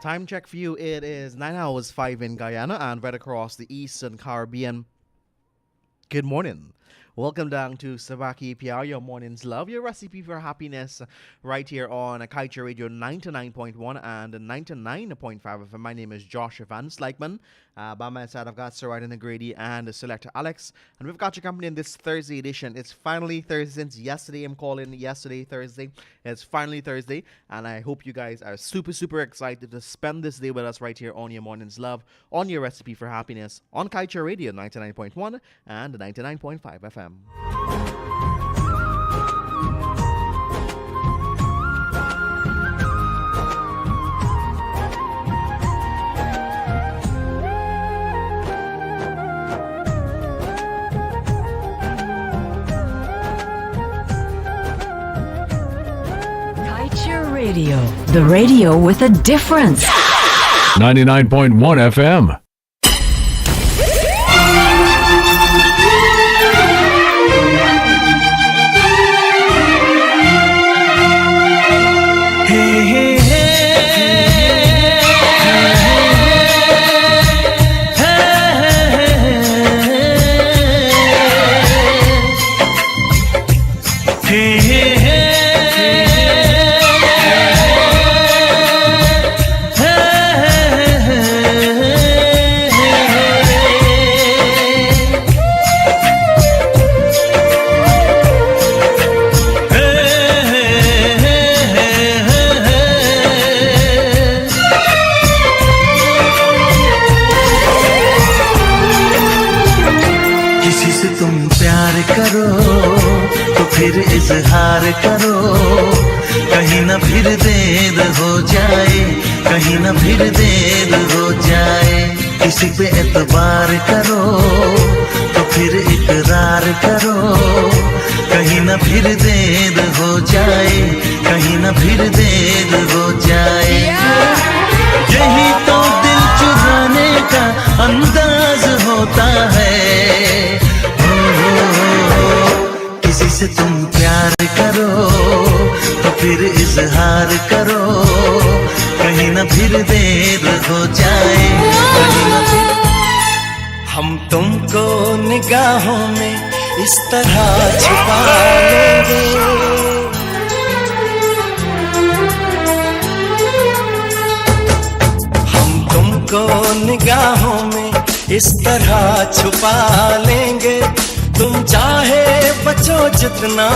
Time check for you. It is 9 hours 5 in Guyana and right across the Eastern Caribbean. Good morning. Welcome down to Subah, Pyar, your morning's love, your recipe for happiness, right here on Kaieteir Radio 99.1 and 99.5 FM. My name is Josh Van Slykeman. By my side, I've got Sir Ryden Grady and Selector Alex. And we've got your company in this Thursday edition. It's finally Thursday. Since yesterday, I'm calling yesterday Thursday. It's finally Thursday. And I hope you guys are super excited to spend this day with us right here on your morning's love, on your recipe for happiness, on Kaieteir Radio 99.1 and 99.5 FM. Kaieteir Radio, the radio with a difference. 99.1 FM. फिर इजहार करो, कहीं ना फिर देर हो जाए, कहीं ना फिर देर हो जाए। किसी पे एतबार करो तो फिर इकरार करो, कहीं ना फिर देर हो जाए, कहीं ना फिर देर हो जाए। यही तो दिल चुराने का अंदाज होता है। किसी से तुम प्यार करो तो फिर इजहार करो, कहीं ना फिर देर हो जाए, कहीं ना फिर। हम तुमको निगाहों में इस तरह छुपा लेंगे, हम तुमको निगाहों में इस तरह छुपा लेंगे। तुम चाहे बचो जितना,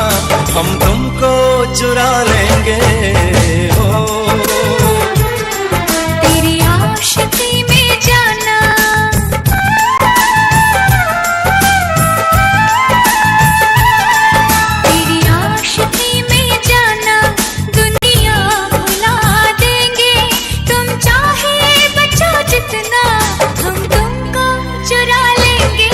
हम तुमको चुरा लेंगे। हो तेरी आशिकी में जाना, तेरी आशिकी में जाना, दुनिया भुला देंगे। तुम चाहे बचो जितना, हम तुमको चुरा लेंगे।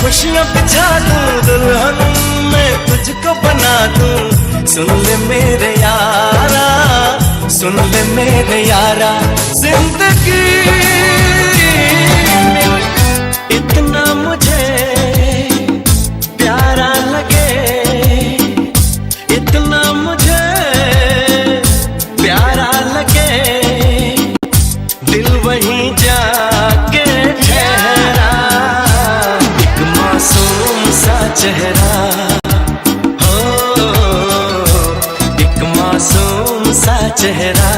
खुशियाँ बिछा दूं, दुल्हन मैं तुझको बना दूं। सुन ले मेरे यारा, सुन ले मेरे यारा, जिंदगी इतना मुझे प्यारा लगे, इतना मुझे प्यारा लगे, दिल वहीं जाके ठहरा। मासूम सा चेहरा, हो एक मासूम सा चेहरा,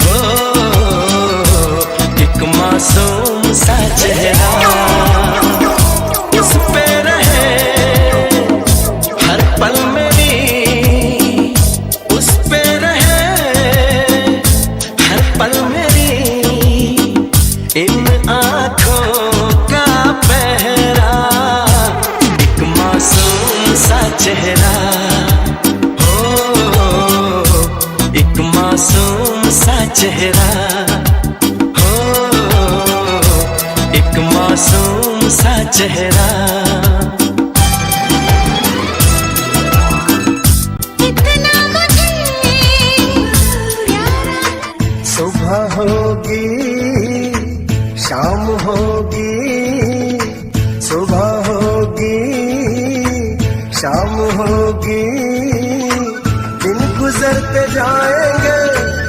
हो चेहरा हो, एक मासूम सा चेहरा। इतना मुझे प्यारा। सुबह होगी शाम होगी, सुबह होगी शाम होगी, दिन गुजरते जाएंगे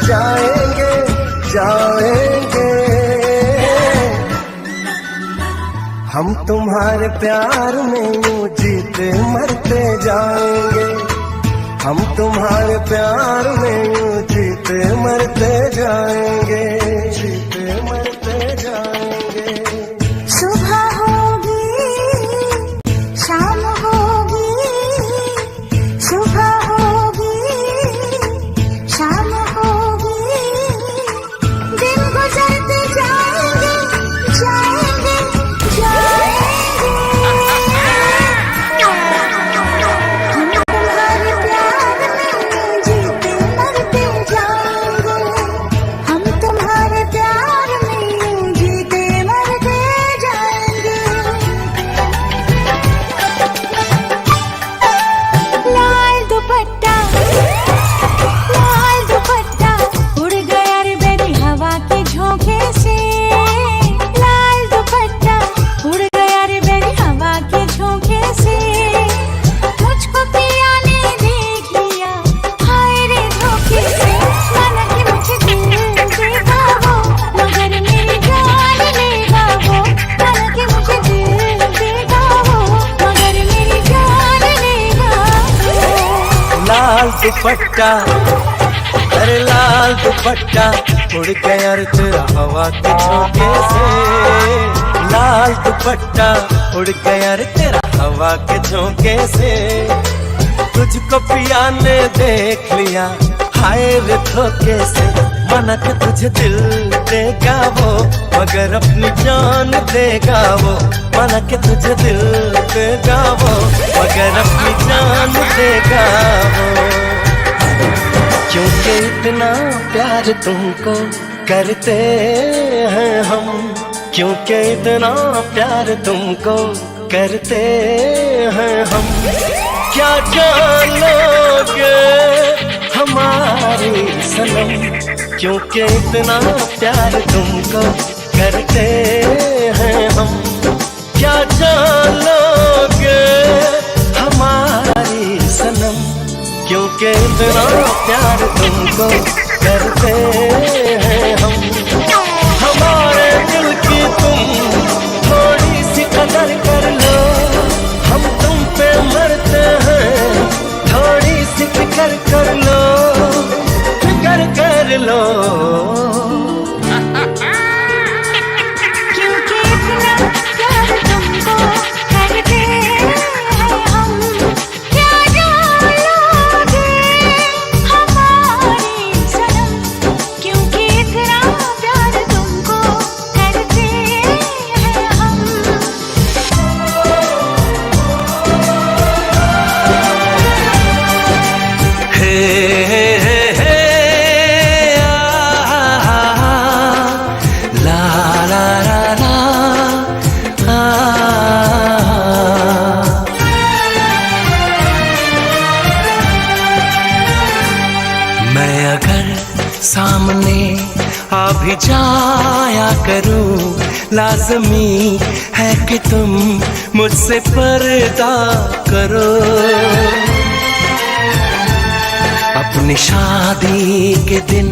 जाएंगे जाएंगे। हम तुम्हारे प्यार में यूं जीते मरते जाएंगे, हम तुम्हारे प्यार में यूं जीते मरते जाएंगे, जीते मरते जाएंगे। सुबह होगी शाम होगी, सुबह होगी शाम होगी, दिन गुजरते जाएंगे जाएंगे जाएंगे। हम तुम्हारे प्यार में जीते मरते जाएंगे, हम तुम्हारे प्यार में जीते मरते जाएंगे। लाल दुपट्टा उड़ गया रे बेरी हवा के झोंके से, लाल दुपट्टा उड़ गया रे बेरी हवा के झोंके से। मुझको पिया ने देख लिया हाय रे धोखे से, माना कि मुझे दिल देगा वो मगर मेरी जान लेगा वो, माना कि मुझे दिल देगा वो मगर मेरी जान लेगा वो। लाल दुपट्टा, अरे लाल दुपट्टा उड़ गया रे तेरा हवा के झोंके से, लाल दुपट्टा उड़ गया रे तेरा हवा के झोंके से। तुझको पिया ने देख लिया हाय रे धोखे से, माना कि तुझे दिल देगा वो मगर अपनी जान देगा वो, माना कि तुझे दिल देगा वो मगर अपनी जान देगा वो। क्योंकि इतना प्यार तुमको करते हैं हम, क्योंकि इतना प्यार तुमको करते हैं हम। क्या जान लोगे हमारी सनम, क्योंकि इतना प्यार तुमको करते हैं हम। क्या जान लोगे हमारी सनम, क्योंकि इतना प्यार तुमको करते हैं हम। हमारे दिल की तुम थोड़ी सी कदर कर लो, हम तुम पे मरते हैं, थोड़ी सी फिक्र कर लो, फिक्र कर लो। क्योंकि इतना प्यार तुमको करते हैं हम, क्या जान लोगे हमारी सनम, क्योंकि इतना प्यार तुमको करते हैं हम। हे हे हे हे ला ला ला ला मैं अगर सामने आ भी जाया करूं, लाज़मी है कि तुम मुझसे पर्दा करो। अपनी शादी के दिन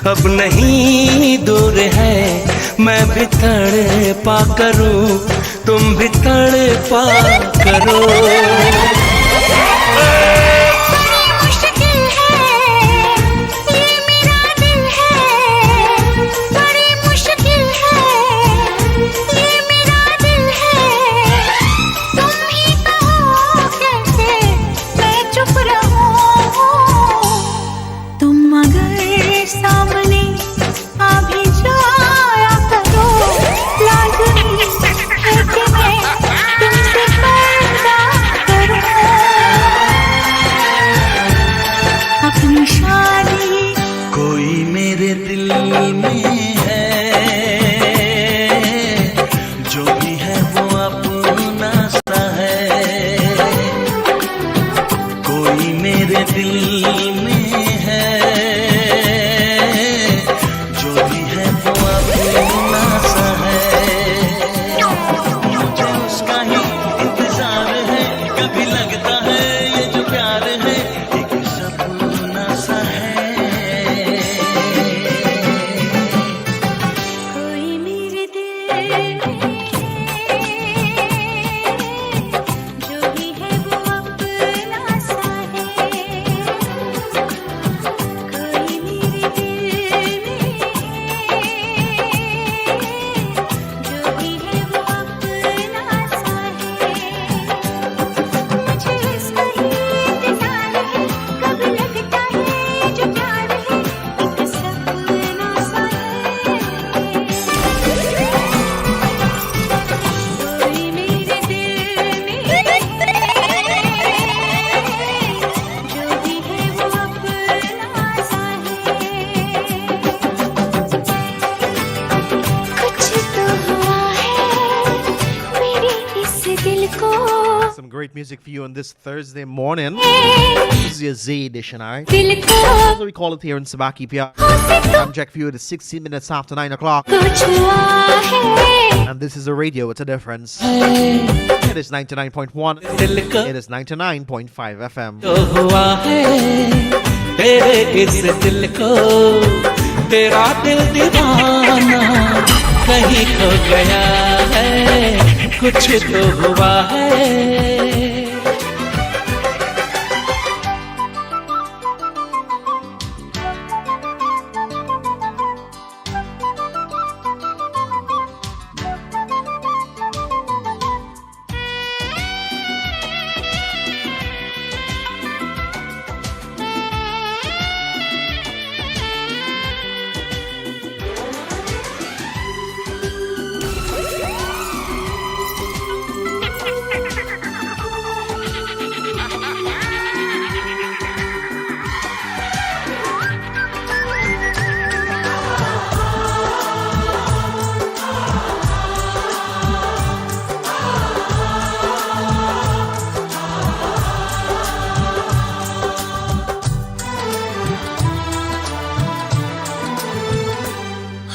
अब नहीं दूर है, मैं भी तड़पा करूं, तुम भी तड़पा करो। मुश्किल है ये मेरा दिल है, बड़ी मुश्किल है ये मेरा दिल है। तुम ही कहो कैसे मैं चुप रहूं, तुम अगर सामने आ भी जाया करो, लाज़मी है कि मैं तुमसे पर्दा करूं। में है, जो भी है वो अपना सा है, कोई मेरे दिल में है, जो भी है वो अपना सा है, मुझे उसका ही इंतजार है, कभी लगता है ये जो प्यार है एक सपना सा है। कोई मेरे दिल में जो भी है वो अपना सा है, कोई मेरे दिल में जो भी है वो अपना सा है, मुझे इसका ही इंतजार है, कब लगता है जो प्यार है एक सपना सा है। कोई मेरे दिल में जो भी है वो अपना सा है। कुछ तो हुआ है मेरे इस दिल को, Some great music for you on this Thursday morning. This is your Z edition, alright? दिल को That's what we call it here in Sabaki Pyar. I'm Jack for you. It is 16 minutes after 9 o'clock. कुछ हुआ है And this is the radio. It's a difference. It is 99.1. It is 99.5 FM. जो हुआ है तेरे इस दिल को, तेरा दिल दीवाना कहीं खो गया है, कुछ तो हुआ है।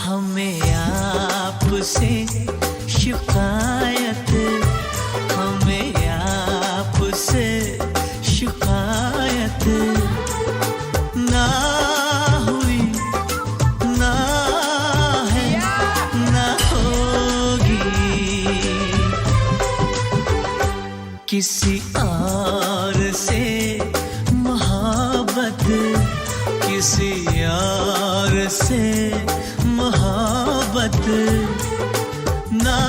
हमें आपसे शिकायत, हमें आपसे शिकायत ना हुई, ना है, ना होगी, किसी और से मोहब्बत, किसी और से मोहब्बत ना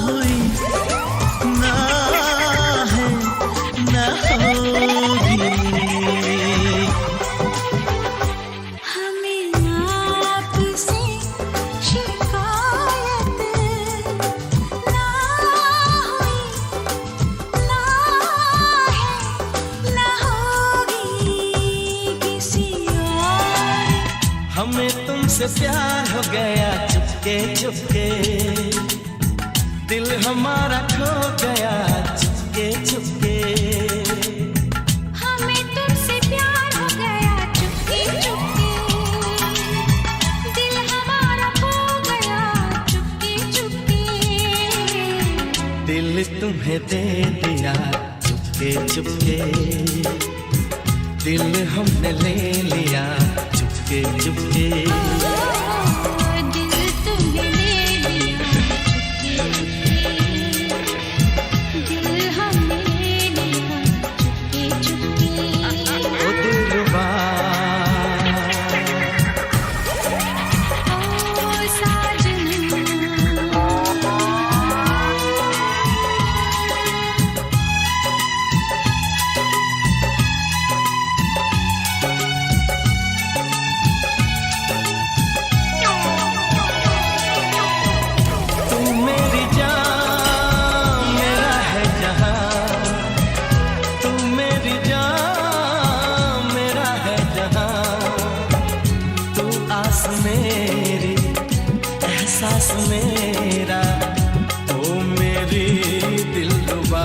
हुई, ना है, ना होगी। हमें आपसे शिकायत ना हुई, ना है, ना होगी, किसी और हमें तुमसे प्यार हो गया चुपके चुपके, दिल हमारा खो गया चुपके चुपके, हमें तुमसे प्यार हो गया चुपके चुपके, दिल हमारा खो गया चुपके चुपके, दिल तुम्हें दे दिया चुपके चुपके, दिल हमने ले लिया चुपके चुपके। दिल तुम्हें ले लिया चुपके चुपके, दिल हमने ले लिया चुपके चुपके। ओ दिलरुबा, ओ साजना, एहसास मेरा ओ मेरी दिलरुबा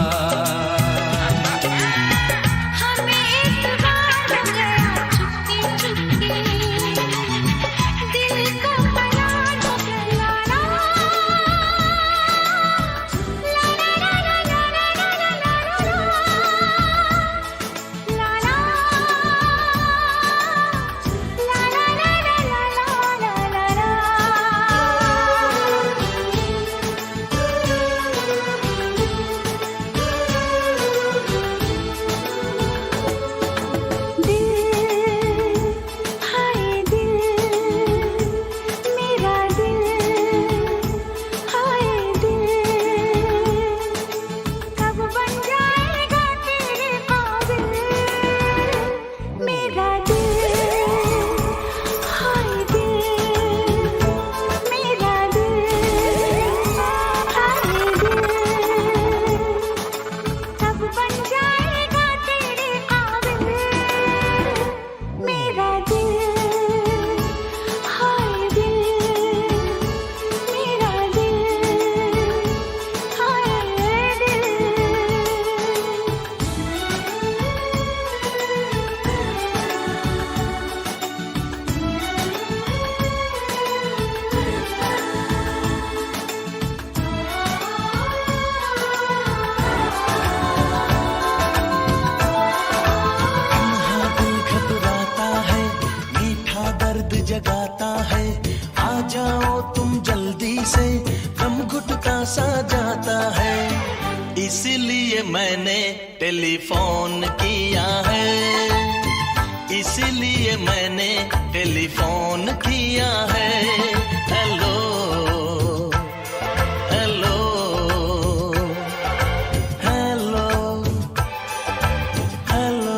जगाता है आ जाओ तुम जल्दी से दम घुटता सा जाता है इसीलिए मैंने टेलीफोन किया है इसीलिए मैंने टेलीफोन किया है हेलो हेलो हेलो हेलो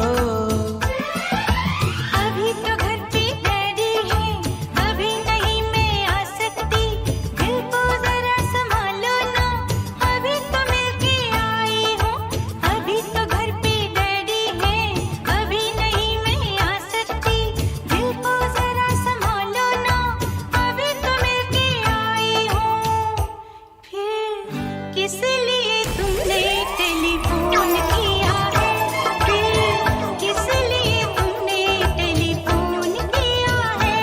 अभी तो घर पे डैडी है अभी नहीं मैं आ सकती दिल को जरा संभालो ना अभी तो मिलके आई हूँ अभी तो घर पे डैडी है अभी नहीं मैं आ सकती दिल को जरा संभालो ना अभी तो मिलके आई हूँ फिर किस लिए तुमने टेलीफोन किया है फिर किस लिए तुमने टेलीफोन किया है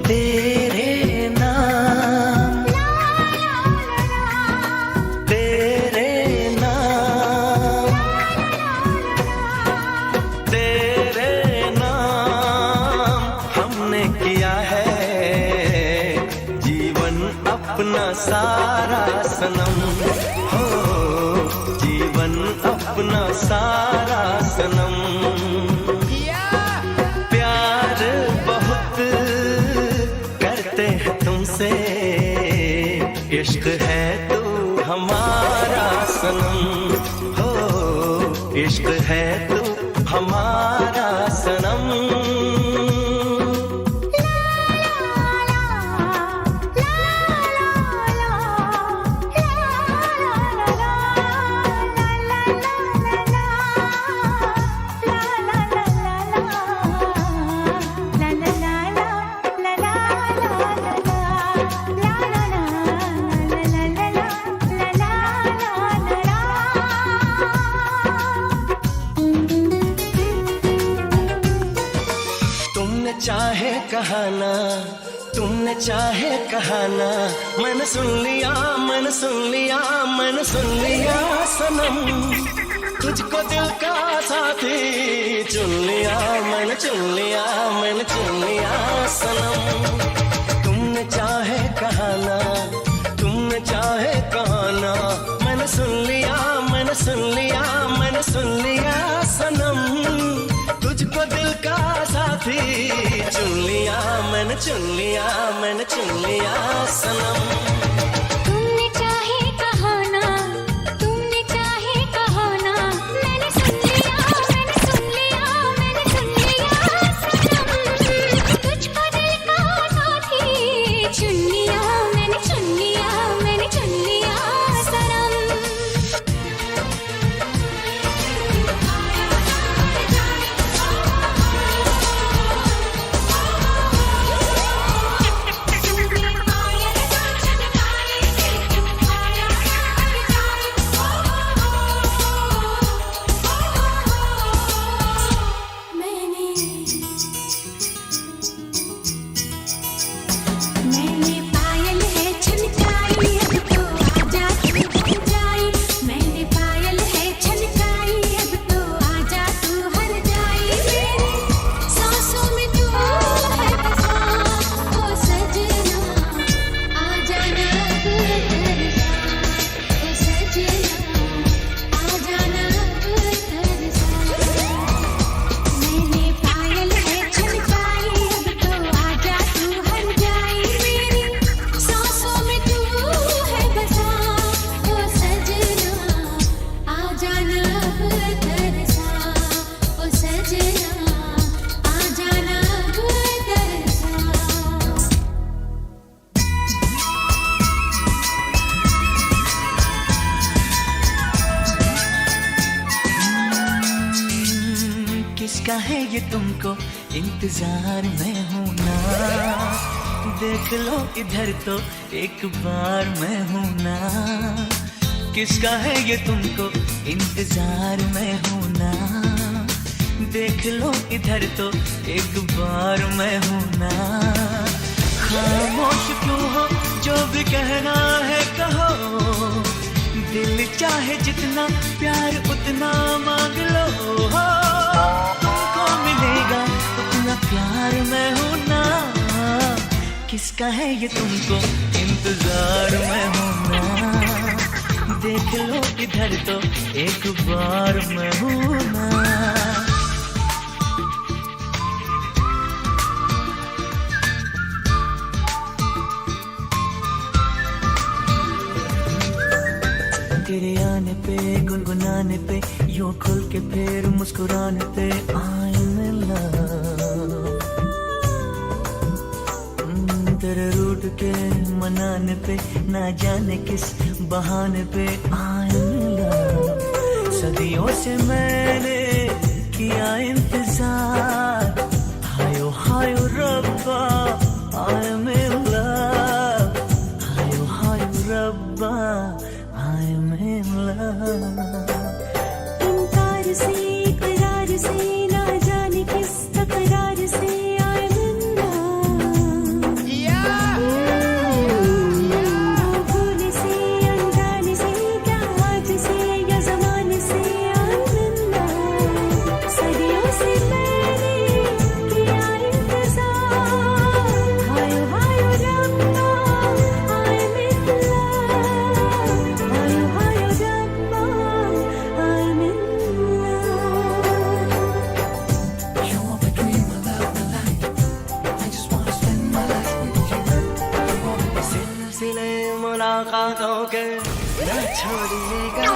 तेरे नाम तेरे नाम तेरे नाम हमने किया है जीवन अपना सारा सनम हो जीवन अपना सारा सनम प्यार बहुत करते हैं तुमसे इश्क है तू हमारा सनम हो इश्क है तू हमारा सनम तुमने चाहे कहाना तुमने चाहे कहाना मैंने सुन लिया मैंने सुन लिया मैंने सुन लिया सनम तुझको दिल का साथी चुन लिया मैंने चुन लिया मैंने चुन लिया सनम तुमने चाहे कहाना तुमने चाहे कहाना मैंने सुन लिया मैंने सुन लिया मैंने सुन लिया सनम तुझको दिल का साथी चुन लिया मैंने चुन लिया मैंने चुन लिया सनम तुमने चाहे कहाना तुमने चाहे कहाना मैंने सुन लिया मैंने सुन लिया मैंने सुन लिया सनम तुझको दिल का साथी चुन लिया मैंने चुन लिया मैंने चुन लिया सनम ये तुमको, इंतजार में हूँ ना। देख लो इधर तो एक बार मैं हूँ ना। किसका है ये तुमको, इंतजार में हूँ ना। देख लो इधर तो एक बार मैं हूँ ना। खामोश क्यों हो, जो भी कहना है कहो। दिल चाहे जितना, प्यार उतना मांग लो। तुमको मिलेगा उतना प्यार मैं हूँ ना। किसका है ये तुमको, इंतजार में हूँ ना। देख लो इधर तो एक बार मैं हूँ ना। तेरे आने पे, गुनगुनाने पे, यूं खुल के फिर मुस्कुराने पे I'm in love। तेरे रूठ के मनाने पे, ना जाने किस बहाने पे I'm in love। सदियों से मैंने किया इंतजार, हायो हायो रब्बा I'm in love। हायो हायो रब्बा I'm in love। इनकार से, इकरार से, ना जाने किस तकरार से I'm in love। भूले से, अनजाने से, क्या आज से या ज़माने से I'm in love। सदियों से मैंने किया इंतज़ार, हायो हायो रब्बा I'm in love। हायो हायो रब्बा I'm in love। You are my dream, my love, my life। I just wanna spend my life with you। सिलसिले मुलाकातों के न छोड़िएगा,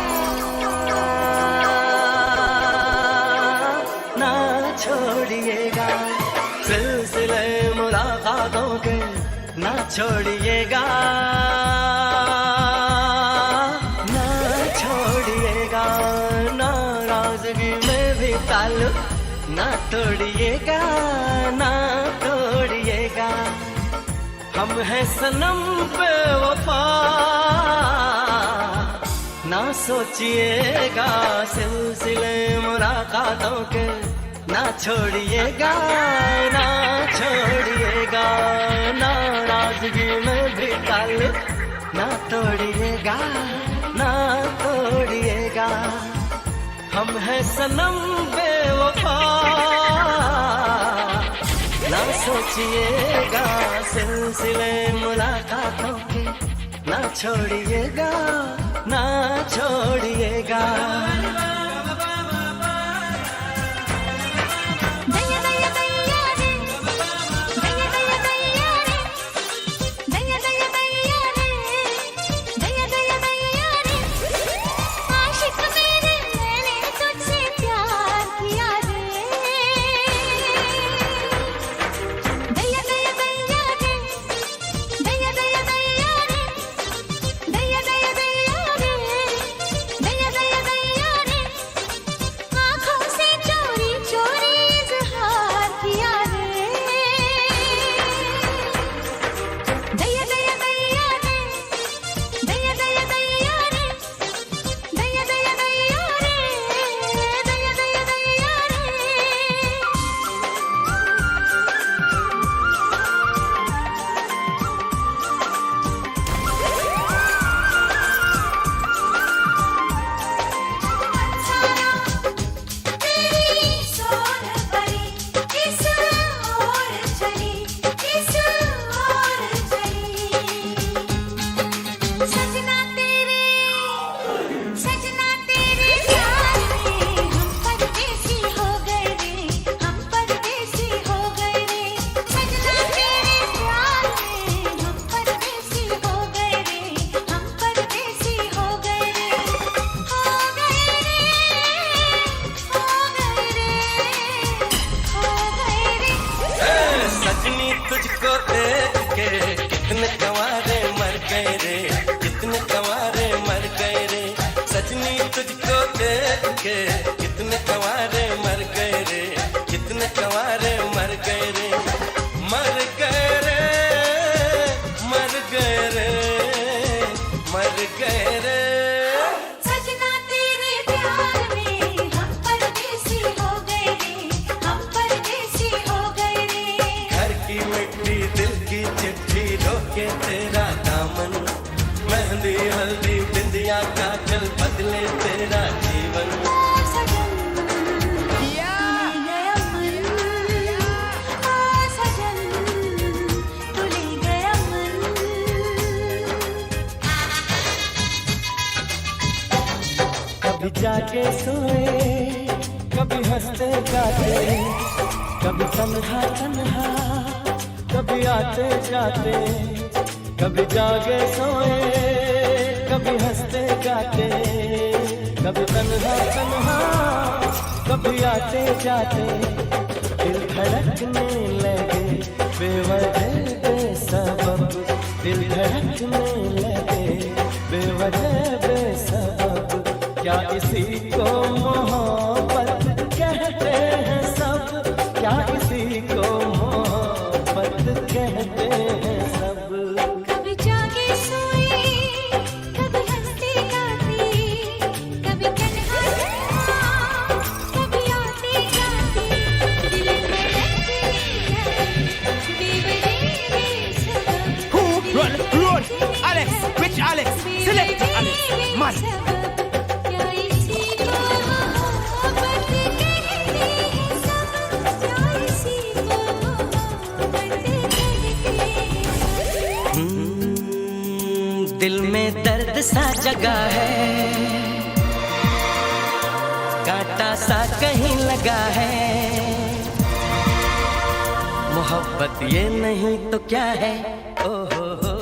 ना छोड़िएगा। सिलसिले मुलाकातों के ना छोड़िएगा, ना छोड़िएगा। नाराजगी में भी ताल्लुक ना तोड़िएगा, ना तोड़िएगा। हम हैं सनम बेवफा, ना सोचिएगा। सिलसिले मुलाकातों के ना छोड़िएगा, ना छोड़िएगा। नाराजगी में भी ताल्लुक ना तोड़िएगा, ना तोड़िएगा। हम हैं सनम बेवफा, ना सोचिएगा। सिलसिले मुलाकातों के ना छोड़िएगा, ना छोड़िएगा। दया दया दया रे, दया दया दया रे, दया दया दया रे, दया दया दया रे। आशिक मेरे, मैंने तुझसे प्यार किया रे। दया दया दया रे, दया दया दया रे, दया दया दया रे, दया दया दया रे। आँखों से चोरी चोरी इज़हार किया रे। दया दया दया रे, दया दया दया रे, दया दया दया रे, दया दया दया रे। तेरी सोन परी किस ओर चली, किस ओर चली। सजना तेरे, सजना तेरे प्यार में हम परदेसी हो गए रे, हम परदेसी हो गए रे। सजना तेरे प्यार में हम परदेसी हो गए रे, हम परदेसी हो गए रे। हो गए रे, हो गए रे, हो गए रे। सजनी तुझको देख के कितने कंवारे मर गए रे, कितने कंवारे मर गए रे। सजनी तुझको देख के कितने कंवारे मर गए रे, कितने की चिट्ठी रोके तेरा दामन, मेहंदी हल्दी बिंदिया काजल बदले तेरा जीवन। कभी जाके सोए, कभी हंसते गाते, कभी तन्हा तन्हा, कभी आते जाते, कभी जागे सोए, कभी हंसते गाते, कभी तन्हा तन्हा, कभी आते जाते, दिल धड़कने लगे बेवजह बेसबब, दिल धड़कने लगे बेवजह बेसबब। क्या इसी को मोहब्बत कहते हैं सब, क्या इसी को मोहब्बत कहते हैं सब। कभी जागे सोए, कभी हंसते गाते, कभी तन्हा तन्हा, कभी आते जाते, दिल धड़कने लगे बेवजह बेसबब। Who run? Alex, which Alex? Select Alex. Man. क्या इसी को मोहब्बत कहते हैं सब, क्या इसी को मोहब्बत कहते हैं। दिल में दर्द सा जगा है, कांटा सा कहीं लगा है, मोहब्बत ये नहीं तो क्या है। ओ हो हो।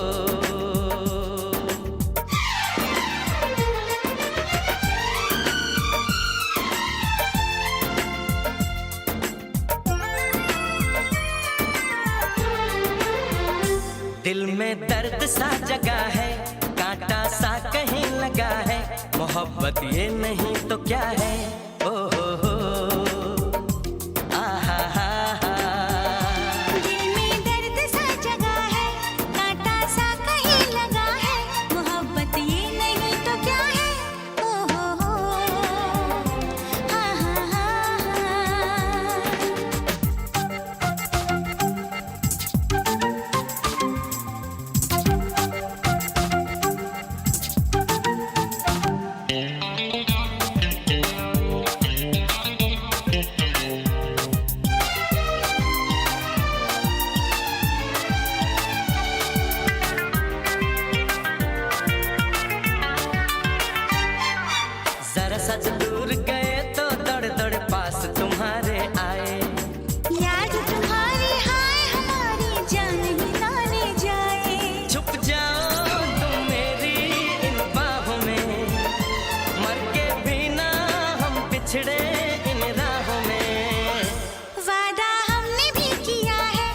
दिल में दर्द सा जगा है, कांटा सा कहीं लगा है, मोहब्बत ये नहीं तो क्या है। ओ हो हो। आहा हा हा। दिल में दर्द सा जगा है, कांटा सा कहीं लगा है, मोहब्बत ये नहीं तो क्या है। ओ हो हो। हा हा हा हा। जरा सच दूर गए तो दौड़ दौड़ पास तुम्हारे आए, याद तुम्हारी हाय हमारी जान ही ना ले जाए। छुप जाओ तुम मेरी इन बाहों में, मर के भी ना हम पिछड़े इन राहों में। वादा हमने भी किया है,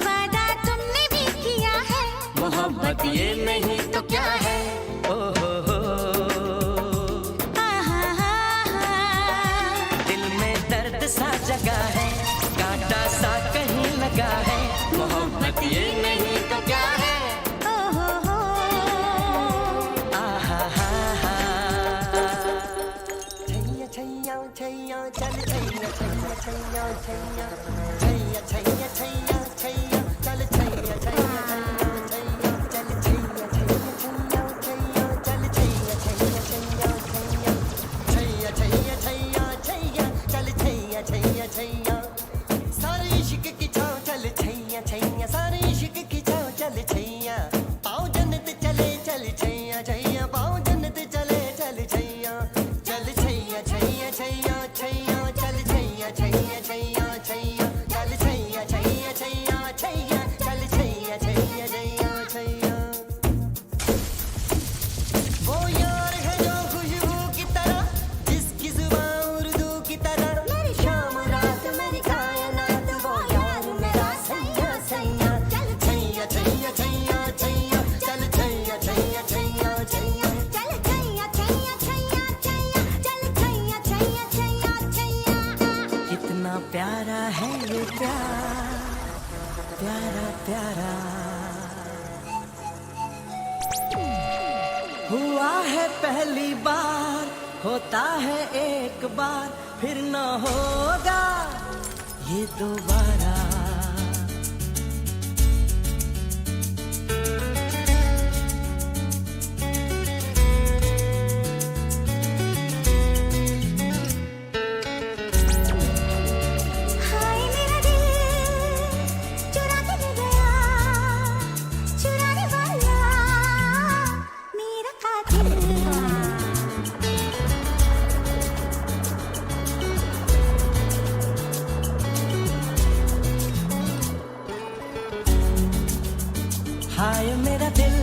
वादा तुमने भी किया है, मोहब्बत ये नहीं तो क्या है। ओ हो हो। आहा हा हा। दिल में दर्द सा जगा है, कांटा सा कहीं लगा है, मोहब्बत ये नहीं तो क्या है। ओ हो हो। आहा हा हा। छैया छैया छैया चल छैया छैया छैया छैया छैया छैया छैया छैया चल छैया छैया छैया छैया चल छैया छैया छैया छैया चल छैया छैया छैया छैया छैया छैया छैया चल छैया छैया छैया सारे इश्क की छाँव चल छैया छैया, सारे इश्क की छाँव चल छैया, पाँव जन्नत चले चल छैया छैया, पाँव जन्नत चले चल छैया, चल छैया छैया छैया छैया चल छैया छैया छैया छैया चल छैया छैया छैया छैया चल छैया छैया छैया छैया। वो यार है जो खुशबू की तरह, जिसकी जुबां उर्दू की तरह, मेरी शाम रात मेरी कायनात, वो यार मेरा सैया सैया चल छैया छैया छैया छैया चल छैया छैया छैया छैया चल छैया छैया छैया छैया चल छैया छैया छैया छैया। कितना प्यारा है ये प्यार, प्यारा प्यारा। हुआ है पहली बार, होता है एक बार, फिर न होगा ये दोबारा। हाय मेरा दिल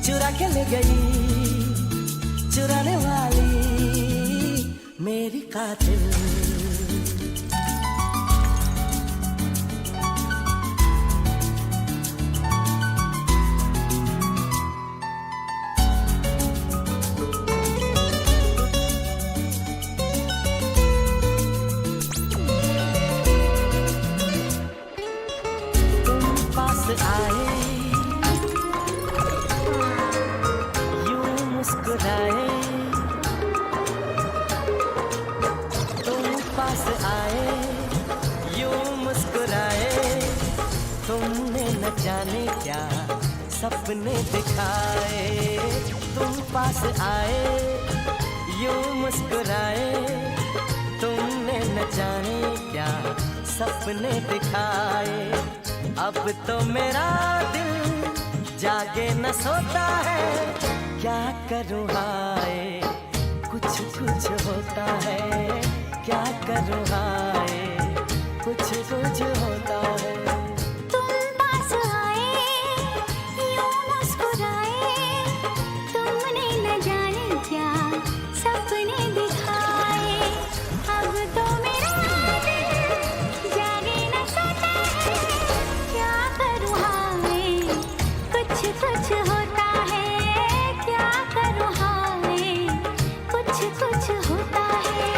चुरा के ले गई, चुराने वाली मेरी कातिल। आए यूं मुस्कुराए, तुम पास आए यूं मुस्कुराए, तुमने न जाने क्या सपने दिखाए। तुम पास आए यूं मुस्कुराए, तुमने न जाने क्या सपने दिखाए। अब तो मेरा दिल जागे न सोता है, क्या करूँ हाय कुछ कुछ होता है, क्या करूँ हाय कुछ कुछ होता है। तुम पास आए यूं मुस्कुराए, तुमने न जाने क्या सपने दिखाए। अब तो मेरा दिल जागे न सोता है, क्या करूँ हाय कुछ कुछ होता है, क्या करूँ हाय कुछ कुछ होता है।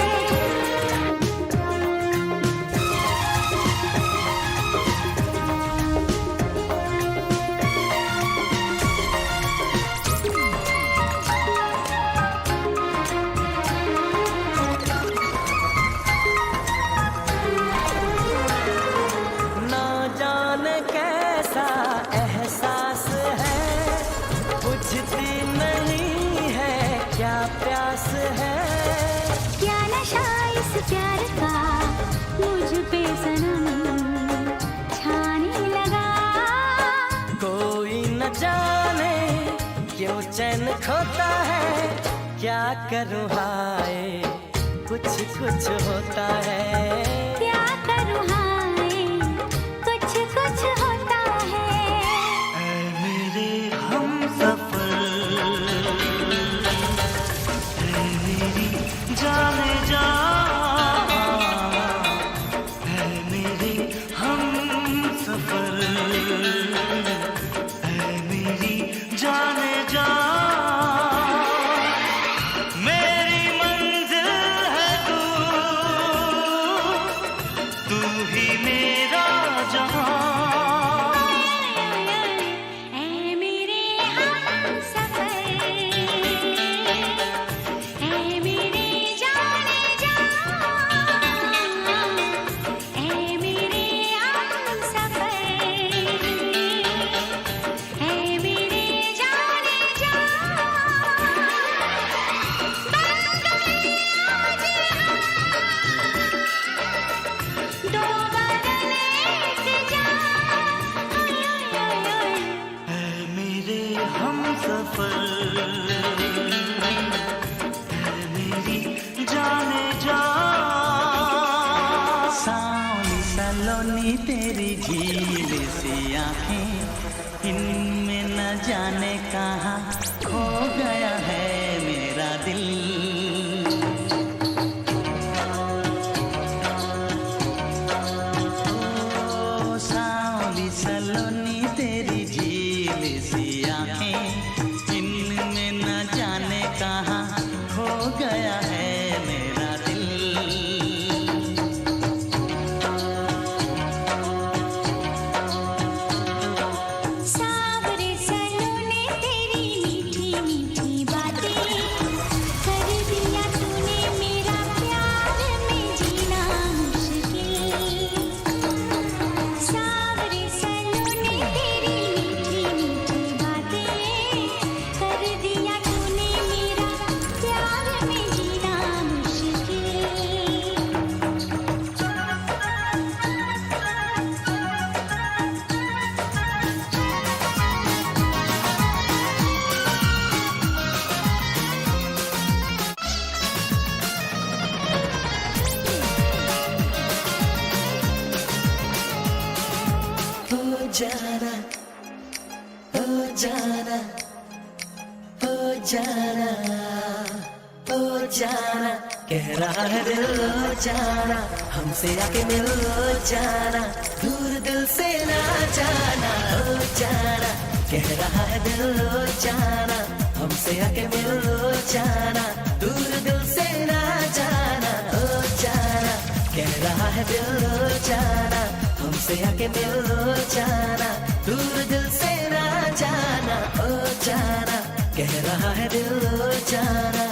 ना जाने कैसा एहसास है, बुझती नहीं है क्या प्यास है। क्या नशा इस प्यार का मुझ पे सनम छाने लगा। कोई न जाने क्यों चैन खोता है, क्या करूँ हाय कुछ कुछ होता है। क्या करूँ हाय कुछ कुछ होता है। ऐ मेरे हमसफर, ऐ मेरी जाने जा, ऐ मेरे हमसफर, ऐ मेरी जाने जा। मेरी मंजिल है तू, तू ही मेरा जहां। ऐ मेरे हमसफर, ऐ मेरे जाने जा, ऐ मेरे हमसफर, ऐ मेरे जाने जा। दो बदन एक जान, ऐ मेरे हमसफर, ऐ मेरी जाने जा। सावली सलोनी तेरी झील सी आंखें, इनमें न जाने कहाँ खो गया है मेरा दिल। ओ सावली सलोनी तेरी झील सी आंखें, इनमें न जाने कहाँ खो गया है मेरा दिल। सावरे सलोने तेरी मीठी मीठी बातें, कर दिया तूने मेरा प्यार में जीना मुश्किल। सावरे सलोने तेरी मीठी मीठी बातें, कर दिया तूने मेरा प्यार में जीना मुश्किल। हो जाना जाना ओ जाना ओ जाना कह रहा है दिल ओ जाना हमसे आके मिल ओ जाना दूर दिल से ना जाना ओ जाना कह रहा है दिल ओ जाना हमसे आके मिल ओ जाना दूर दिल से ना जाना ओ जाना कह रहा है दिल ओ जाना हमसे आके मिल ओ जाना दूर दिल से ना जाना ओ जाना कह रहा है दिल ओ जाना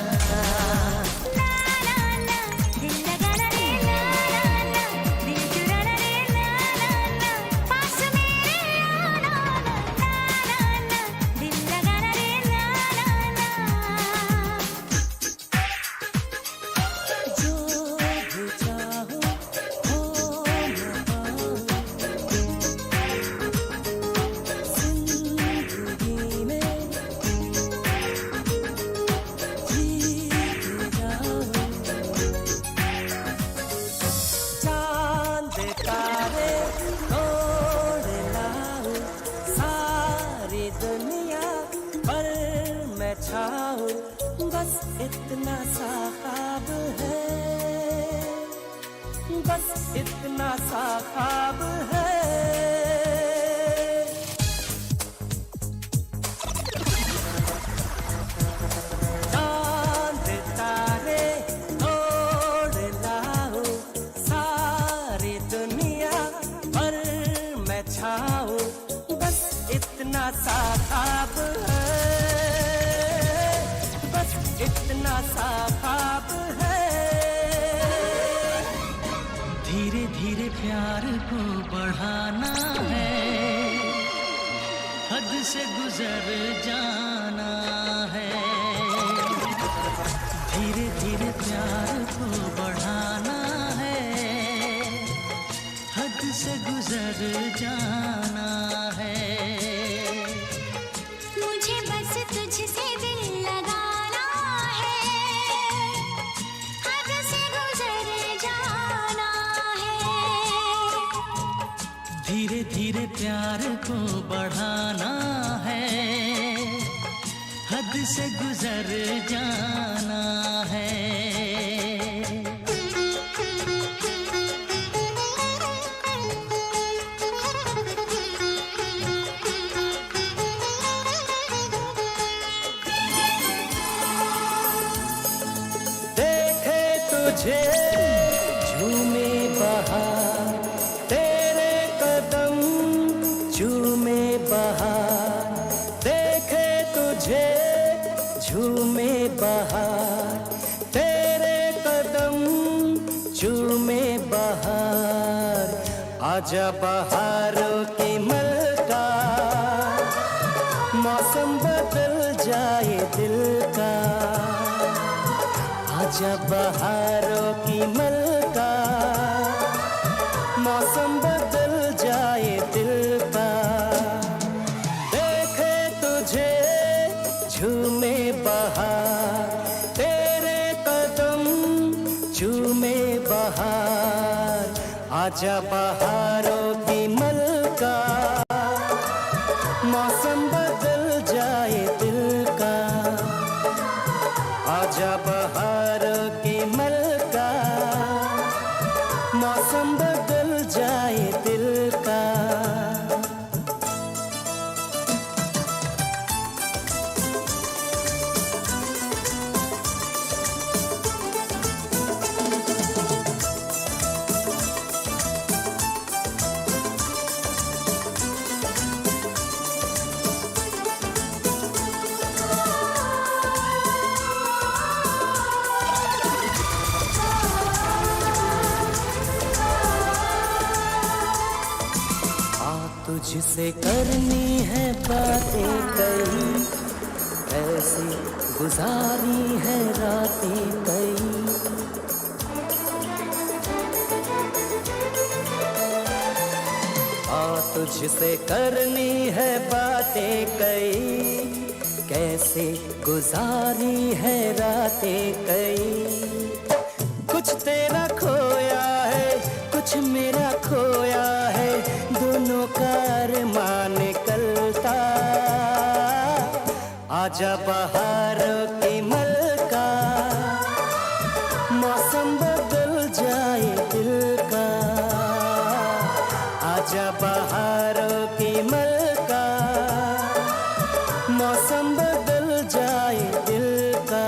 दिल लगाना रे ला ला ला दिल चुराना रे ला ला ला पास मेरे आना ला ला ला दिल लगाना रे ला ला ला जो भी चाहो हो जिंदगी में जीते जाओ चांद तारे तोड़ लाओ सारी दुनिया पर मैं छाऊं बस इतना सा ख्वाब है बस इतना सा ख्वाब है चांद तारे तोड़ लाओ सारी दुनिया पर मैं छाऊं बस इतना सा ख्वाब है बस इतना सा ख्वाब है धीरे धीरे प्यार को बढ़ाना है हद से गुजर जाना है धीरे धीरे प्यार को बढ़ाना है हद से गुजर जाना है मुझे बस तुझसे दिल लगाना है हद से गुजर जाना है धीरे धीरे प्यार को बढ़ाना है हद से गुजर जाना है देखे तुझे झूमे बहार तेरे कदम झूमे बहार देखे तुझे झूमे बहार तेरे कदम झूमे बहार आजा बहारों की मलका मौसम बदल जाए दिल का आजा बहारों की मलका मौसम बदल जाए दिल का देखे तुझे झूमे बहार तेरे कदम झूमे बहार आजा बहारों की मलका मौसम बदल जाए दिल का आजा बहार की मलका मौसम बदल जाए दिल का तुझसे करनी है बातें कई ऐसी गुजारी है रातें कई तुझसे करनी है बातें कई कैसे गुजारी है रातें कई कुछ तेरा खोया है कुछ मेरा खोया है दोनों का अरमान निकलता आजा बहारों की मलका मौसम बदल जाए दिल का आजा बहारों की मलका मौसम बदल जाए दिल का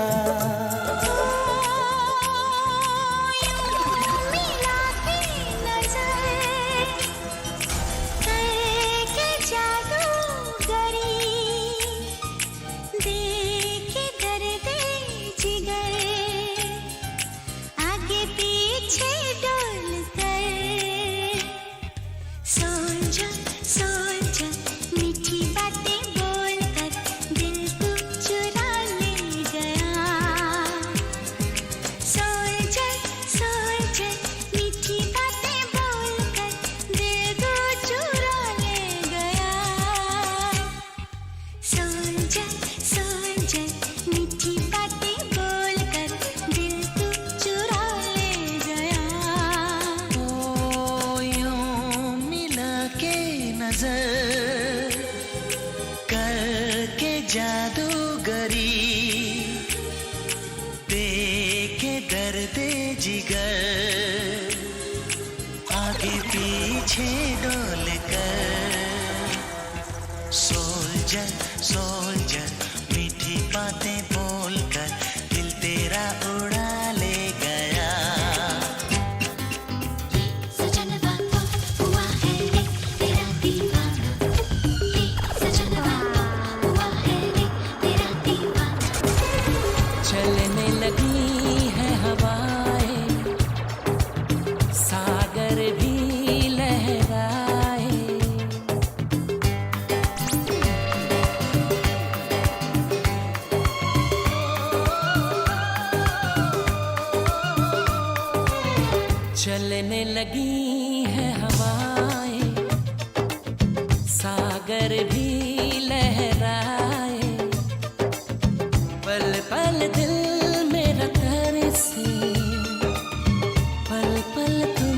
चलने लगी है हवाएं सागर भी लहराए पल पल दिल मेरा तरसे पल पल तुम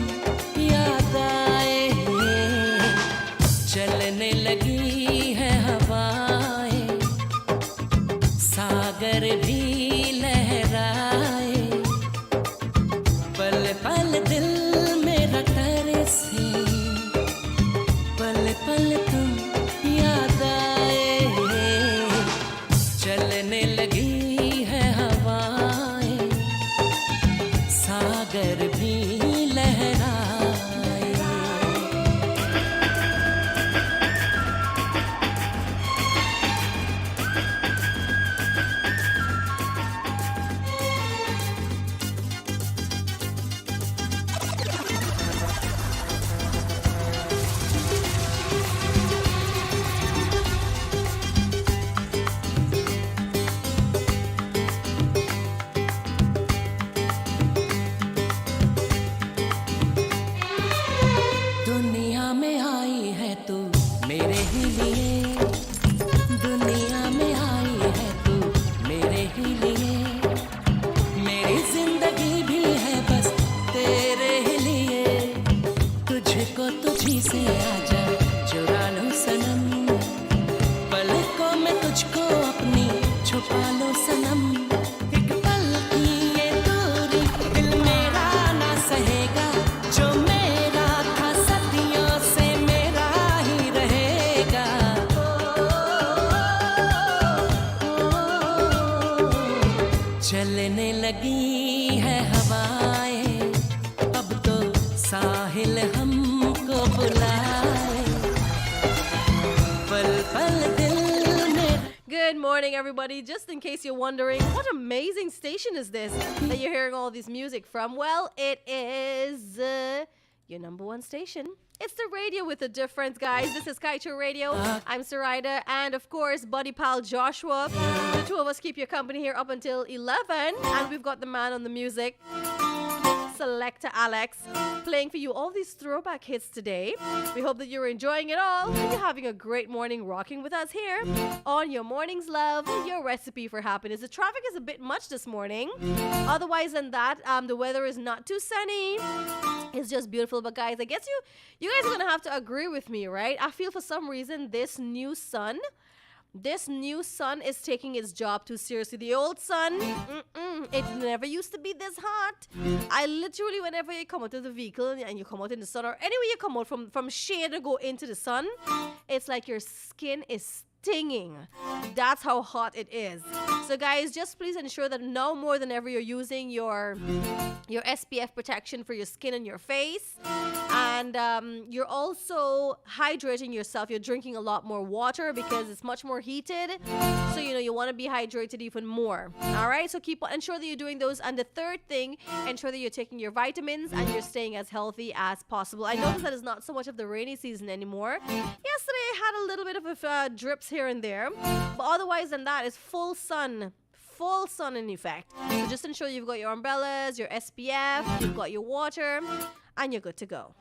याद आए चलने लगी है हवाएं सागर भी लहराए पल पल दिल मेरा तरसे पल पल तुम याद आए चलने लगी है हवाएं सागर भी लहराए दुनिया में आई है तू मेरे ही लिए दुनिया में आई है तू मेरे ही लिए मेरी जिंदगी भी है बस तेरे ही लिए तुझको तुझी से आजा चुरा लो सनम पलकों में तुझको अपनी छुपा लो सनम एक पल की ये दूरी दिल मेरा ना सहेगा जो मेरा था सदियों से मेरा ही रहेगा चलने लगी है हवाएं अब तो साहिल हमको बुलाए पल पल दिल में Good morning, everybody. Just in case you're wondering, what amazing station is this that you're hearing all this music from? Well, it is your number one station. It's the radio with a difference, guys. This is Kaieteir Radio. I'm Sarida, and of course, buddy pal Joshua. The two of us keep your company here up until 11, and we've got the man on the music, Selector Alex, playing for you all these throwback hits today. We hope that you're enjoying it all and you're having a great morning rocking with us here on Your Morning's Love, your recipe for happiness. The traffic is a bit much this morning. Otherwise than that, the weather is not too sunny. It's just beautiful. But guys, I guess you guys are going to have to agree with me, right? I feel for some reason this new sun This new sun is taking its job too seriously. The old sun, it never used to be this hot. I literally, whenever you come out of the vehicle and you come out in the sun, or anywhere you come out from shade to go into the sun, it's like your skin is stinging. That's how hot it is. So guys, just please ensure that now more than ever you're using your SPF protection for your skin and your face, and you're also hydrating yourself. You're drinking a lot more water because it's much more heated, so you want to be hydrated even more. All right, so ensure that you're doing those. And the third thing, ensure that you're taking your vitamins and you're staying as healthy as possible. I noticed that it's not so much of the rainy season anymore. Yesterday I had a little bit of drips here and there, but otherwise than that, it's full sun in effect. So just ensure you've got your umbrellas, your SPF, you've got your water, and you're good to go.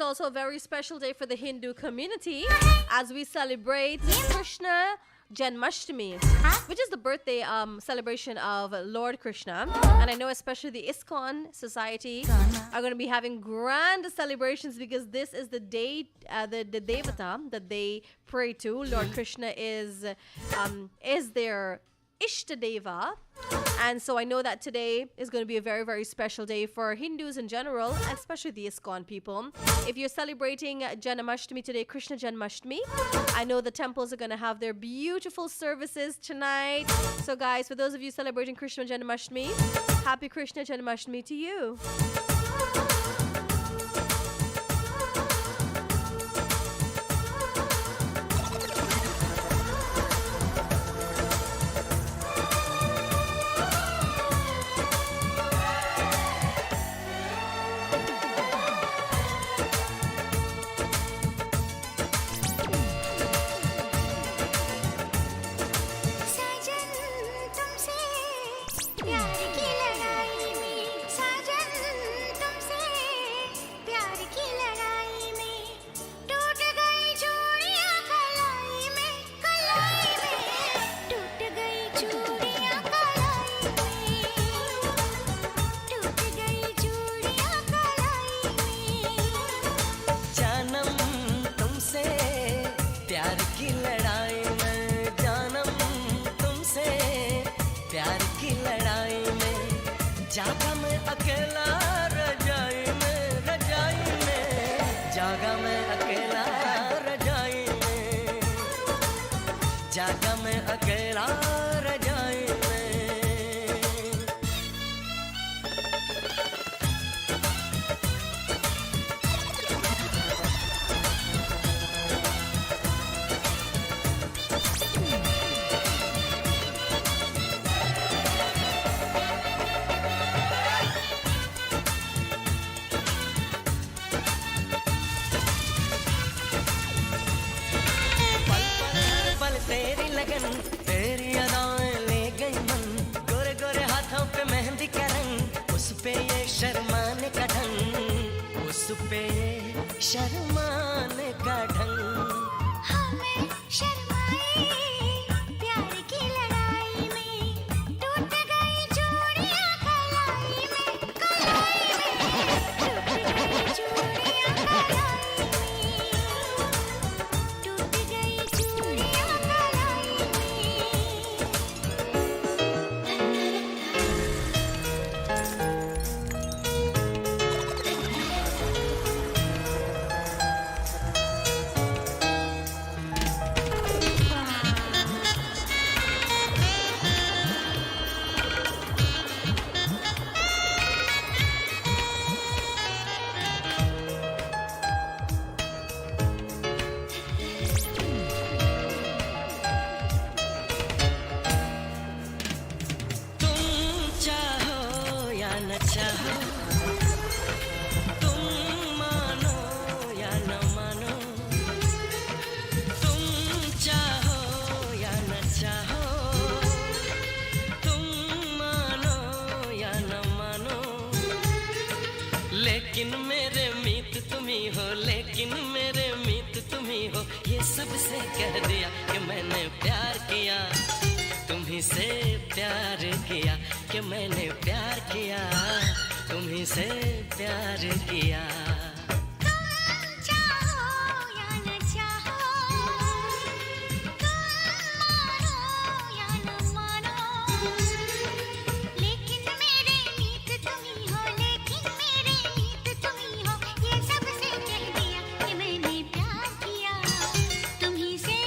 Also a very special day for the Hindu community as we celebrate Krishna Janmashtami, which is the birthday celebration of Lord Krishna. And I know especially the ISKCON Society are going to be having grand celebrations because this is the day, the Devata that they pray to. Lord Krishna is their Ishtadeva. And so I know that today is going to be a very, very special day for Hindus in general, and especially the ISKCON people. If you're celebrating Janmashtami today, Krishna Janmashtami, I know the temples are going to have their beautiful services tonight. So guys, for those of you celebrating Krishna Janmashtami, happy Krishna Janmashtami to you. जागा मैं अकेला रह जाए जागा मैं अकेला रजाई में तेरी लगन तेरी अदाएं ले गई मन गोरे गोरे हाथों पे मेहंदी का रंग उस पे ये शर्माने का ढंग उस पे ये शर्माने का ढंग हमें शर्माए प्यार की लड़ाई में टूट गई चूड़ियां कलाई में टूट गई चूड़ियां कलाई में टूट गई चूड़ियां कलाई तुम चाहो या न चाहो तुम मानो या न मानो तुम चाहो या न चाहो तुम मानो या न मानो लेकिन मेरे मीत तुम ही हो लेकिन मेरे मीत तुम ही हो ये सबसे कह दिया कि मैंने प्यार किया तुम्ही से प्यार किया कि मैंने प्यार किया तुम्ही से प्यार किया चाहो या न चाहो तुम मानो या न मानो लेकिन मेरे मीत तुम ही हो लेकिन मेरे मीत तुम ही हो ये सबसे कह दिया कि मैंने प्यार किया तुम्ही से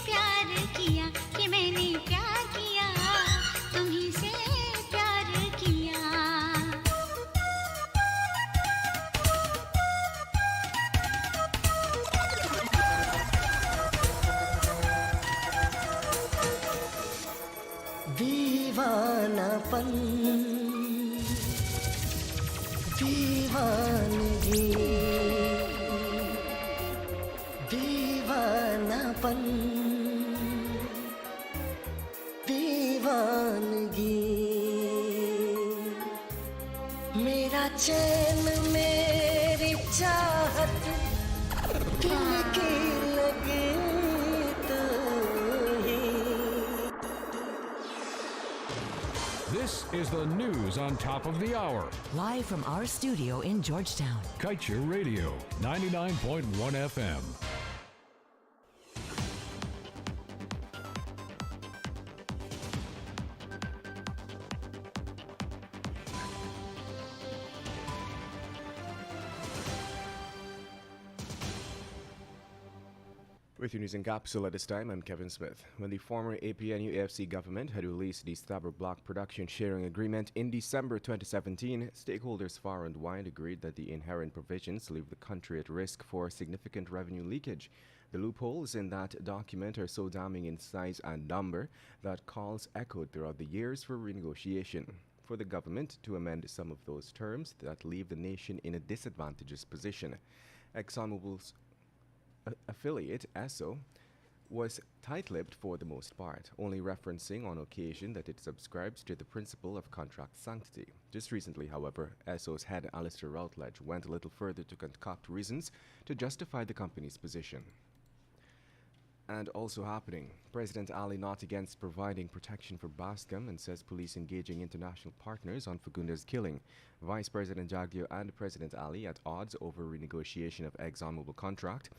प्यार किया कि मैंने प्यार किया तुम्ही से प्यार किया दीवानापन दीवानगी दीवानापन दीवानगी मेरा चैन मेरी चाहत दिल की लगी तो ही This is the news on top of the hour. Live from our studio in Georgetown. Kaieteir Radio, 99.1 FM. With your news in capsule at this time, I'm Kevin Smith. When the former APNU-AFC government had released the Stabber Block Production Sharing Agreement in December 2017, stakeholders far and wide agreed that the inherent provisions leave the country at risk for significant revenue leakage. The loopholes in that document are so damning in size and number that calls echoed throughout the years for renegotiation. For the government to amend some of those terms that leave the nation in a disadvantageous position. ExxonMobil's affiliate, ESSO, was tight-lipped for the most part, only referencing on occasion that it subscribes to the principle of contract sanctity. Just recently, however, ESSO's head Alistair Routledge went a little further to concoct reasons to justify the company's position. And also happening, President Ali not against providing protection for Bascom and says police engaging international partners on Fagundes killing. Vice President Jagdeo and President Ali at odds over renegotiation of ExxonMobil contract.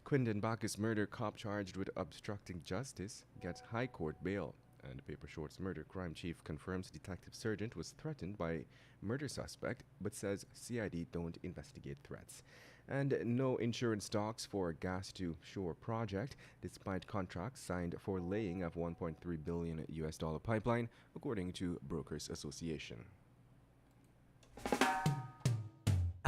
Quindon Bacchus murder cop charged with obstructing justice gets High Court bail. And Paper Short's murder crime chief confirms detective sergeant was threatened by murder suspect, but says CID don't investigate threats. And no insurance talks for gas to shore project, despite contracts signed for laying of $1.3 billion pipeline, according to Brokers Association.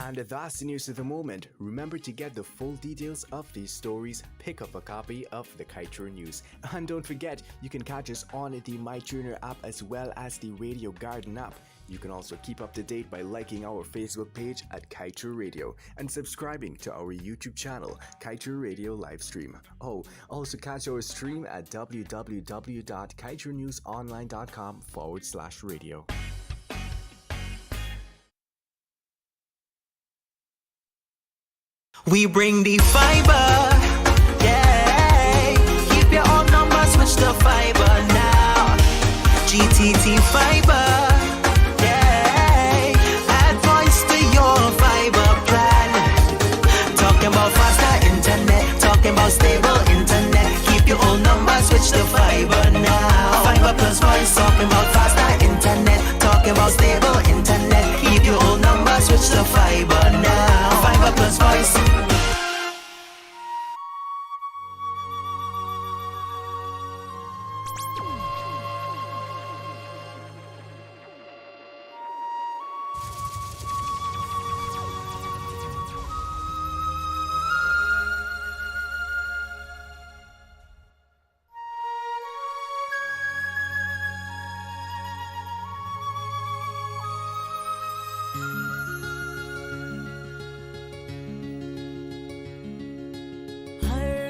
And that's the news of the moment. Remember to get the full details of these stories, pick up a copy of the Kaieteir News. And don't forget, you can catch us on the MyTuner app as well as the Radio Garden app. You can also keep up to date by liking our Facebook page at Kaieteir Radio and subscribing to our YouTube channel, Kaieteir Radio Livestream. Oh, also catch our stream at www.kaieteirnewsonline.com/radio. We bring the fiber, yeah. Keep your own number, switch to fiber now. GTT fiber, yeah. Add voice to your fiber plan. Talking about faster internet, talking about stable internet. Keep your old number, switch to fiber now. Fiber plus voice, talking about faster internet, talking about stable internet. Keep your old number, switch to fiber now. Fiber plus voice.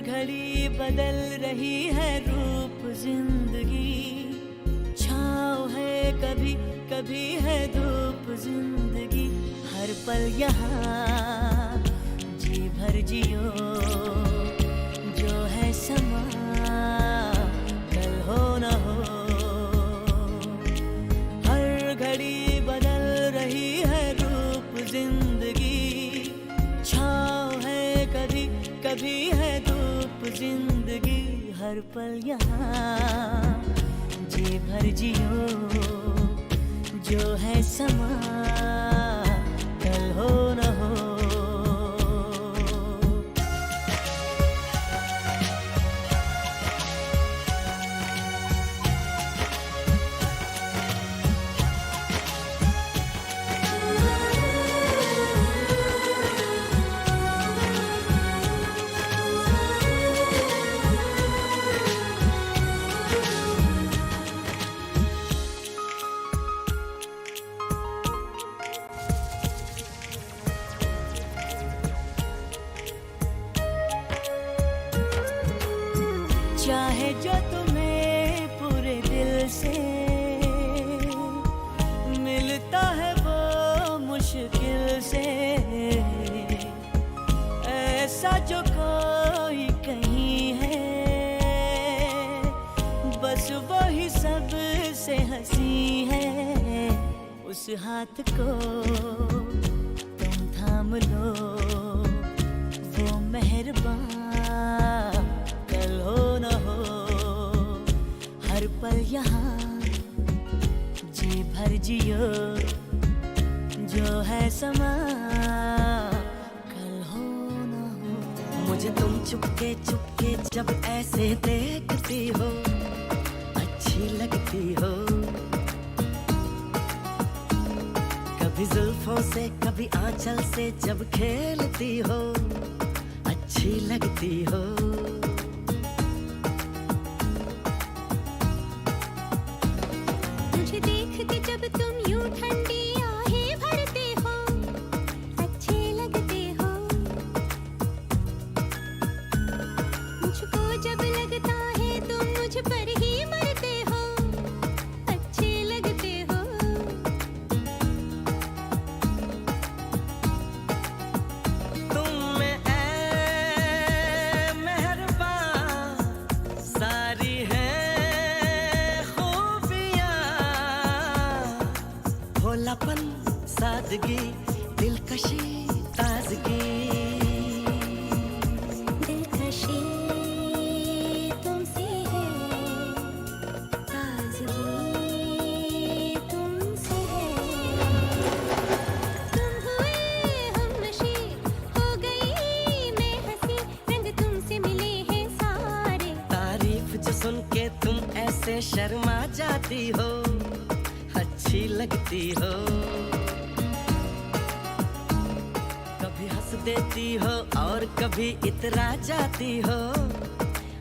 घड़ी बदल रही है रूप जिंदगी छाँव है कभी कभी है धूप जिंदगी हर पल यहाँ जी भर जियो जो है समा कल हो न हो हर घड़ी बदल रही है रूप जिंदगी छाँव है कभी कभी है जिंदगी हर पल यहाँ जी भर जियो जो है समा कल हो न हो चाहे जो तुम्हें पूरे दिल से मिलता है वो मुश्किल से ऐसा जो कोई कहीं है बस वही सब से हंसी है उस हाथ को तुम थाम लो वो मेहरबान कल हो न हो हर पल यहाँ जी भर जियो जो है समा कल हो न हो मुझे तुम चुपके चुपके जब ऐसे देखती हो अच्छी लगती हो कभी जुल्फों से कभी आंचल से जब खेलती हो अच्छी लगती हो मुझे देख के जब तुम यूं ठंडी आहें भरते हो अच्छे लगते हो मुझको जब लगता है तुम मुझ पर ही मरते हो अच्छे लगते हो तुम में ऐ मेहरबान सारी है खूबियाँ भोलापन सादगी दिलकशी ताजगी दिलकशी तुमसे है ताजगी तुमसे है जाती हो, अच्छी लगती हो, कभी हंस देती हो और कभी इतरा जाती हो,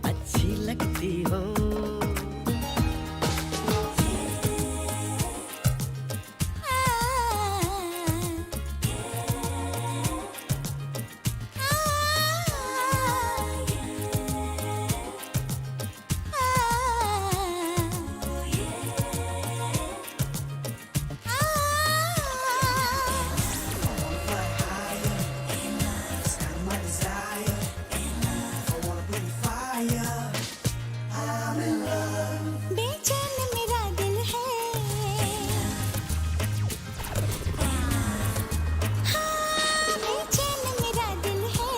अच्छी लगती हो। बेचैन मेरा दिल है, हाँ बेचैन मेरा दिल है,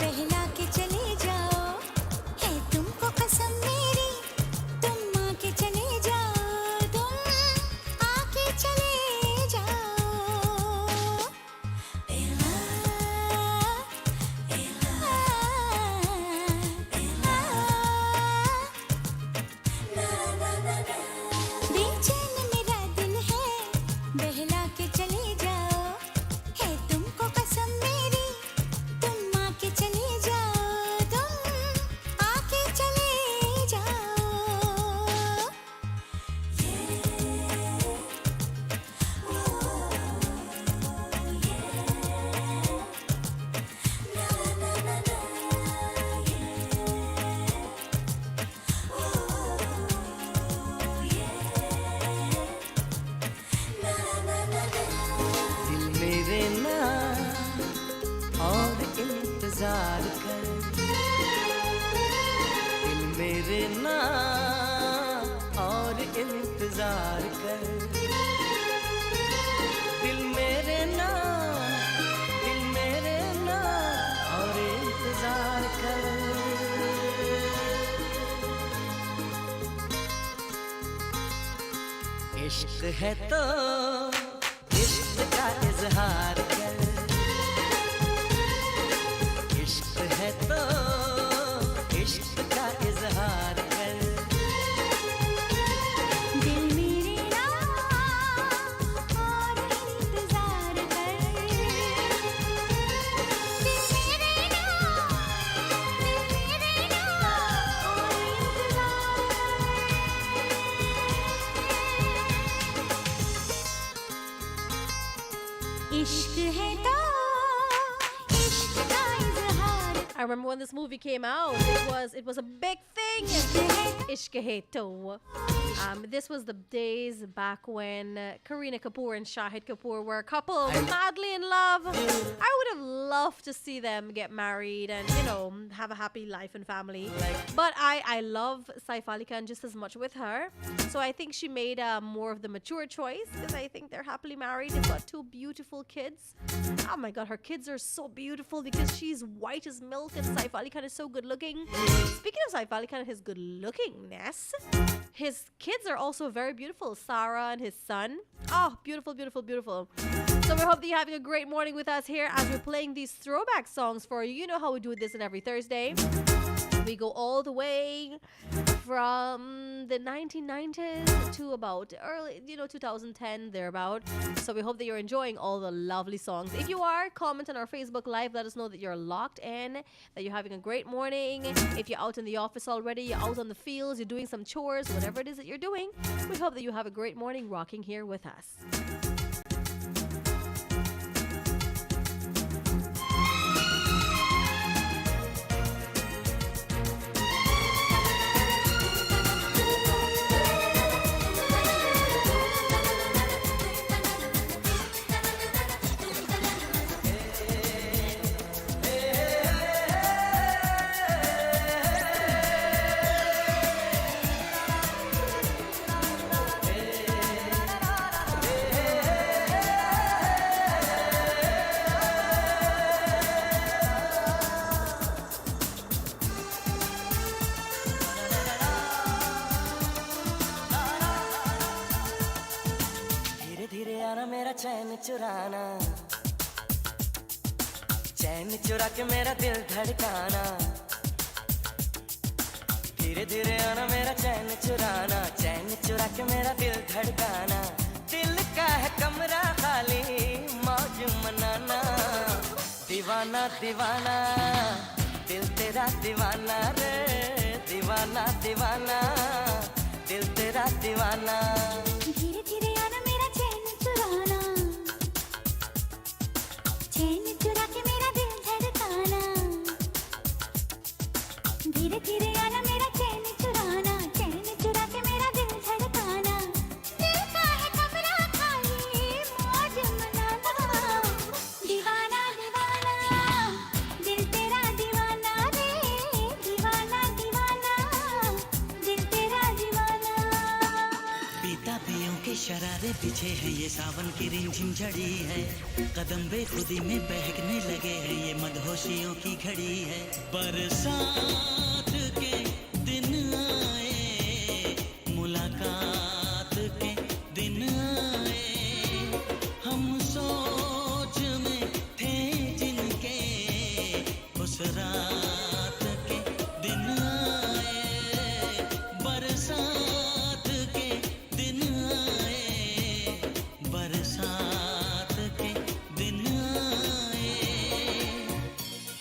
बहला के चले जाओ, है तुमको कसम मेरी, तुम आके चले जाओ, तुम आके चले जाओ। बेचैन मेरा दिल है, बहला के चले जाओ, है तुमको कसम मेरी, तुम आके चले जाओ, तुम आके चले जाओ। दिल मेरे ना और इंतजार कर, दिल मेरे ना और इंतजार कर, दिल मेरे ना, दिल मेरे ना और इंतजार कर। इश्क है तो इश्क का इजहार कर, इश्क है तो इश्क का इजहार कर। दिल मेरे ना और इंतजार कर, दिल मेरे ना, दिल मेरे ना और इंतजार। इश्क है तो इश्क का इजहार। I remember when this movie came out, it was a big thing. Ishq Hai To. This was the days back when Kareena Kapoor and Shahid Kapoor were a couple madly in love. I would have loved to see them get married and, you know, have a happy life and family. But I love Saif Ali Khan just as much with her. So I think she made more of the mature choice because I think they're happily married. They've got 2 beautiful kids. Oh my God, her kids are so beautiful because she's white as milk and Saif Ali Khan is so good looking. Speaking of Saif Ali Khan and his good lookingness, his kids are also very beautiful. Sarah and his son. Oh, beautiful, beautiful, beautiful. So we hope that you're having a great morning with us here as we're playing these throwback songs for you. You know how we do this on every Thursday. We go all the way from the 1990s to about early, 2010, thereabout. So we hope that you're enjoying all the lovely songs. If you are, comment on our Facebook Live. Let us know that you're locked in, that you're having a great morning. If you're out in the office already, you're out on the fields, you're doing some chores, whatever it is that you're doing, we hope that you have a great morning rocking here with us. चैन चुराना, चैन चुरा के मेरा दिल धड़काना, धीरे धीरे आना मेरा चैन चुरा के मेरा दिल धड़काना दिल का है कमरा खाली मौज मनाना दीवाना दीवाना दिल तेरा दीवाना रे दीवाना दीवाना दिल तेरा दीवाना धीरे धीरे आना मेरा चैन चुरा के मेरा दिल धड़काना धीरे धीरे आना मेरा चैन चुरा के मेरा दिल धड़काना दिल का है कमरा खाली मौज मनाना दीवाना दीवाना दिल तेरा दीवाना रे दीवाना दीवाना दिल तेरा दीवाना पीता पियों के शरारे पीछे है ये सावन की रिमझिम झड़ी है कदम बेखुदी में बहकने लगे हैं ये मदहोशियों की घड़ी है बरसात के दिन आए मुलाकात के दिन आए हम सोच में थे जिनके उस रात के दिन आए बरसात के दिन आए बरसात के दिन आए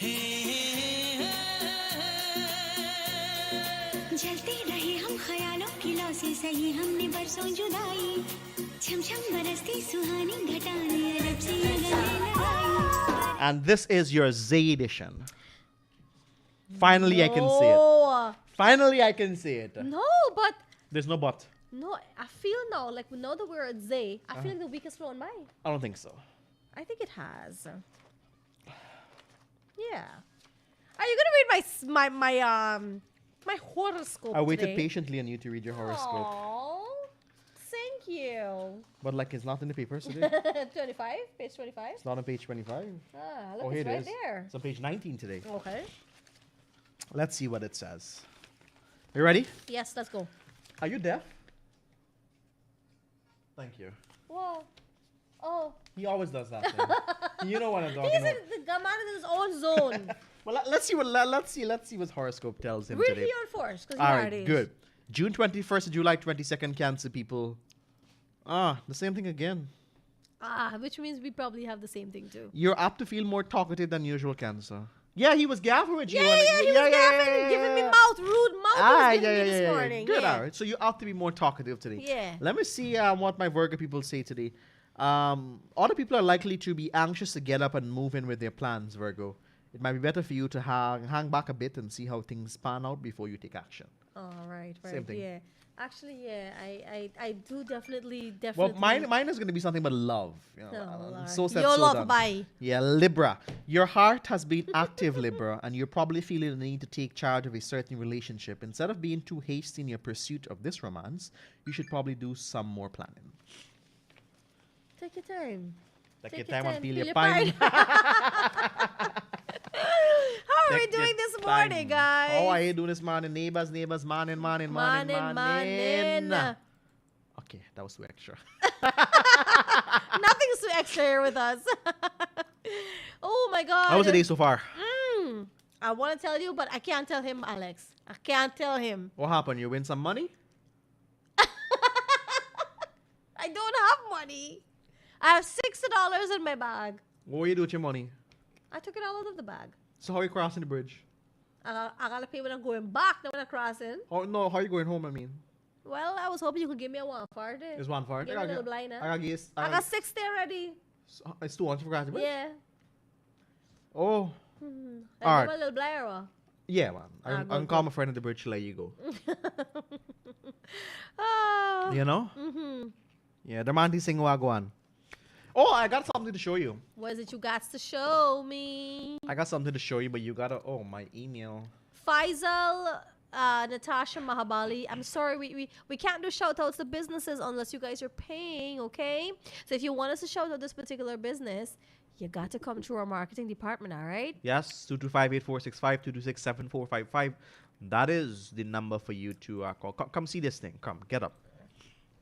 हे जलते रहे हम ख्यालों की लौ से सही हमने बरसों जुदाई छम छम बरसती सुहानी घटाने अरब से ये गले लगाई And this is your Z edition. Finally, I can see it. No. Finally, I can see it. No, but There's no but. no, I feel now like now that we're at Zay, I feel like the week has flown by. I don't think so. I think it has. Yeah. Are you gonna read my horoscope? I waited today? patiently on you to read your horoscope. Aww, thank you. But like it's not in the papers today. 25, page 25. It's not on page 25. Ah, look, Oh, here it's it right is. there. It's on page 19 today. Okay. Let's see what it says. You ready? Yes, let's go. Are you deaf? Thank you. Whoa. Oh. He always does that thing. You know what I'm talking He's about. in the man in his own zone. Well, let's see what horoscope tells him Read today. here first, because All right, good. June 21st to July 22nd, Cancer people. The same thing again. Which means we probably have the same thing too. You're apt to feel more talkative than usual, Cancer. Yeah, he was gaffing with you. Yeah, he was gaffing, giving me rude mouth. He was giving me this morning. Good, yeah. all right. So you ought to be more talkative today. Yeah. Let me see what my Virgo people say today. Other people are likely to be anxious to get up and move in with their plans, Virgo. It might be better for you to hang back a bit and see how things pan out before you take action. Oh, right. Same thing. Yeah. Actually, yeah, I do definitely. Well, mine is going to be something but love. You know, Oh, Lord. so said, Your so love, done. bye. Yeah, Libra. Your heart has been active, Libra, and you're probably feeling the need to take charge of a certain relationship. Instead of being too hasty in your pursuit of this romance, you should probably do some more planning. Take your time. Take your time and feel your pine. pine. How are we Take your doing this morning, time. guys? How are you doing this morning? Neighbors, morning. Okay, that was too extra. Nothing's too extra here with us. Oh my God. How was the day so far? I want to tell you, but I can't tell him, Alex. I can't tell him. What happened? You win some money? I don't have money. I have $60 in my bag. What will you do with your money? I took it all out of the bag. So how are you crossing the bridge? I gotta pay when I'm going back, not when I'm crossing. Oh no, how are you going home? I mean, Well, I was hoping you could give me a one for it. it's one for it. Give me a little blind. I I got 60 already. It's 200 for crossing the bridge. Yeah. Oh, I Alright. give me a little blind. yeah, man. I'm call my friend at the bridge to let you go. Oh. You know? Mm-hmm. Yeah, the man sing wagwan. Oh, I got something to show you. What is it you got to show me? I got something to show you, but you gotta. Oh, my email. Faisal, Natasha Mahabali. I'm sorry, we can't do shout outs to businesses unless you guys are paying, okay? So if you want us to shout out this particular business, you got to come through our marketing department, all right? Yes, 225-8465, 226-7455. That is the number for you to call. Come see this thing. Come, get up.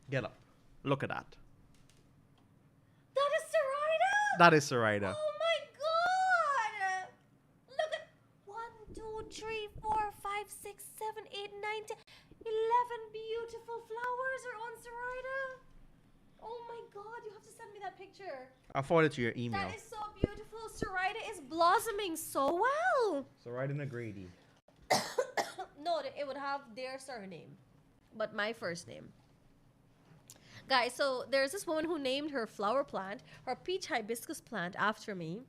Get up. Look at that. That is Sarita! That is Sarita. Oh my God! Look at 1, 2, 3, 4, 5, 6, 7, 8, 9, picture. I'll forward it to your email. That is so beautiful. Sarita is blossoming so well. Sarita Nagrady. No, it would have their surname, but my first name. Guys, so there's this woman who named her flower plant, her peach hibiscus plant, after me.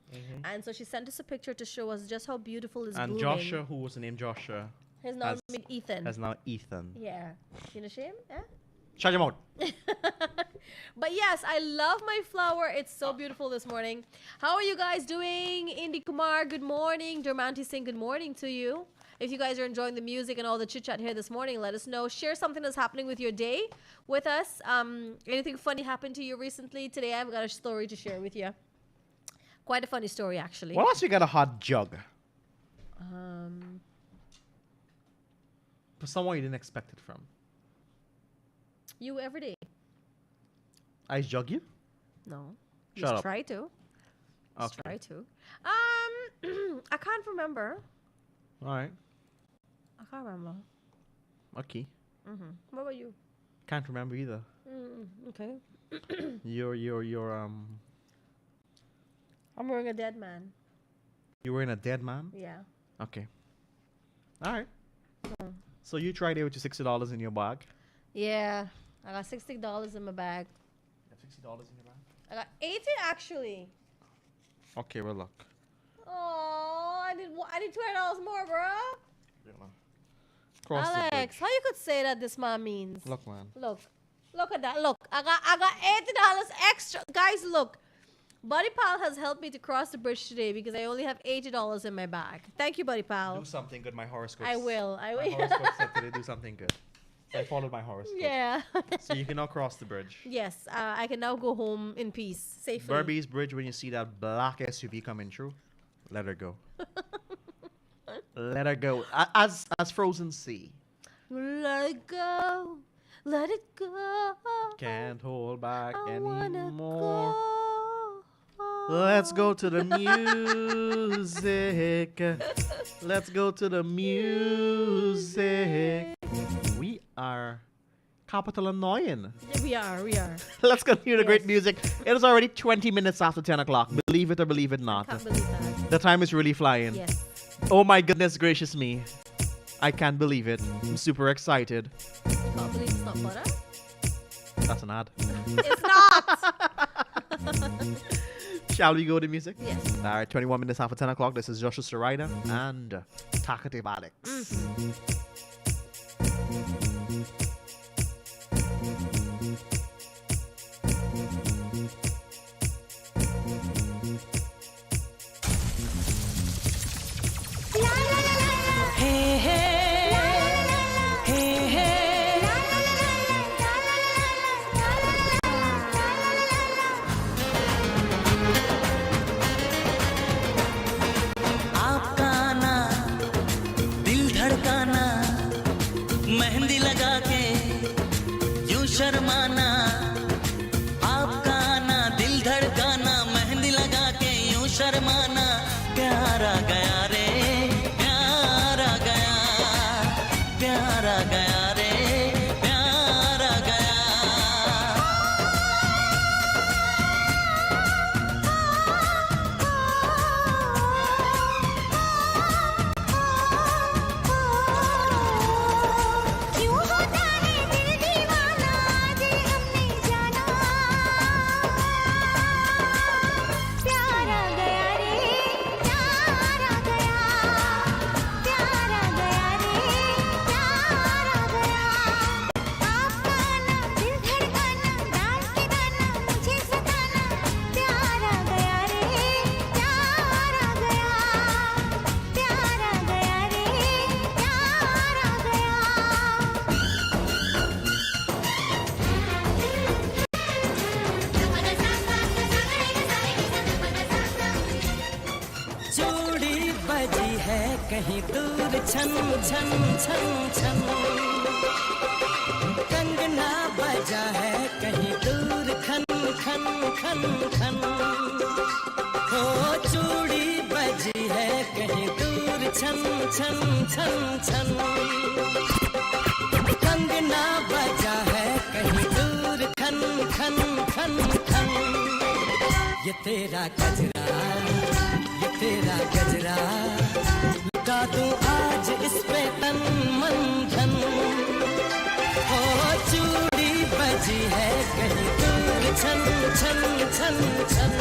And so she sent us a picture to show us just how beautiful it's And blooming. Joshua, who was the name Joshua, His name is Ethan. has now Ethan. Yeah. You know shame? Yeah? Shut your mouth. But yes, I love my flower. It's so beautiful this morning. How are you guys doing? Indy Kumar, good morning. Dermanti Singh, good morning to you. If you guys are enjoying the music and all the chit chat here this morning, let us know. Share something that's happening with your day with us. Anything funny happened to you recently? Today I've got a story to share with you. Quite a funny story, actually. What else you got a hot jug? For someone you didn't expect it from. You every day? I jug you? No. Shut Just up. try to. Just Okay. try to. I can't remember. All right. I can't remember. Okay. What about you? Can't remember either. Okay. You're I'm wearing a dead man. You were in a dead man? Yeah. Okay. All right. So you tried it with your $60 in your bag? Yeah. I got $60 in my bag. You have $60 in your bag? I got 80 actually. Okay, well, look. Oh, I need $20 more, bro. Cross the Alex, bridge. how you could say that this man means? Look, man. Look at that. Look, I got $80 extra. Guys, look. Buddy Pal has helped me to cross the bridge today because I only have $80 in my bag. Thank you, Buddy Pal. Do something good, my horoscope. I will. My horoscope said today do something good. So I followed my horoscope. Yeah. So you can now cross the bridge. Yes, I can now go home in peace, safely. Burbee's Bridge, when you see that black SUV coming through, let her go. Let her go. As Frozen Sea. Let it go. Let it go. Can't hold back I wanna anymore. go. Let's go to the music. Let's go to the music. We are capital annoying. Yeah, we are. Let's continue the great music. It is already 20 minutes after 10 o'clock. Believe it or believe it not. Can't believe that. The time is really flying. Yes. Oh my goodness gracious me. I can't believe it. I'm super excited. Can't believe it's not butter. That's an ad. It's not. Shall we go to music? Yes. All right, 21 minutes after 10 o'clock. This is Joshua Sarita and Kaieteir Alex. आपका आना दिल धड़काना मेहंदी लगा के यूं शर्माना आपका आना दिल धड़काना मेहंदी लगा के यूं शर्माना प्यार आ गया रे प्यार आ गया प्यार आ गया रे प्यार आ गया क्यों होता है दिल दीवाना दिल हमने जाना प्यार आ गया रे प्यार आ गया प्यार आ गया रे प्यार आ गया आपका आना दिल धड़काना डाल के दाना मुझे सताना प्यार आ गया रे प्यार आ गया प्यार आ गया रे प्यार आ गया चूड़ी बजी है कहीं दूर छन छन छन छन कंगना बजा है कहीं दूर खन खन खन खन हो चूड़ी बजी है कहीं दूर छन छन छन छन कंगना बजा है कहीं दूर खन खन खन खन ये तेरा गजरा, ये तेरा गजरा, लगा दूं आज इस पे तन मन धन। ओ चूड़ी बजी है कहीं दूर छन छन छन छन।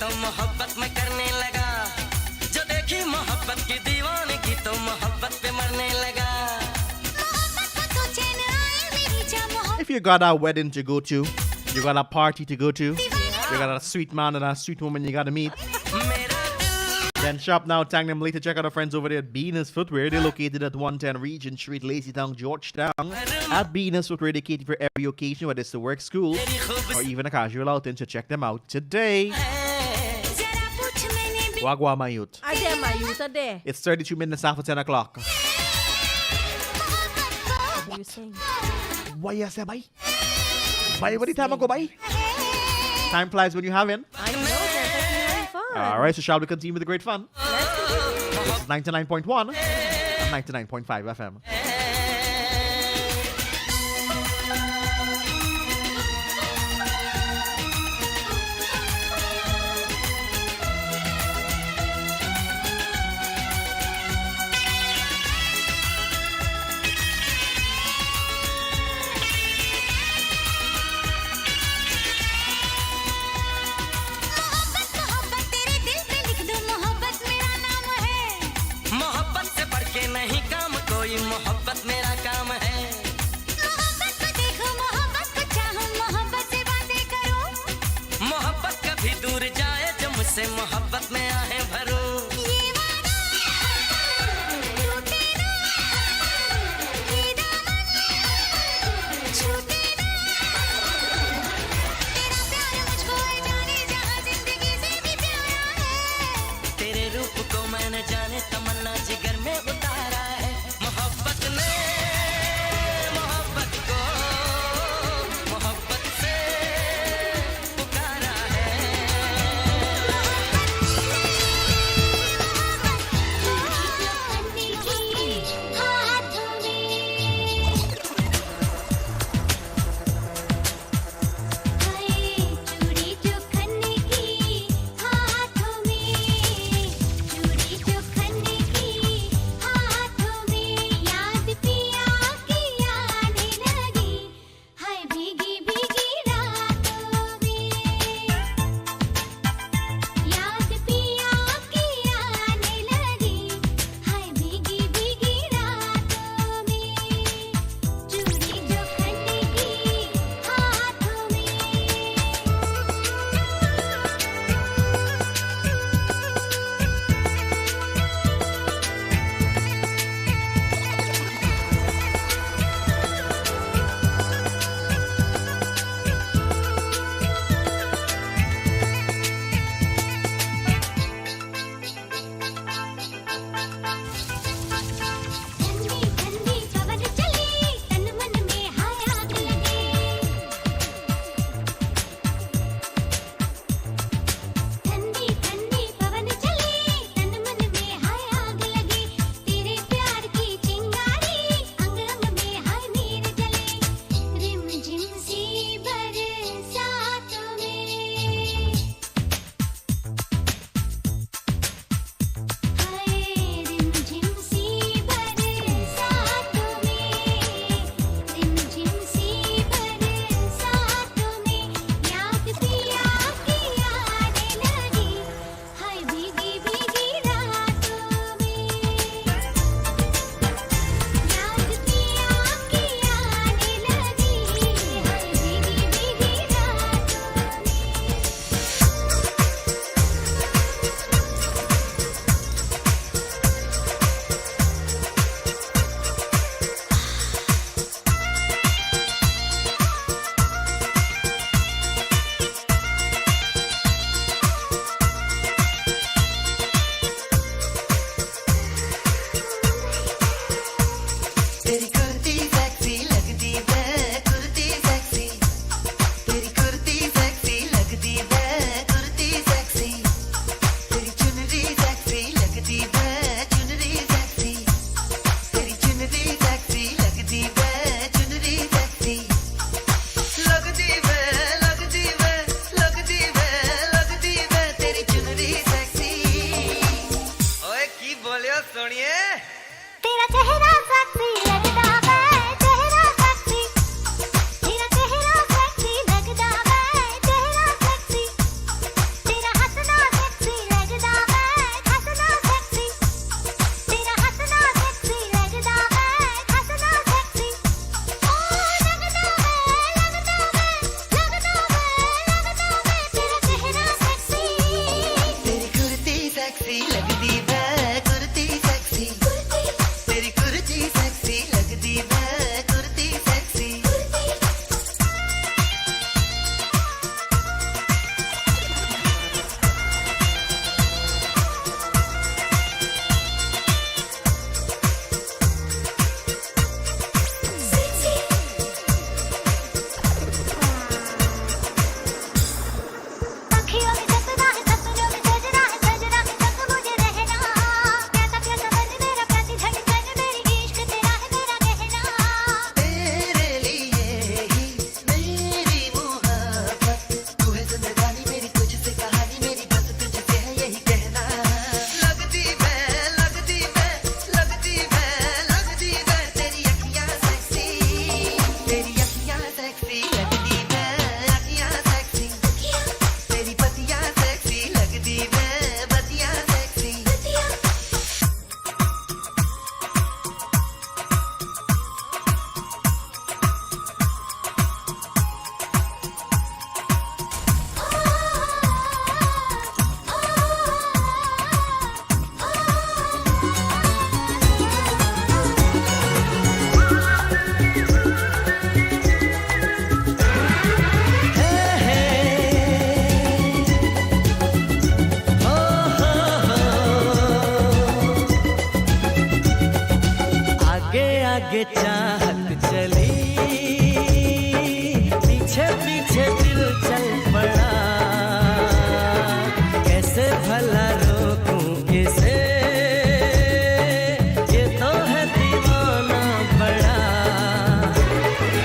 तो मोहब्बत में करने लगा जो देखी मोहब्बत की दीवानगी तो मोहब्बत पे मरने लगा If you got a wedding to go to, you got a party to go to, you got a sweet man and a sweet woman you got to meet, then shop now, thank them later. Check out our friends over there at Venus Footwear. They're located at 110 Regent Street, Lazytown, Georgetown. At Venus Footwear, they cater for every occasion, whether it's to work, school, or even a casual outing. So check them out today. Wagwa Mayut. Ade Mayut, ade. It's 32 minutes after 10 o'clock. What are you saying? Why you say bye? Bye, what time I go bye? Time flies when you're having. I know, that's fun. Alright, so shall we continue with the great fun? This is 99.1 and 99.5 FM. मोहब्बत से बढ़ के नहीं काम कोई मोहब्बत sexy लगदी मैं कुर्ती सेक्सी अखियों में सपना है सपनों में सजना है सजना है संग मुझे रहना प्यासा प्यासा मन मेरा प्यासी धड़कन मेरी इश्क तेरा है मेरा कहना तेरे लिए ही मेरी मोहब्बत तू है जिंदगानी मेरी तुझसे कहानी मेरी बस तुझसे है यही कहना लगदी मैं लगदी मैं लगदी मैं लगदी मैं तेरी अखियां सेक्सी लगदी मैं अखियां सेक्सी तेरी बतियां सेक्सी लगदी मैं बतियां सेक्सी आगे आगे चाहत चली पीछे पीछे दिल चल पड़ा कैसे भला रोकूं किसे ये तो है दीवाना बड़ा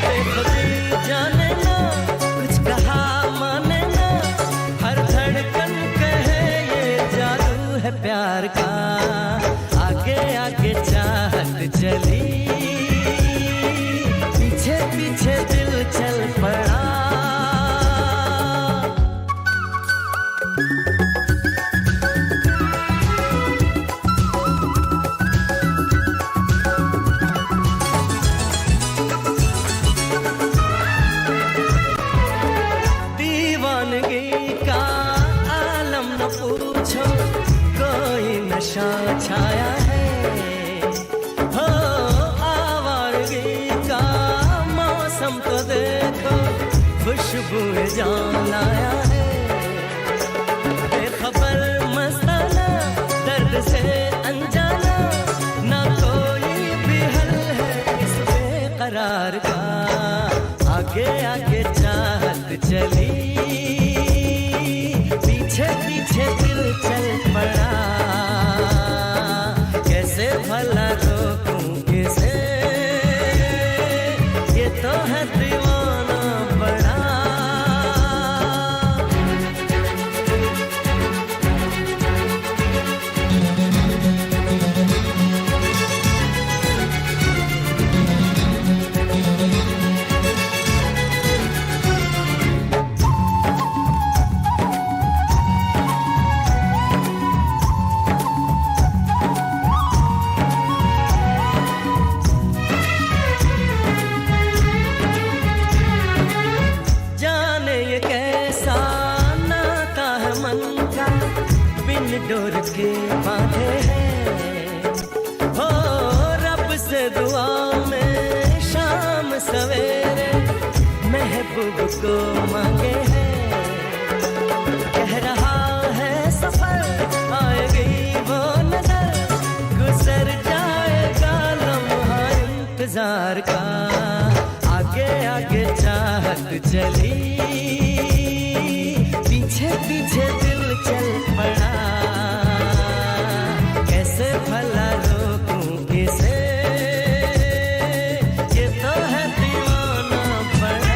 देखो दिल जाने ना कुछ कहा माने ना हर धड़कन कहे ये जादू है प्यार का आगे आगे चाहत चली पीछे पीछे दिल चल पड़ा दीवानगी का आलम न पूछो कोई नशा छाया है हो आवारगी का मौसम तो देखो खुशबू जान आया है बेखबर मस्ताना दर्द से अनजाना ना कोई भी हल है इस बेकरार का आगे आगे चाहत चली पीछे पीछे दिल चल पड़ा कैसे भला रोकूं किसे ये तो है दीवाना बड़ा जाने ये कैसा नाता है मन का बिन डोर के बांधे हैं हो रब से दुआ में शाम सवेरे महबूब को मांगे हैं कह रहा है सफर आएगी वो नजर गुजर जाएगा लम्हा इंतजार का आगे आगे चाहत चली पीछे पीछे दिल चल पड़ा कैसे भला रोकूं किसे ये तो है दीवाना बड़ा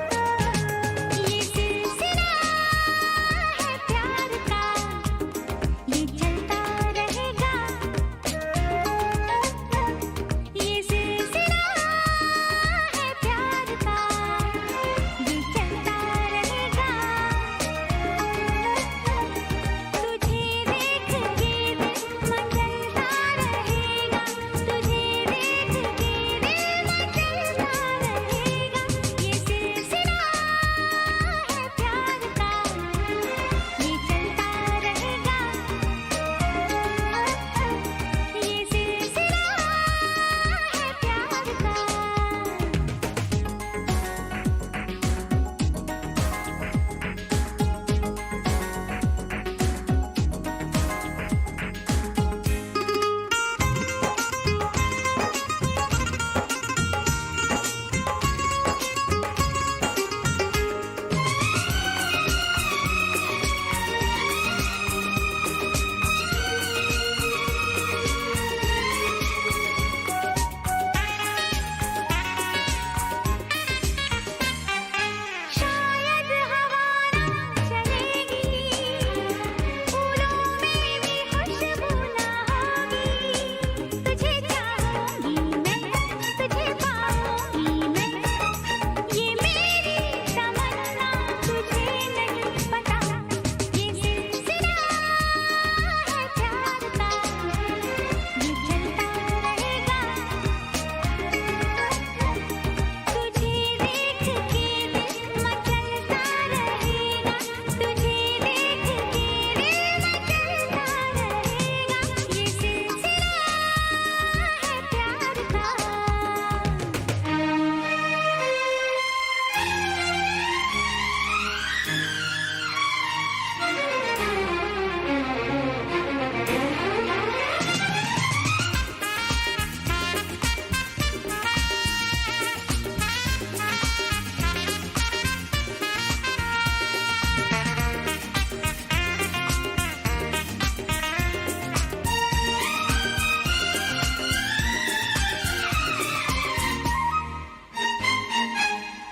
ये सिलसिला है प्यार का ये चलता रहेगा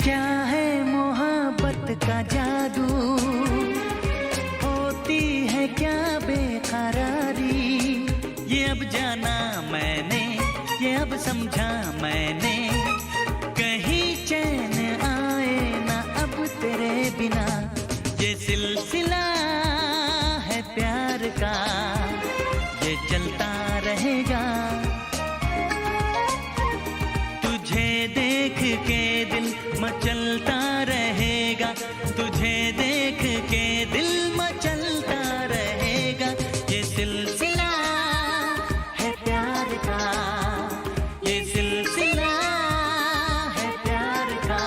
क्या है मोहब्बत का जादू, होती है क्या बेकरारी। ये अब जाना मैंने, ये अब समझा मैंने, कहीं चैन आए ना अब तेरे बिना। ये सिलसिला है प्यार का, ये चलता रहेगा। तुझे देख के दिल मचलता रहेगा, तुझे देख के दिल मचलता रहेगा। ये सिलसिला है प्यार का, ये सिलसिला है प्यार का।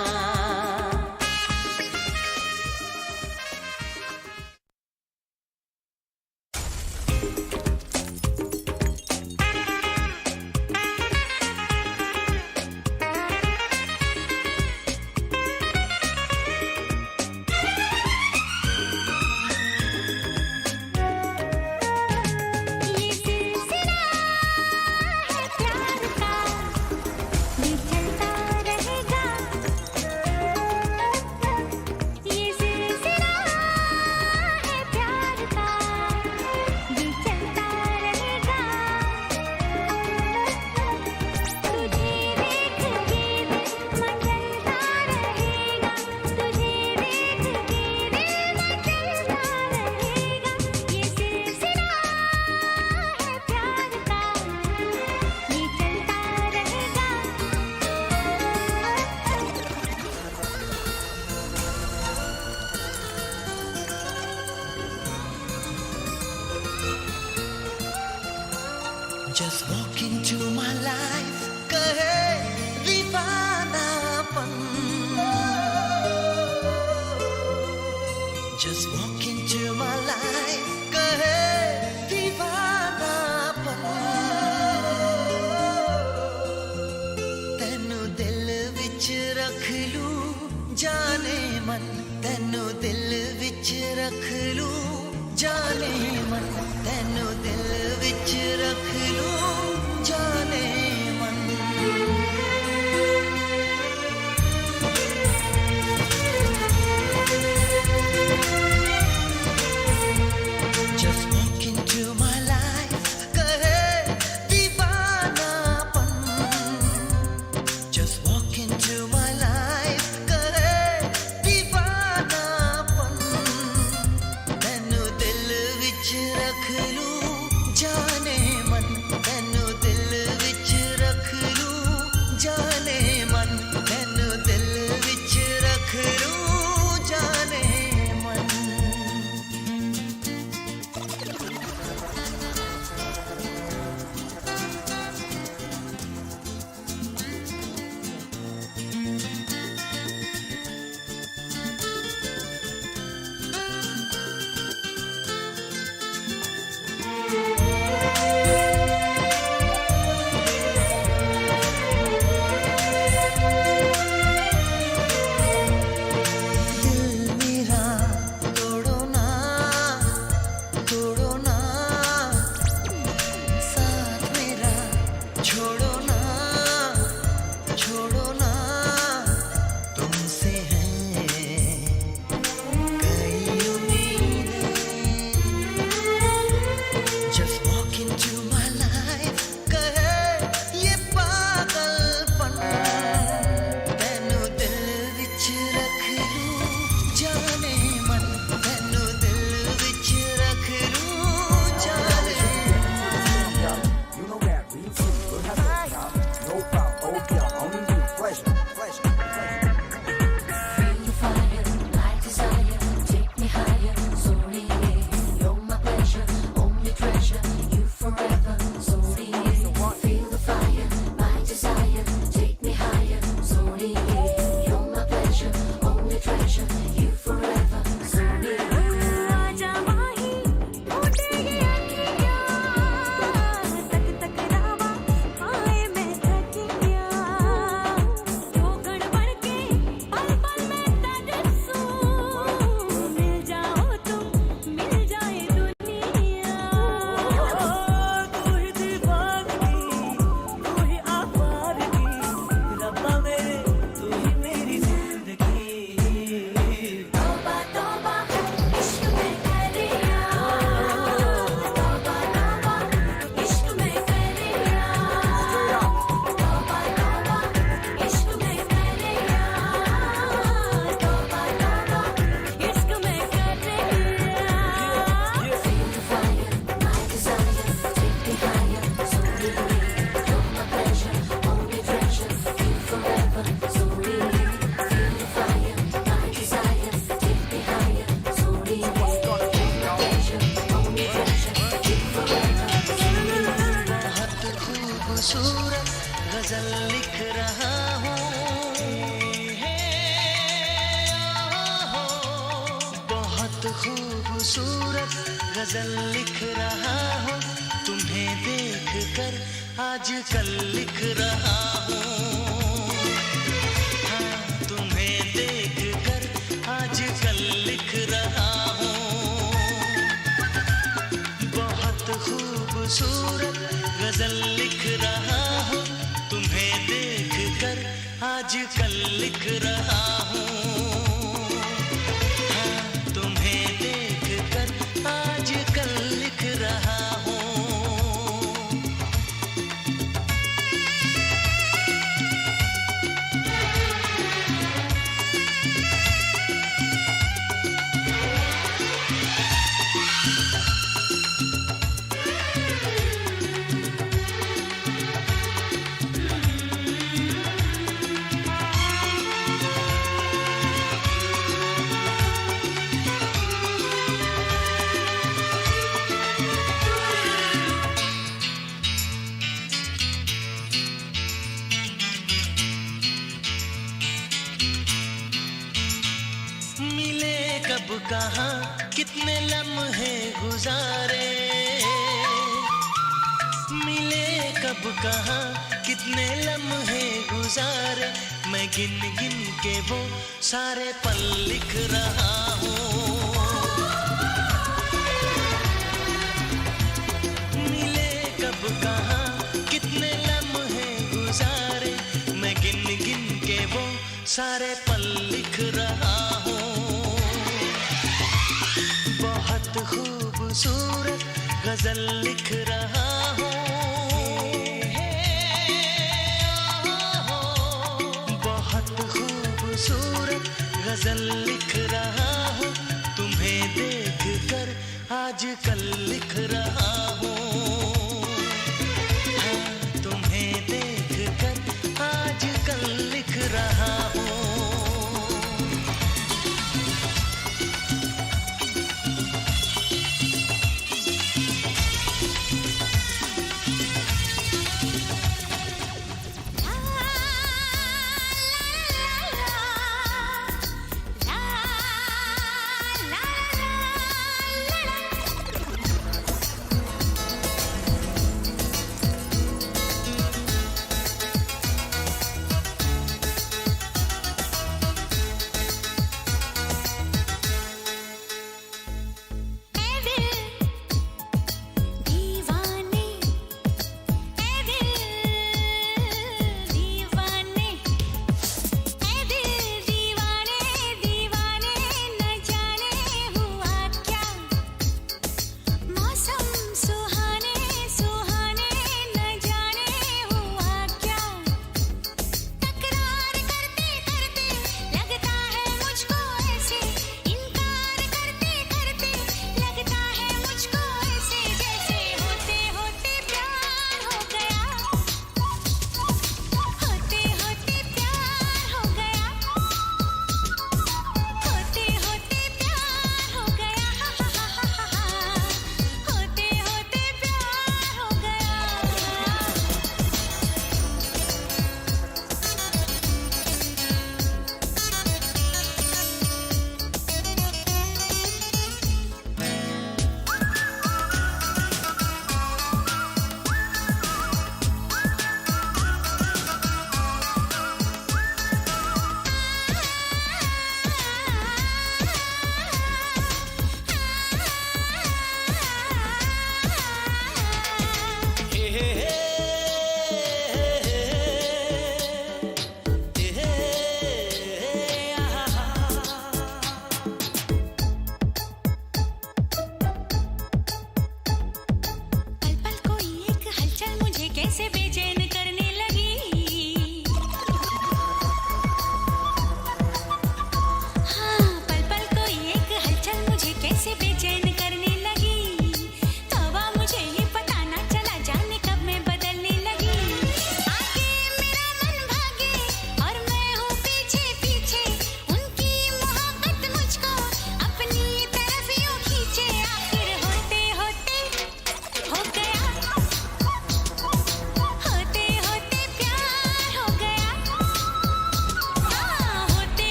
Just walk into my life, कहे दीवानापन। Just walk into my life, कहे दीवानापन। तैनू दिल विच रख लूं जाने मन, तैनू दिल विच रख लूं जाने मन, तैनू दिल विच रख लूं जाने मन। Just walk into my life, कहे दीवानापन। Just walk into my life, कहे दीवानापन। तैनू दिल विच रख लूं जाने मन, तैनू खूबसूरत गजल लिख रहा हूँ तुम्हें देख कर आजकल लिख रहा हूँ हाँ तुम्हें देख कर आजकल लिख रहा हूँ बहुत खूबसूरत गजल लिख रहा हूँ तुम्हें देख कर आजकल लिख रहा हूँ हाँ तुम्हें देख कर आजकल लिख रहा हूँ कब कहाँ कितने लम्हे गुजारे मिले कब कहाँ कितने लम्हे गुजारे मैं गिन गिन के वो सारे पल लिख रहा हूँ मिले कब कहाँ कितने लम्हे गुजारे मैं गिन गिन के वो सारे पल लिख रहा हूँ बहुत खूबसूरत गजल लिख रहा हूँ बहुत खूबसूरत गजल लिख रहा हूँ तुम्हें देख कर आजकल लिख रहा हूँ हाँ तुम्हें देख कर आजकल लिख रहा हूँ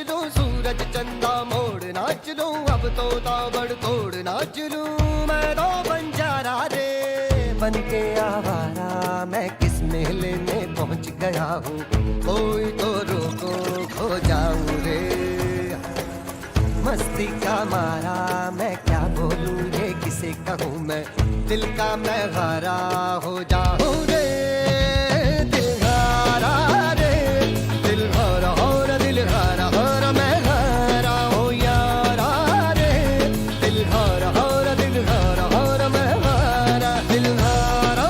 लूं सूरज चंदा मोड़ नाच लूं अब तो ताबड़ तोड़ नाच लूं मैं तो बंजारा रे बन के आवारा मैं किस मेले में पहुंच गया हूँ कोई तो रोको खो जाऊं रे मस्ती का मारा मैं क्या बोलूं ये किसे कहूँ मैं दिल का मैं हारा हो जाऊं रे दिल हारा रे दिल हारा और दिल हारा और मैं हारा हो यारा रे दिल हारा और दिल हारा और मैं हारा दिल हारा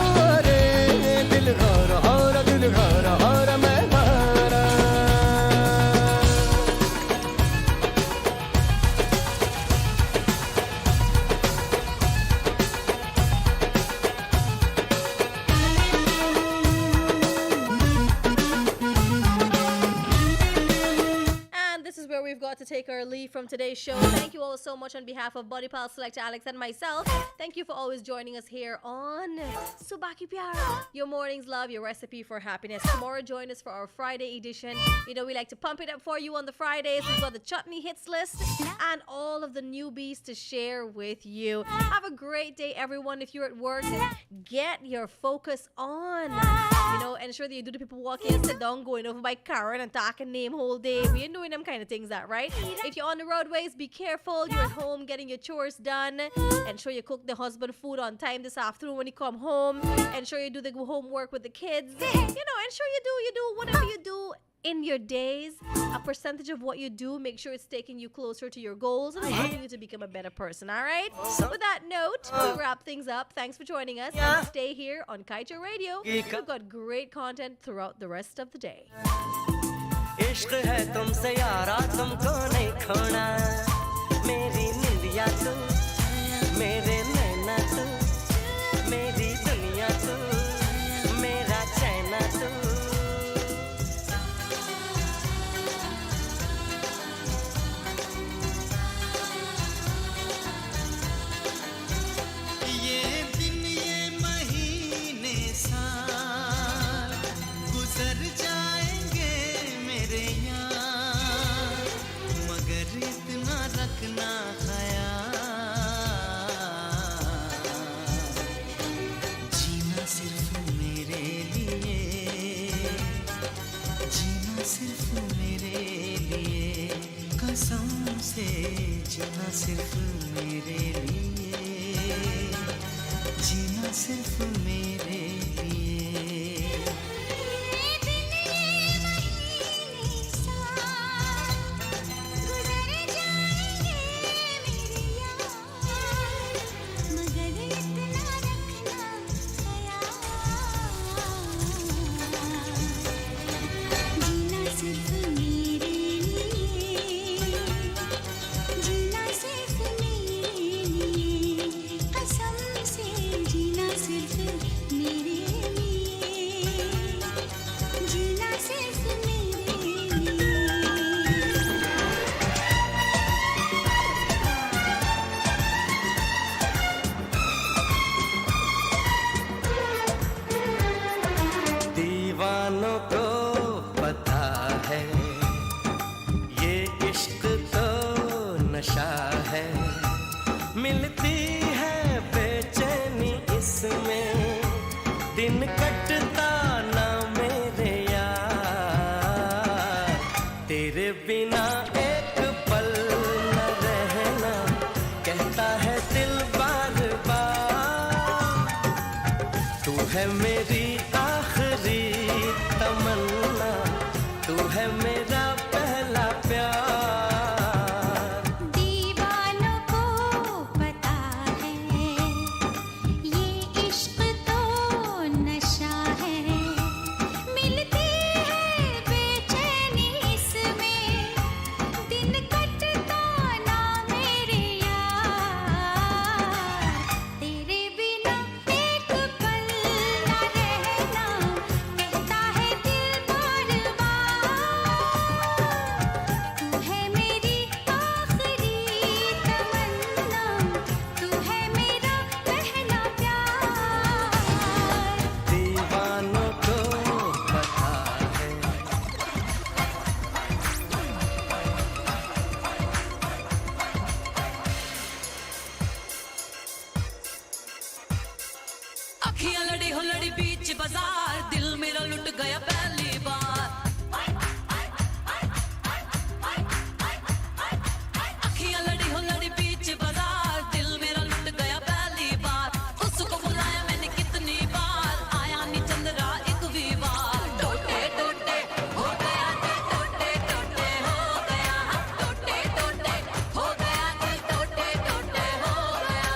रे दिल हारा और दिल हारा और मैं हारा And this is where we've got to take our leave from today's show. Thank you all so much on behalf of Body Pal Selector Alex and myself. Thank you for always joining us here on Subah Pyar, your morning's love, your recipe for happiness. Tomorrow, join us for our Friday edition. You know, we like to pump it up for you on the Fridays. We've got the chutney hits list and all of the newbies to share with you. Have a great day, everyone. If you're at work, get your focus on. You know, ensure that you do the people walking and sit down, going over by Karen and talking name whole day. We ain't doing them kind of things, that right? If you're on the roadways, be careful. You're at home getting your chores done. Ensure you cook the husband food on time this afternoon when you come home. Ensure you do the homework with the kids. You know, ensure you do whatever you do in your days. A percentage of what you do, make sure it's taking you closer to your goals and helping you to become a better person, all right? With that note, we wrap things up. Thanks for joining us. And stay here on Kaieteir Radio. We've got great content throughout the rest of the day. इश्क है तुमसे यारा तुमको नहीं खोना मेरी निंदिया तू मेरे नैना तू मेरी दुनिया तू मेरा चैना तू ये दिन ये महीने साल गुजर जाएंगे मेरे यार मगर इतना रखना ख्याल जीना सिर्फ मेरे लिए जीना सिर्फ मेरे लिए कसम से जीना सिर्फ मेरे लिए जीना सिर्फ मेरे लिए दीवानों को पता है ये इश्क तो नशा है मिलती है बेचैनी इसमें दिन कटता ना मेरे यार तेरे बिना एक पल न रहना कहता है दिल बार बार तू है मेरी आखिरी तमन्ना तू है मेरा पहला प्यार दीवानों को पता है ये इश्क तो नशा है मिलती है बेचैनी इसमें दिन कटता ना मेरे यार तेरे बिना एक पल ना रहना कहता है दिल बार बार अखियां लड़ी हो लड़ी बीच बाजार दिल मेरा लुट गया पहली बार अखियां लड़ी हो लड़ी बीच बाजार दिल मेरा लुट गया पहली बार उसको बुलाया मैंने कितनी बार आया नहीं चंद्रा एक भी बार टोटे टोटे हो गया दिल टोटे टोटे हो गया टोटे टोटे हो गया दिल टोटे टोटे हो गया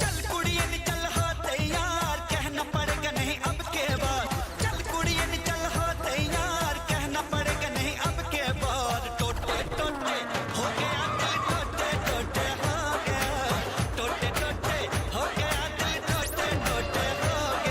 चल कुड़िए निकल हाँ तैयार कहना पड़ेगा नहीं अब के बाद चल कुड़िए निकल हाँ तैयार कहना पड़ेगा नहीं अब के बाद टोटे टोटे हो गया दिल टोटे टोटे हो गया टोटे टोटे हो गया दिल टोटे टोटे हो गया दिल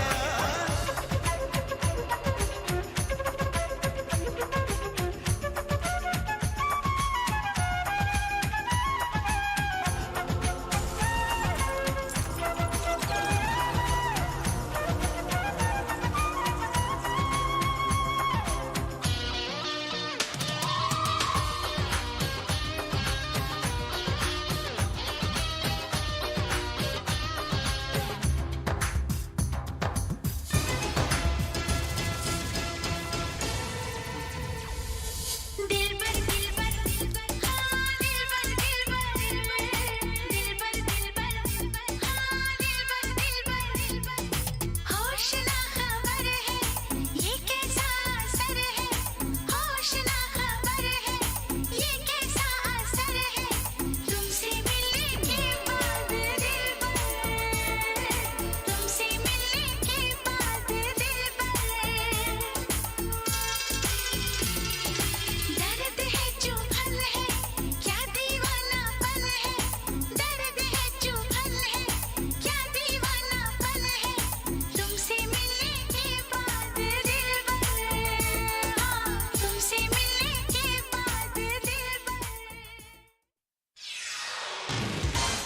पर हाँ दिल पर होश ना खबर है ये कैसा असर है होश ना खबर है ये कैसा असर है तुमसे मिलने के बाद दिल पर तुमसे मिलने के बाद दिल पर दर्द है जो भल है क्या दीवाना पल है दर्द है जो भल है क्या दीवाना पल है तुमसे मिलने के बाद दिल पर तुमसे मिलने के बाद दिल पर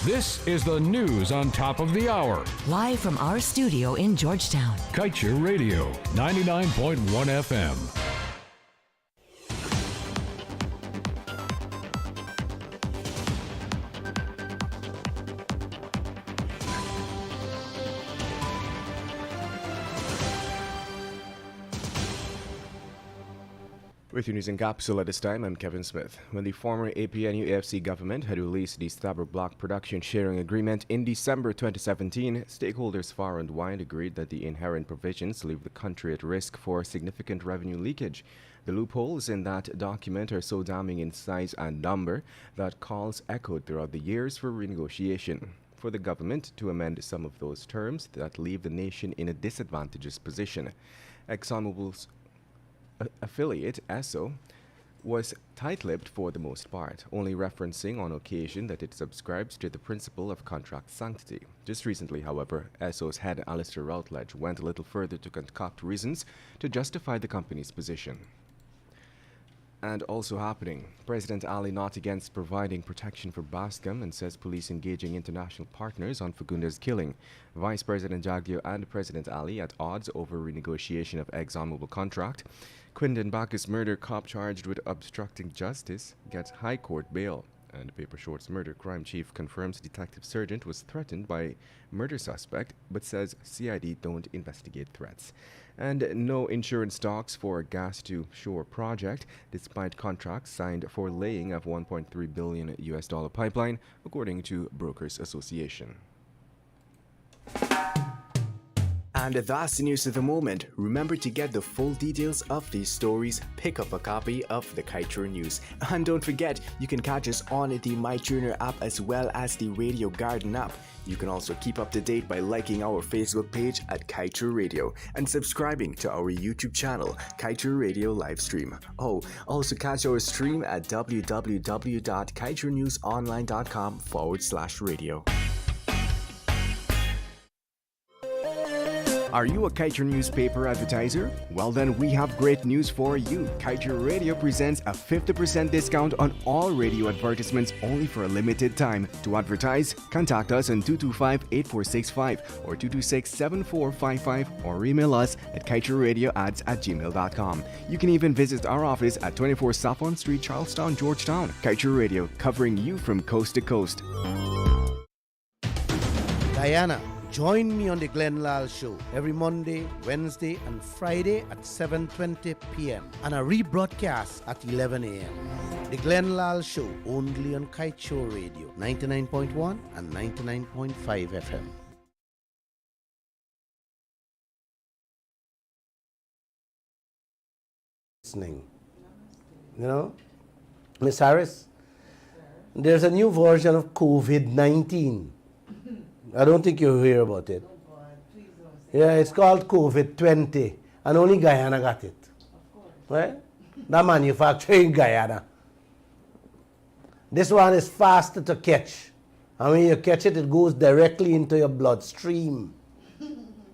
This is the news on top of the hour. Live from our studio in Georgetown. Kaieteir Radio, 99.1 FM. With your news in capsule at this time, I'm Kevin Smith. When the former APNU-AFC government had released the Subah block production sharing agreement in December 2017, stakeholders far and wide agreed that the inherent provisions leave the country at risk for significant revenue leakage. The loopholes in that document are so damning in size and number that calls echoed throughout the years for renegotiation. For the government to amend some of those terms that leave the nation in a disadvantageous position. ExxonMobil's affiliate, ESSO, was tight-lipped for the most part, only referencing on occasion that it subscribes to the principle of contract sanctity. Just recently, however, ESSO's head Alistair Routledge went a little further to concoct reasons to justify the company's position. And also happening, President Ali not against providing protection for Bascom and says police engaging international partners on Fagundes killing. Vice President Jagdeo and President Ali at odds over renegotiation of ExxonMobil contract. Quindon Bacchus murder cop charged with obstructing justice gets High Court bail. And Paper Short's murder crime chief confirms Detective Sergeant was threatened by murder suspect but says CID don't investigate threats. And no insurance talks for gas to shore project despite contracts signed for laying of $1.3 billion pipeline, according to Brokers Association. And that's the news of the moment. Remember to get the full details of these stories, pick up a copy of the Kaieteir News. And don't forget, you can catch us on the MyTuner app as well as the Radio Garden app. You can also keep up to date by liking our Facebook page at Kaieteir Radio and subscribing to our YouTube channel, Kaieteir Radio Livestream. Oh, also catch our stream at www.kaieteirnewsonline.com/radio. Are you a Kaieteir newspaper advertiser? Well then, we have great news for you. Kaieteir Radio presents a 50% discount on all radio advertisements only for a limited time. To advertise, contact us on 225-8465 or 226-7455 or email us at kaieteirradioads@gmail.com. You can even visit our office at 24 Saffron Street, Charlestown, Georgetown. Kaieteir Radio, covering you from coast to coast. Guyana. Join me on the Glenn Lal Show every Monday, Wednesday, and Friday at 7:20 p.m. and a rebroadcast at 11 a.m. The Glenn Lal Show only on Kaieteir Radio 99.1 and 99.5 FM. Listening, you know, Miss Harris, there's a new version of COVID-19. I don't think you hear about it. Yeah, it's called COVID-20, and only Guyana got it. Right? That manufactured in Guyana. This one is faster to catch. And when you catch it, it goes directly into your bloodstream.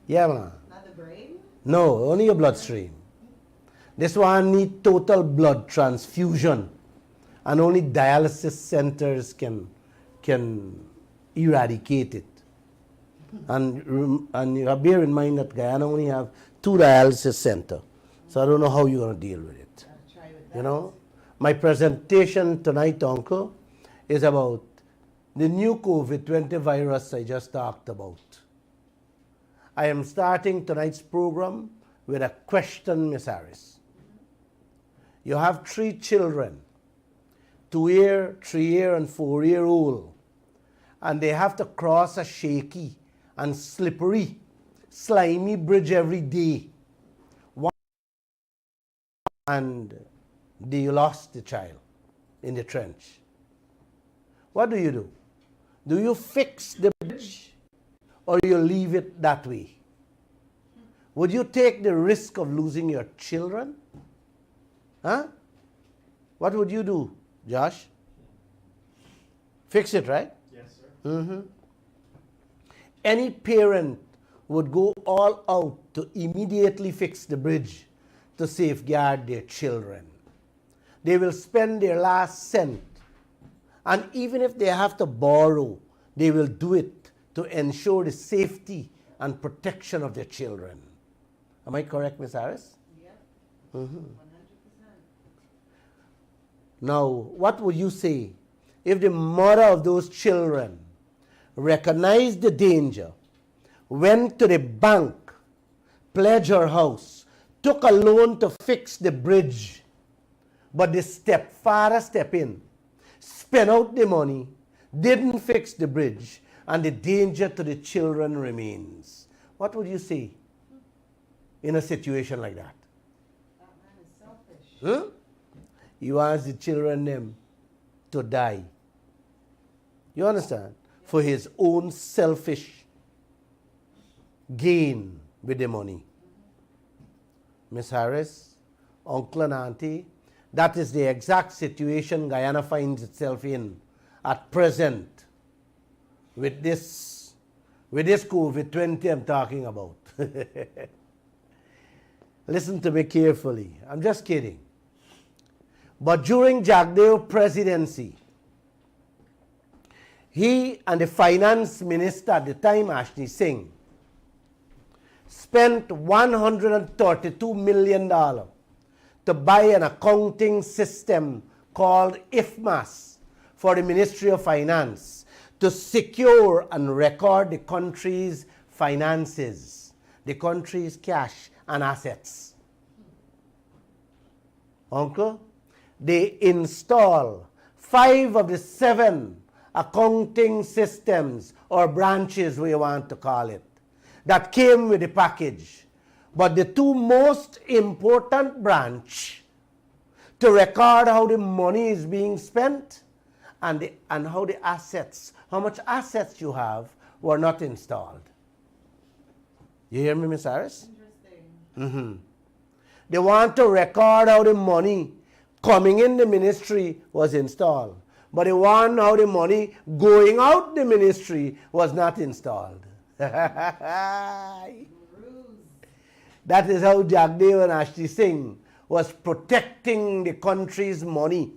Yeah, man. Not the brain? No, only your bloodstream. This one needs total blood transfusion. And only dialysis centers can eradicate it. And you have bear in mind that Guyana only have 2 dialysis centers. So I don't know how you're going to deal with it. You know? My presentation tonight, Uncle, is about the new COVID-20 virus I just talked about. I am starting tonight's program with a question, Miss Harris. You have 3 children, 2-year, 3-year, and 4-year-old, and they have to cross a shaky and slippery, slimy bridge every day. And they lost the child in the trench. What do? Do you fix the bridge or you leave it that way? Would you take the risk of losing your children? Huh? What would you do, Josh? Fix it, right? Yes, sir. Mm-hmm. Any parent would go all out to immediately fix the bridge to safeguard their children. They will spend their last cent, and even if they have to borrow, they will do it to ensure the safety and protection of their children. Am I correct, Ms. Harris? Yep. Mm-hmm. 100%. Now, what would you say if the mother of those children recognized the danger, went to the bank, pledged her house, took a loan to fix the bridge, but the stepfather stepped in, spent out the money, didn't fix the bridge, and the danger to the children remains? What would you say in a situation like that? That man is selfish. Huh? You want the children them to die. You understand? For his own selfish gain with the money. Miss Harris, uncle and auntie, that is the exact situation Guyana finds itself in at present with this COVID-20 I'm talking about. Listen to me carefully. I'm just kidding. But during Jagdeo presidency, he and the finance minister at the time, Ashley Singh, spent $132 million to buy an accounting system called IFMAS for the Ministry of Finance to secure and record the country's finances, the country's cash and assets. Uncle, they install 5 of the 7 accounting systems or branches, we want to call it, that came with the package. But the 2 most important branch to record how the money is being spent and how the assets, how much assets you have, were not installed. You hear me, Miss Harris? Interesting. Mm-hmm. They want to record how the money coming in the ministry was installed. But they want how the money going out the ministry was not installed. That is how Jagdeo and Ashley Singh was protecting the country's money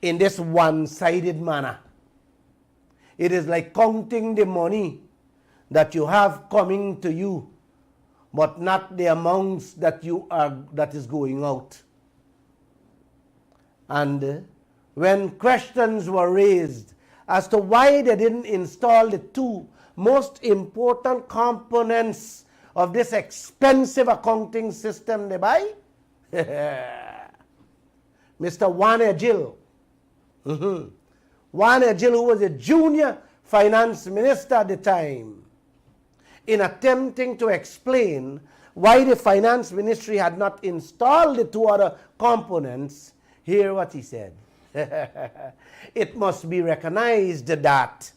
in this one-sided manner. It is like counting the money that you have coming to you, but not the amounts that is going out. And when questions were raised as to why they didn't install the 2 most important components of this expensive accounting system they buy? Mr. Juan Egil. Juan Egil, who was a junior finance minister at the time, in attempting to explain why the finance ministry had not installed the two other components, hear what he said. It must be recognized that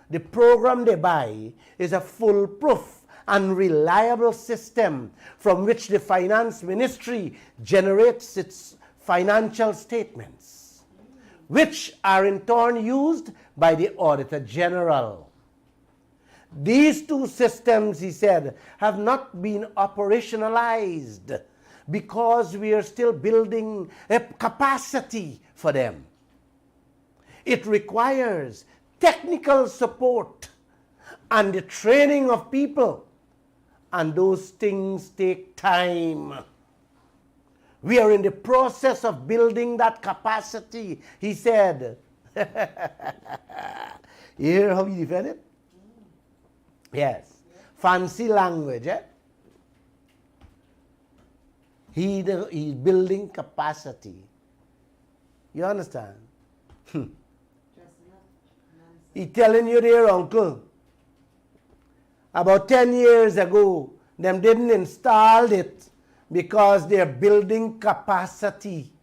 the program they buy is a foolproof and reliable system from which the finance ministry generates its financial statements, which are in turn used by the Auditor General. These two systems, he said, have not been operationalized because we are still building a capacity for them. It requires technical support and the training of people, and those things take time. We are in the process of building that capacity, he said. You hear how he defended it? Yes. Fancy language, eh? He's building capacity. You understand? He telling you there, uncle, about 10 years ago, them didn't install it because they're building capacity.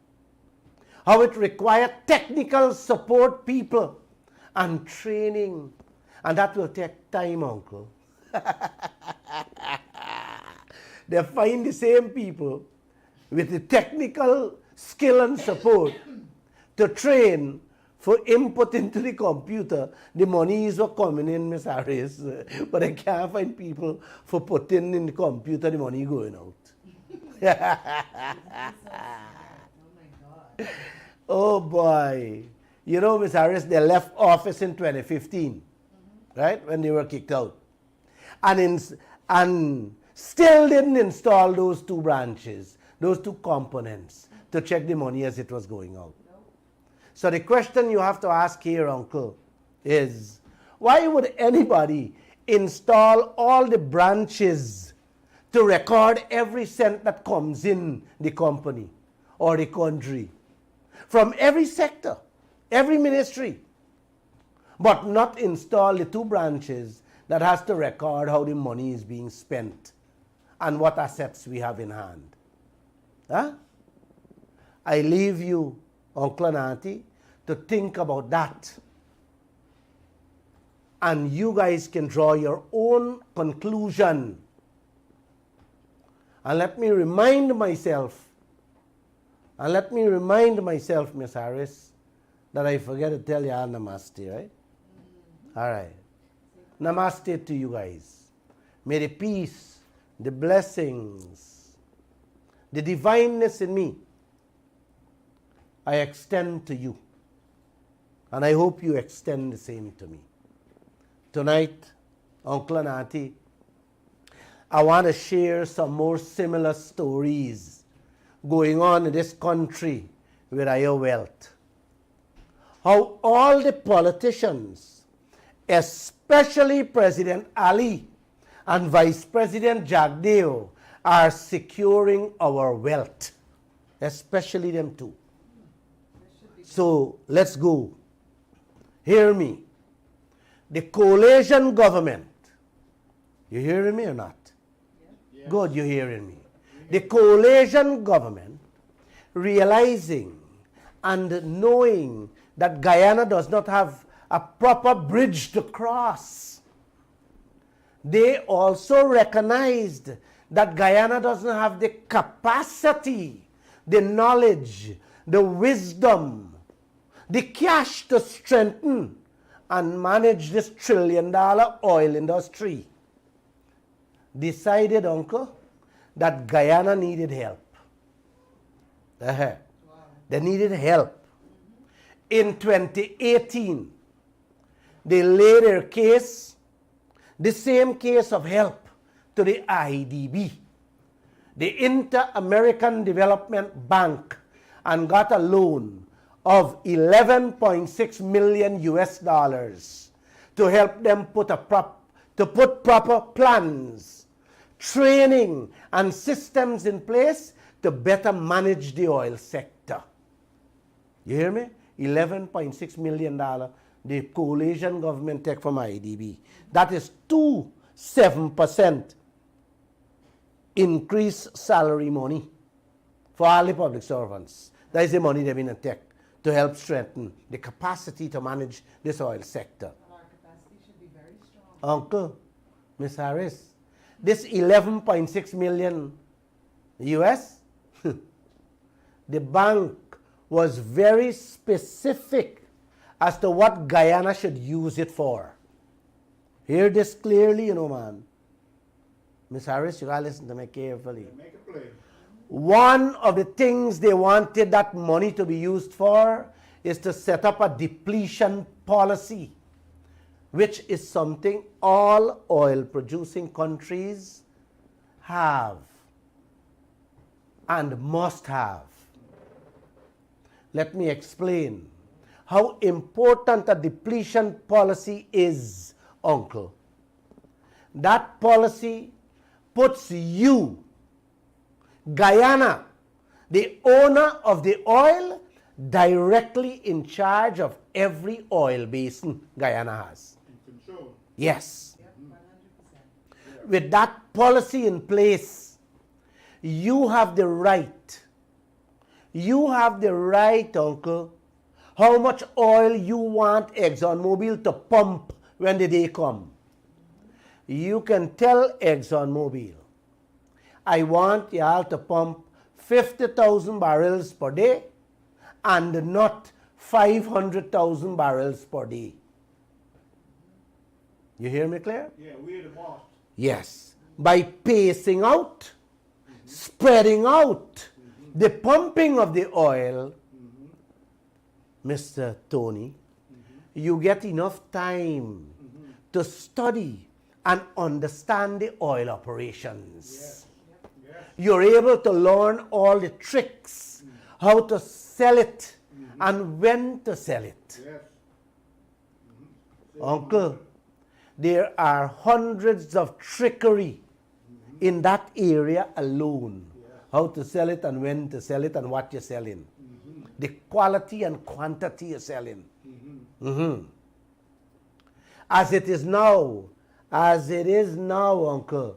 How it required technical support people and training. And that will take time, uncle. They find the same people with the technical skill and support to train for input into the computer. The monies were coming in, Miss Harris, but I can't find people for putting in the computer the money going out. Oh boy. You know, Miss Harris, they left office in 2015, right, when they were kicked out. And still didn't install those two branches, those two components to check the money as it was going out. So the question you have to ask here, uncle, is why would anybody install all the branches to record every cent that comes in the company or the country from every sector, every ministry, but not install the two branches that has to record how the money is being spent and what assets we have in hand? Huh? I leave you, uncle and auntie, to think about that. And you guys can draw your own conclusion. And let me remind myself, Miss Harris, that I forget to tell you all namaste, right? All right. Namaste to you guys. May the peace, the blessings, the divineness in me, I extend to you. And I hope you extend the same to me. Tonight, uncle and auntie, I want to share some more similar stories going on in this country with our wealth. How all the politicians, especially President Ali and Vice President Jagdeo, are securing our wealth, especially them two. So let's go. Hear me. The coalition government, you hearing me or not? Yeah. Good, you're hearing me. The coalition government, realizing and knowing that Guyana does not have a proper bridge to cross, they also recognized that Guyana doesn't have the capacity, the knowledge, the wisdom, the cash to strengthen and manage this $1 trillion oil industry. Decided, uncle, that Guyana needed help. They needed help. In 2018, they laid their case, the same case of help, to the IDB, the Inter-American Development Bank, and got a loan of $11.6 million US to help them put a to put proper plans, training, and systems in place to better manage the oil sector. You hear me? $11.6 million the coalition government take from IDB. That is 7% increased salary money for all the public servants. That is the money they've been take to help strengthen the capacity to manage this oil sector. Our capacity should be very strong. Uncle, Miss Harris, this 11.6 million US, the bank was very specific as to what Guyana should use it for. Hear this clearly, you know, man. Miss Harris, you gotta listen to me carefully. Make it plain. One of the things they wanted that money to be used for is to set up a depletion policy, which is something all oil-producing countries have and must have. Let me explain how important a depletion policy is, Uncle. That policy puts you, Guyana, the owner of the oil, directly in charge of every oil basin Guyana has. Control. Yes. With that policy in place, you have the right. You have the right, Uncle, how much oil you want ExxonMobil to pump when the day come. You can tell ExxonMobil, I want y'all to pump 50,000 barrels per day and not 500,000 barrels per day. You hear me clear? Yeah, we're the boss. Yes. By pacing out, spreading out the pumping of the oil, Mr. Tony, you get enough time to study and understand the oil operations. You're able to learn all the tricks, how to sell it and when to sell it. Uncle, there are hundreds of trickery in that area alone. How to sell it and when to sell it and what you're selling. The quality and quantity you're selling. As it is now, Uncle,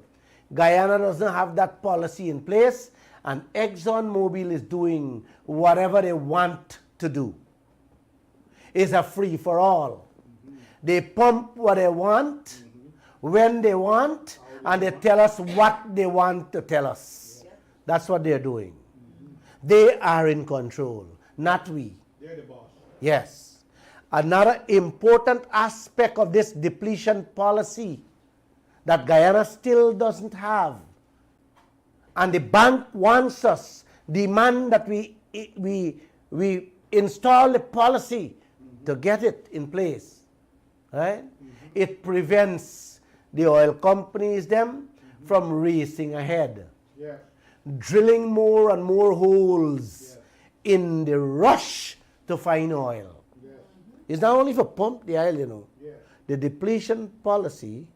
Guyana doesn't have that policy in place, and ExxonMobil is doing whatever they want to do. It's a free for all. They pump what they want, when they want, and they tell us what they want to tell us. That's what they're doing. They are in control, not we. They're the boss. Yes. Another important aspect of this depletion policy that Guyana still doesn't have, and the bank wants us, demand that we install a policy to get it in place, right? It prevents the oil companies them from racing ahead, drilling more and more holes in the rush to find oil. It's not only for pump the oil, you know. The depletion policy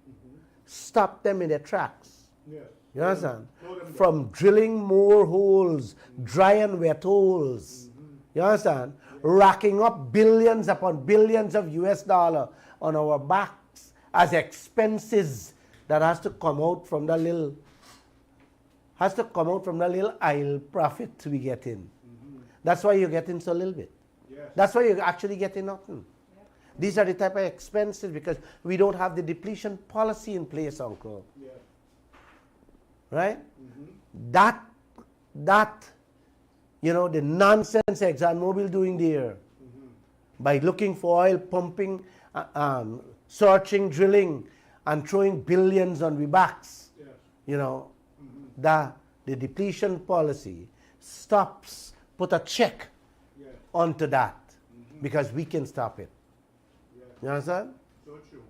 stop them in their tracks. You understand? From drilling more holes, dry and wet holes. You understand? Racking up billions upon billions of US dollar on our backs as expenses that has to come out from the little oil profit we get in. That's why you're getting so little bit. That's why you're actually getting nothing. These are the type of expenses because we don't have the depletion policy in place, Uncle. Right? That, you know, the nonsense ExxonMobil doing there by looking for oil, pumping, searching, drilling, and throwing billions on the backs. You know, the depletion policy stops, put a check onto that because we can stop it. You understand? So true.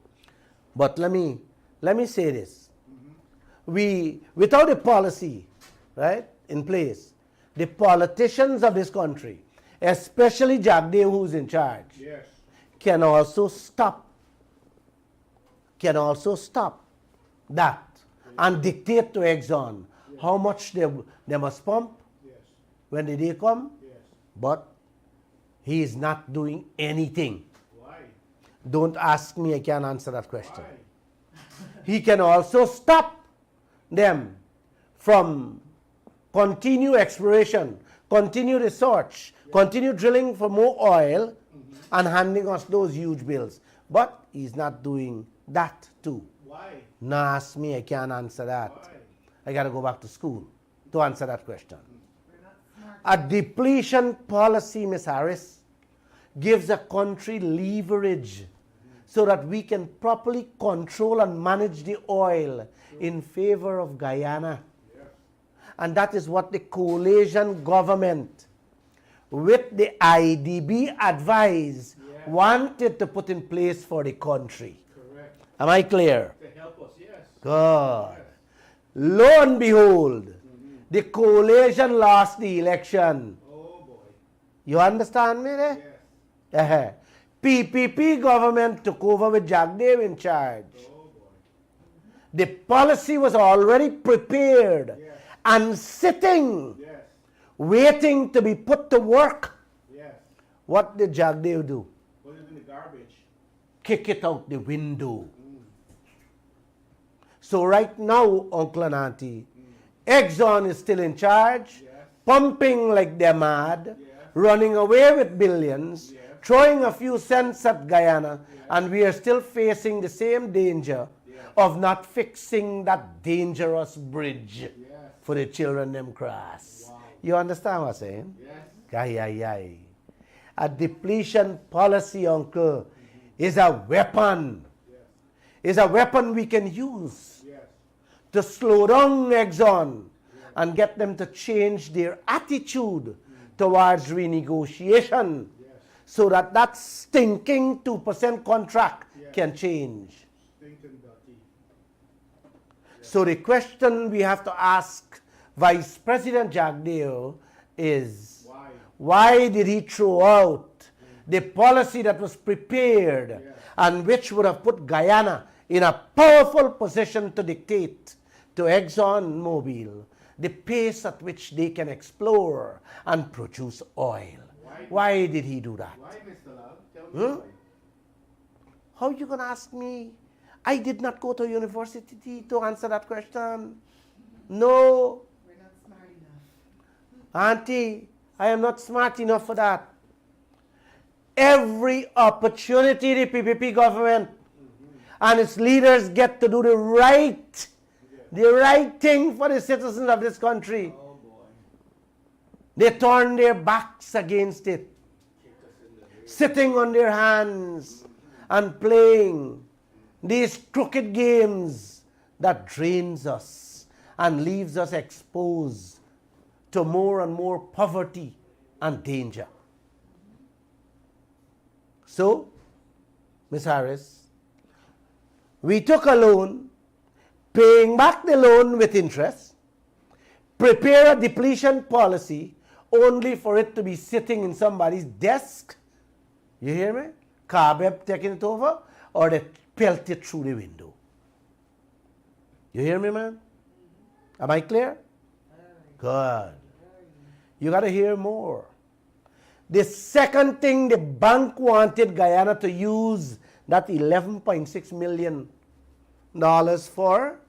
But let me say this. Without a policy, right, in place, the politicians of this country, especially Jagdev, who's in charge, can also stop that and dictate to Exxon how much they must pump when the day come. But he is not doing anything. Why? Don't ask me, I can't answer that question. He can also stop them from continue exploration, continue research, continue drilling for more oil and handing us those huge bills. But he's not doing that too. Why? Now ask me, I can't answer that. Why? I got to go back to school to answer that question. A depletion policy, Ms. Harris, gives a country leverage so that we can properly control and manage the oil in favor of Guyana. And that is what the coalition government with the IDB advice wanted to put in place for the country. Correct. Am I clear? To help us, yes. Good. Lo and behold, the coalition lost the election. Oh boy. You understand me there? Yes. PPP government took over with Jagdev in charge. Oh boy. The policy was already prepared and sitting, waiting to be put to work. Yes. What did Jagdev do? Put it in the garbage. Kick it out the window. So right now, Uncle and Auntie, Exxon is still in charge, pumping like they're mad, running away with billions, throwing a few cents at Guyana, and we are still facing the same danger of not fixing that dangerous bridge for the children them cross. You understand what I'm saying? Yes. A depletion policy, Uncle, is a weapon. Is a weapon we can use to slow down Exxon and get them to change their attitude towards renegotiation so that that stinking 2% contract can change. So the question we have to ask Vice President Jagdeo is, why did he throw out the policy that was prepared and which would have put Guyana in a powerful position to dictate to Exxon Mobil the pace at which they can explore and produce oil? Why did he do that? Why, Mr. Love? Tell me why. How are you going to ask me? I did not go to university to answer that question. No. We're not smart enough. Auntie, I am not smart enough for that. Every opportunity the PPP government and its leaders get to do the right thing for the citizens of this country. They turn their backs against it, sitting on their hands and playing these crooked games that drains us and leaves us exposed to more and more poverty and danger. So, Ms. Harris, we took a loan, paying back the loan with interest, prepare a depletion policy only for it to be sitting in somebody's desk. You hear me? Carbeb taking it over, or they pelt it through the window. You hear me, man? Am I clear? Good. You got to hear more. The second thing the bank wanted Guyana to use that $11.6 million for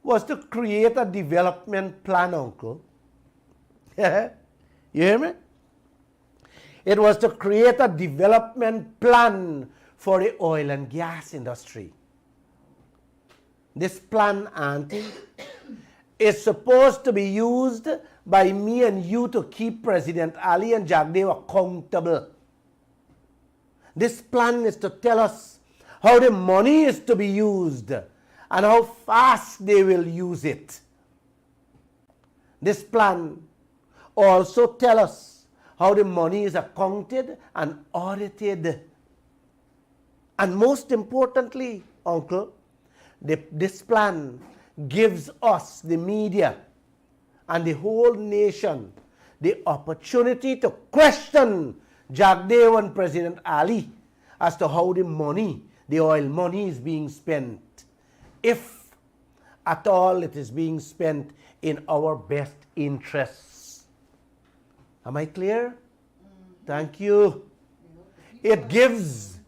was to create a development plan, Uncle. You hear me? It was to create a development plan for the oil and gas industry. This plan, Auntie, is supposed to be used by me and you to keep President Ali and Jagdev accountable. This plan is to tell us how the money is to be used and how fast they will use it. This plan also tells us how the money is accounted and audited. And most importantly, Uncle, this plan gives us, the media, and the whole nation, the opportunity to question Jagdev and President Ali as to how the money, the oil money, is being spent. If at all. It is being spent in our best interests. Am I clear? Thank you. It gives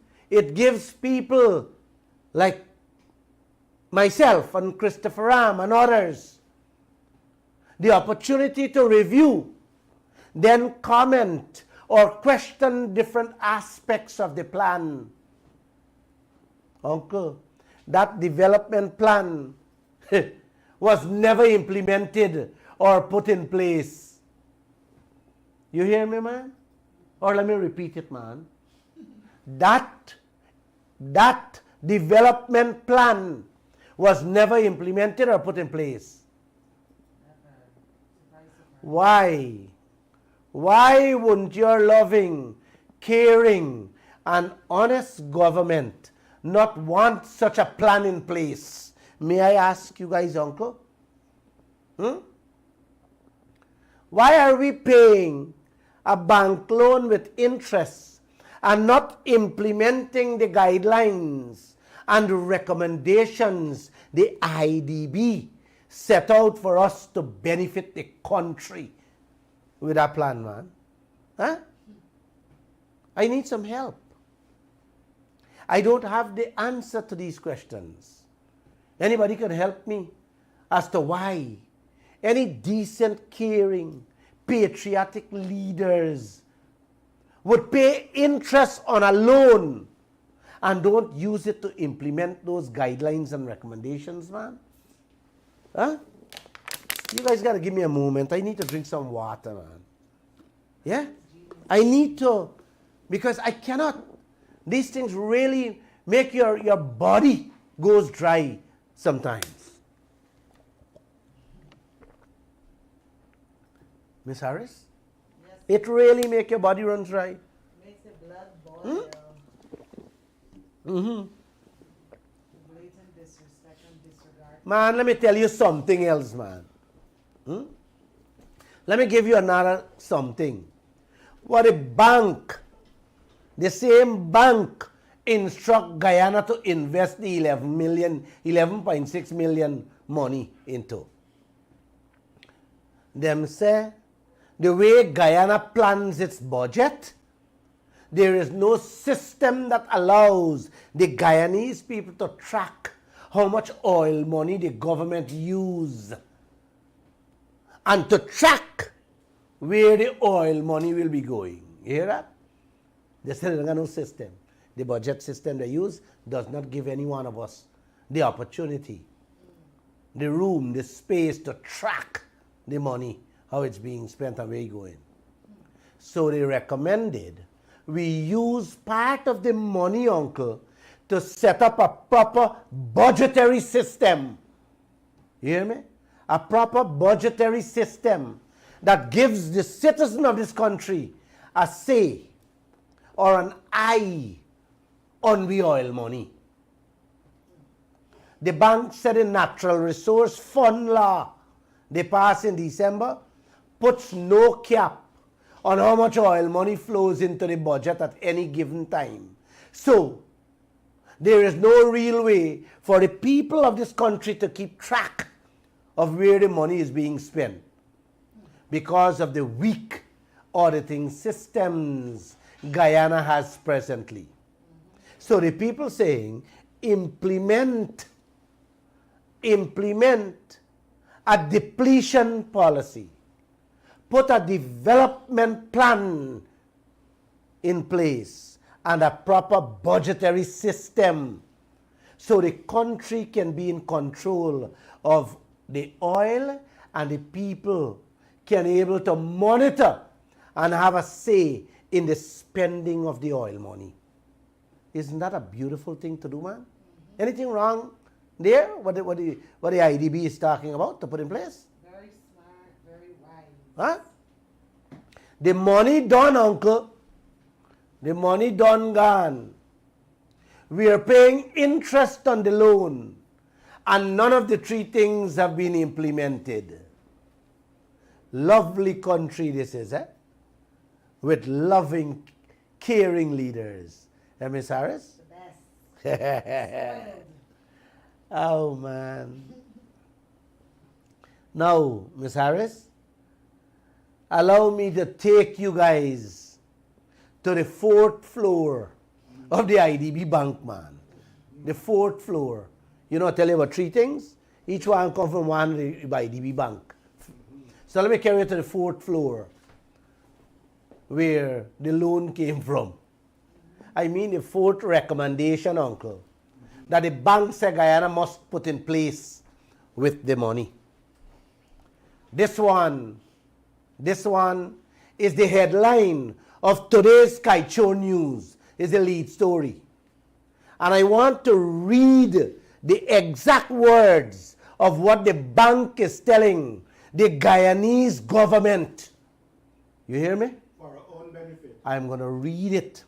people like myself and Christopher Ram and others the opportunity to review, then comment or question different aspects of the plan. Uncle, that development plan was never implemented or put in place. You hear me, man? Or let me repeat it, man. That development plan was never implemented or put in place. Why? Why wouldn't your loving, caring, and honest government not want such a plan in place? May I ask you guys, Uncle? Why are we paying a bank loan with interest and not implementing the guidelines and the recommendations the IDB set out for us to benefit the country with our plan, man? Huh? I need some help. I don't have the answer to these questions. Anybody can help me as to why any decent, caring, patriotic leaders would pay interest on a loan and don't use it to implement those guidelines and recommendations, man? Huh? You guys got to give me a moment. I need to drink some water, man. Yeah? I need to, because I cannot. These things really make your body goes dry sometimes. Miss Harris? Yes. It really make your body run dry. Makes the blood boil. Mm-hmm. Blatant disrespect and disregard. Man, let me tell you something else, man. Let me give you another something. What a bank, the same bank instruct Guyana to invest the 11.6 million money into. Them say, the way Guyana plans its budget, there is no system that allows the Guyanese people to track how much oil money the government use and to track where the oil money will be going. You hear that? They said there's no system. The budget system they use does not give any one of us the opportunity, the room, the space to track the money, how it's being spent and where it's going. So they recommended we use part of the money, Uncle, to set up a proper budgetary system. You hear me? A proper budgetary system that gives the citizen of this country a say or an eye on the oil money. The bank said in Natural Resource Fund law they passed in December puts no cap on how much oil money flows into the budget at any given time. So, there is no real way for the people of this country to keep track of where the money is being spent because of the weak auditing systems Guyana has presently. So the people saying, implement a depletion policy. Put a development plan in place and a proper budgetary system so the country can be in control of the oil and the people can be able to monitor and have a say in the spending of the oil money. Isn't that a beautiful thing to do, man? Anything wrong there? What the IDB is talking about to put in place? Very smart, very wise. Huh? The money done, Uncle. The money done gone. We are paying interest on the loan. And none of the three things have been implemented. Lovely country this is, eh? With loving, caring leaders. Eh, Miss Harris? The best. Oh, man. Now, Miss Harris, allow me to take you guys to the 4th floor of the IDB Bank, man. The 4th floor. You know, I tell you about 3 things. Each one come from one of the IDB Bank. So let me carry you to the 4th floor where the loan came from. I mean the 4th recommendation, uncle, that the bank said Guyana must put in place with the money. This one is the headline of today's Kaieteir news, is the lead story. And I want to read the exact words of what the bank is telling the Guyanese government. You hear me? For our own benefit. I'm going to read it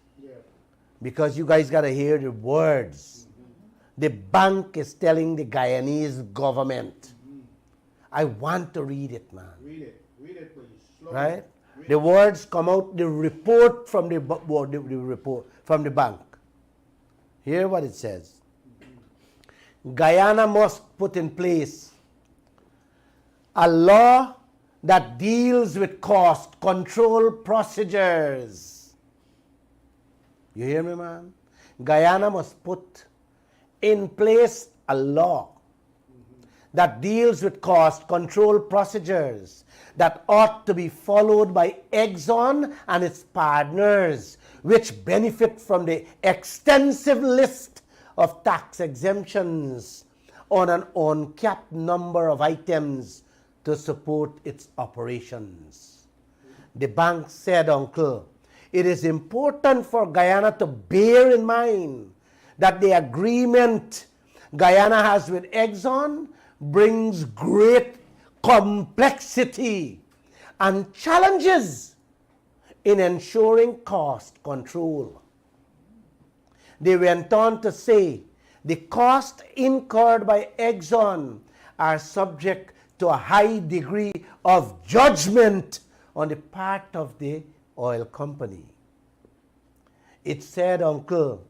because you guys got to hear the words. The bank is telling the Guyanese government. I want to read it, man. Read it, please. Slowly. Right? The words come out, the report from the report from the bank. Hear what it says. Guyana must put in place a law that deals with cost control procedures. You hear me, man? Guyana must put in place a law that deals with cost control procedures that ought to be followed by Exxon and its partners, which benefit from the extensive list of tax exemptions on an uncapped number of items to support its operations. The bank said, uncle, it is important for Guyana to bear in mind that the agreement Guyana has with Exxon brings great complexity and challenges in ensuring cost control. They went on to say the costs incurred by Exxon are subject to a high degree of judgment on the part of the oil company. It said, uncle,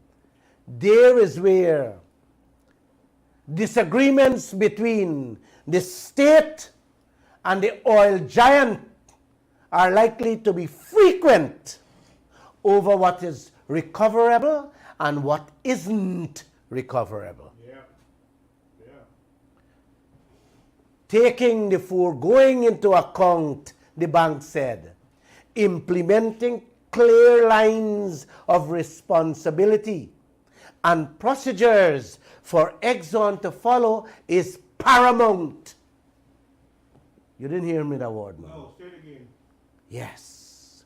there is where disagreements between the state and the oil giant are likely to be frequent over what is recoverable and what isn't recoverable. Taking the foregoing into account, the bank said, implementing clear lines of responsibility and procedures for Exxon to follow is paramount. You didn't hear me that word, man. No, say it again. Yes.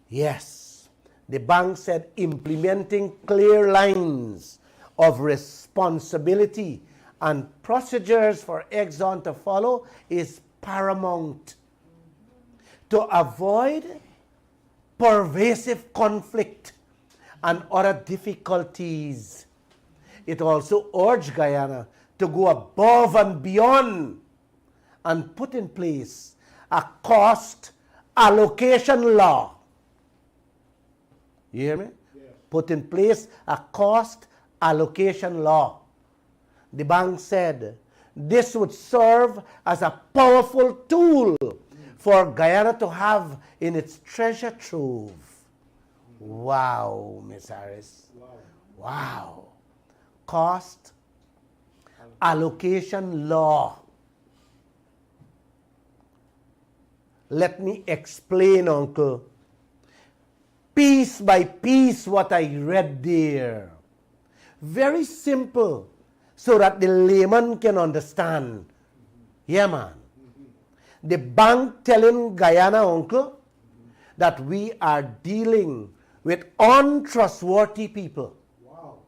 Yes. The bank said implementing clear lines of responsibility and procedures for Exxon to follow is paramount to avoid pervasive conflict and other difficulties. It also urged Guyana to go above and beyond and put in place a cost allocation law. You hear me? Yes. Put in place a cost allocation law. The bank said this would serve as a powerful tool for Guyana to have in its treasure trove. Wow, Miss Harris. Wow. Cost allocation law. Let me explain, uncle, piece by piece what I read there. Very simple, so that the layman can understand. Yeah, man. The bank telling Guyana, uncle, that we are dealing with untrustworthy people. Wow.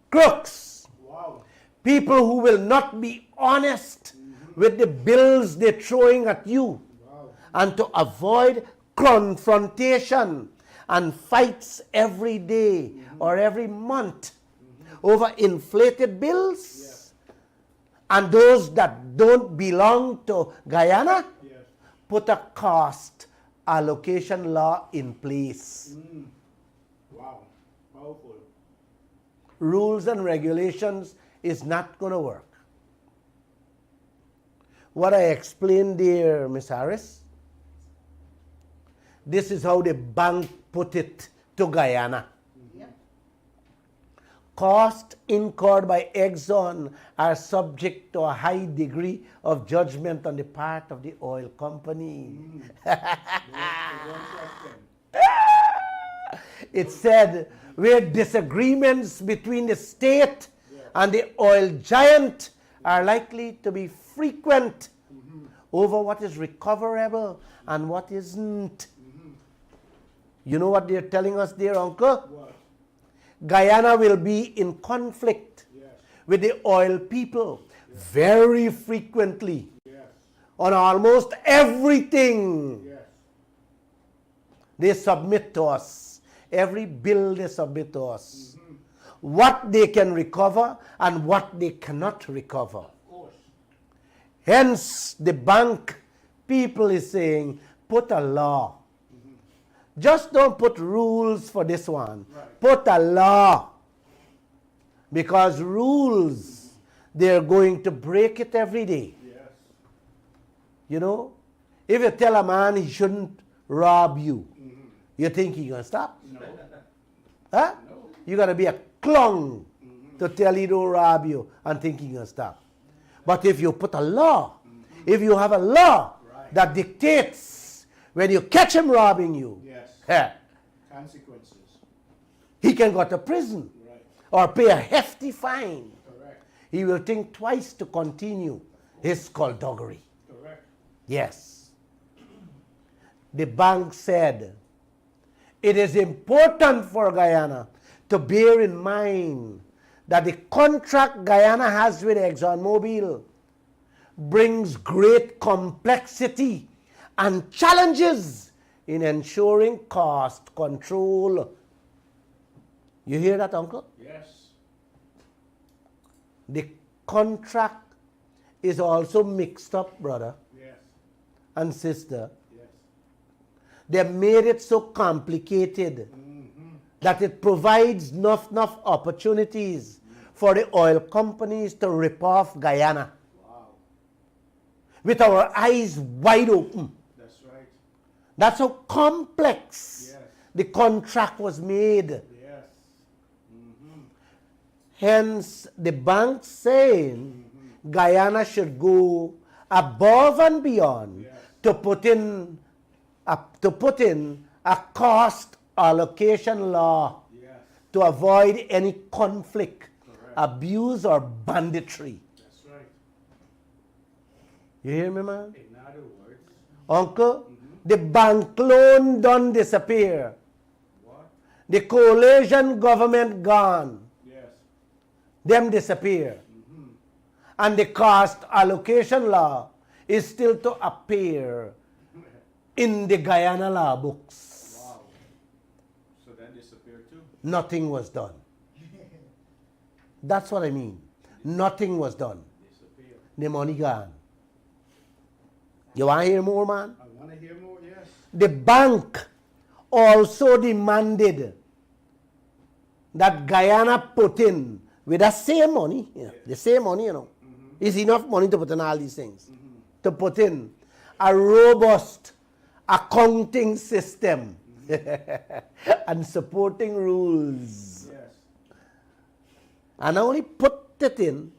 Crooks. Wow. People who will not be honest with the bills they're throwing at you. Wow. And to avoid confrontation and fights every day or every month over inflated bills. And those that don't belong to Guyana, put a cost allocation law in place. Wow. Powerful. Rules and regulations is not going to work. what I explained there, Miss Harris? This is how the bank put it to Guyana. Costs incurred by Exxon are subject to a high degree of judgment on the part of the oil company. It said, where disagreements between the state and the oil giant are likely to be frequent over what is recoverable and what isn't. You know what they're telling us there, Uncle? What? Guyana will be in conflict with the oil people very frequently on almost everything they submit to us, every bill they submit to us, what they can recover and what they cannot recover. Hence, the bank people is saying, put a law. Just don't put rules for this one. Put a law. Because rules, they're going to break it every day. You know, if you tell a man he shouldn't rob you, you think he's going to stop? No. Huh? No. You got to be a clown to tell he don't rob you and think he's going to stop. But if you put a law, if you have a law that dictates when you catch him robbing you, consequences. He can go to prison or pay a hefty fine. Correct. He will think twice to continue his skullduggery. Correct. Yes. The bank said it is important for Guyana to bear in mind that the contract Guyana has with ExxonMobil brings great complexity and challenges in ensuring cost control. You hear that, Uncle? Yes. The contract is also mixed up, brother and sister. They made it so complicated that it provides enough opportunities for the oil companies to rip off Guyana. With our eyes wide open. That's right. That's how complex the contract was made. Hence, the bank saying Guyana should go above and beyond to put in a cost allocation law to avoid any conflict, abuse, or banditry. That's right. You hear me, man? In other words, Uncle, the bank loan done disappear. what? The coalition government gone. Yes. Them disappear. And the cost allocation law is still to appear in the Guyana law books. Wow. So that disappeared too? Nothing was done. That's what I mean. Nothing was done. Disappeared. The money gone. You want to hear more, man? I want to hear more, yes. The bank also demanded that Guyana put in, with the same money, the same money, you know, is enough money to put in all these things, to put in a robust accounting system and supporting rules. Yes. And not only put it in,